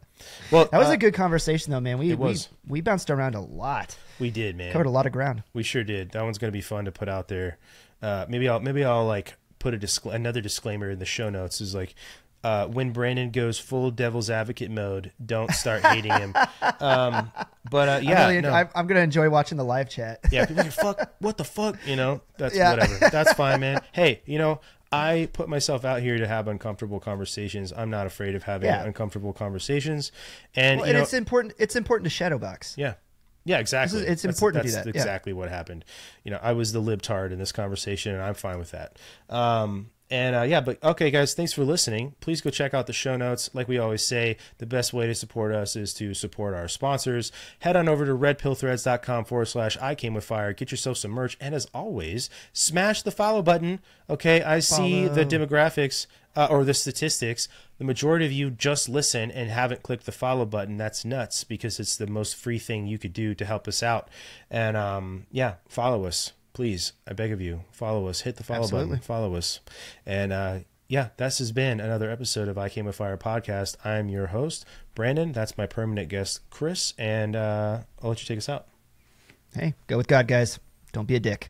Speaker 2: Well,
Speaker 1: that was a good conversation, though, man. We bounced around a lot.
Speaker 2: We did, man.
Speaker 1: Covered a lot of ground.
Speaker 2: We sure did. That one's going to be fun to put out there. Maybe I'll like put another disclaimer in the show notes. Is like, when Brandon goes full devil's advocate mode, don't start hating him. I'm going to enjoy watching the live chat. Yeah, people are fuck. What the fuck? You know, that's whatever. That's fine, man. Hey, you know, I put myself out here to have uncomfortable conversations. I'm not afraid of having uncomfortable conversations, and
Speaker 1: it's important. It's important to shadowbox.
Speaker 2: Yeah. Yeah, exactly.
Speaker 1: It's important to do that.
Speaker 2: That's exactly what happened. You know, I was the libtard in this conversation, and I'm fine with that. But okay, guys, thanks for listening. Please go check out the show notes. Like we always say, the best way to support us is to support our sponsors. Head on over to redpillthreads.com/ICameWithFire. Get yourself some merch. And as always, smash the follow button. Okay, I see the demographics or the statistics. The majority of you just listen and haven't clicked the follow button. That's nuts, because it's the most free thing you could do to help us out. And follow us. Please, I beg of you, follow us. Hit the follow button. Follow us. And this has been another episode of I Came With Fire podcast. I'm your host, Brandon. That's my permanent guest, Chris. And I'll let you take us out.
Speaker 1: Hey, go with God, guys. Don't be a dick.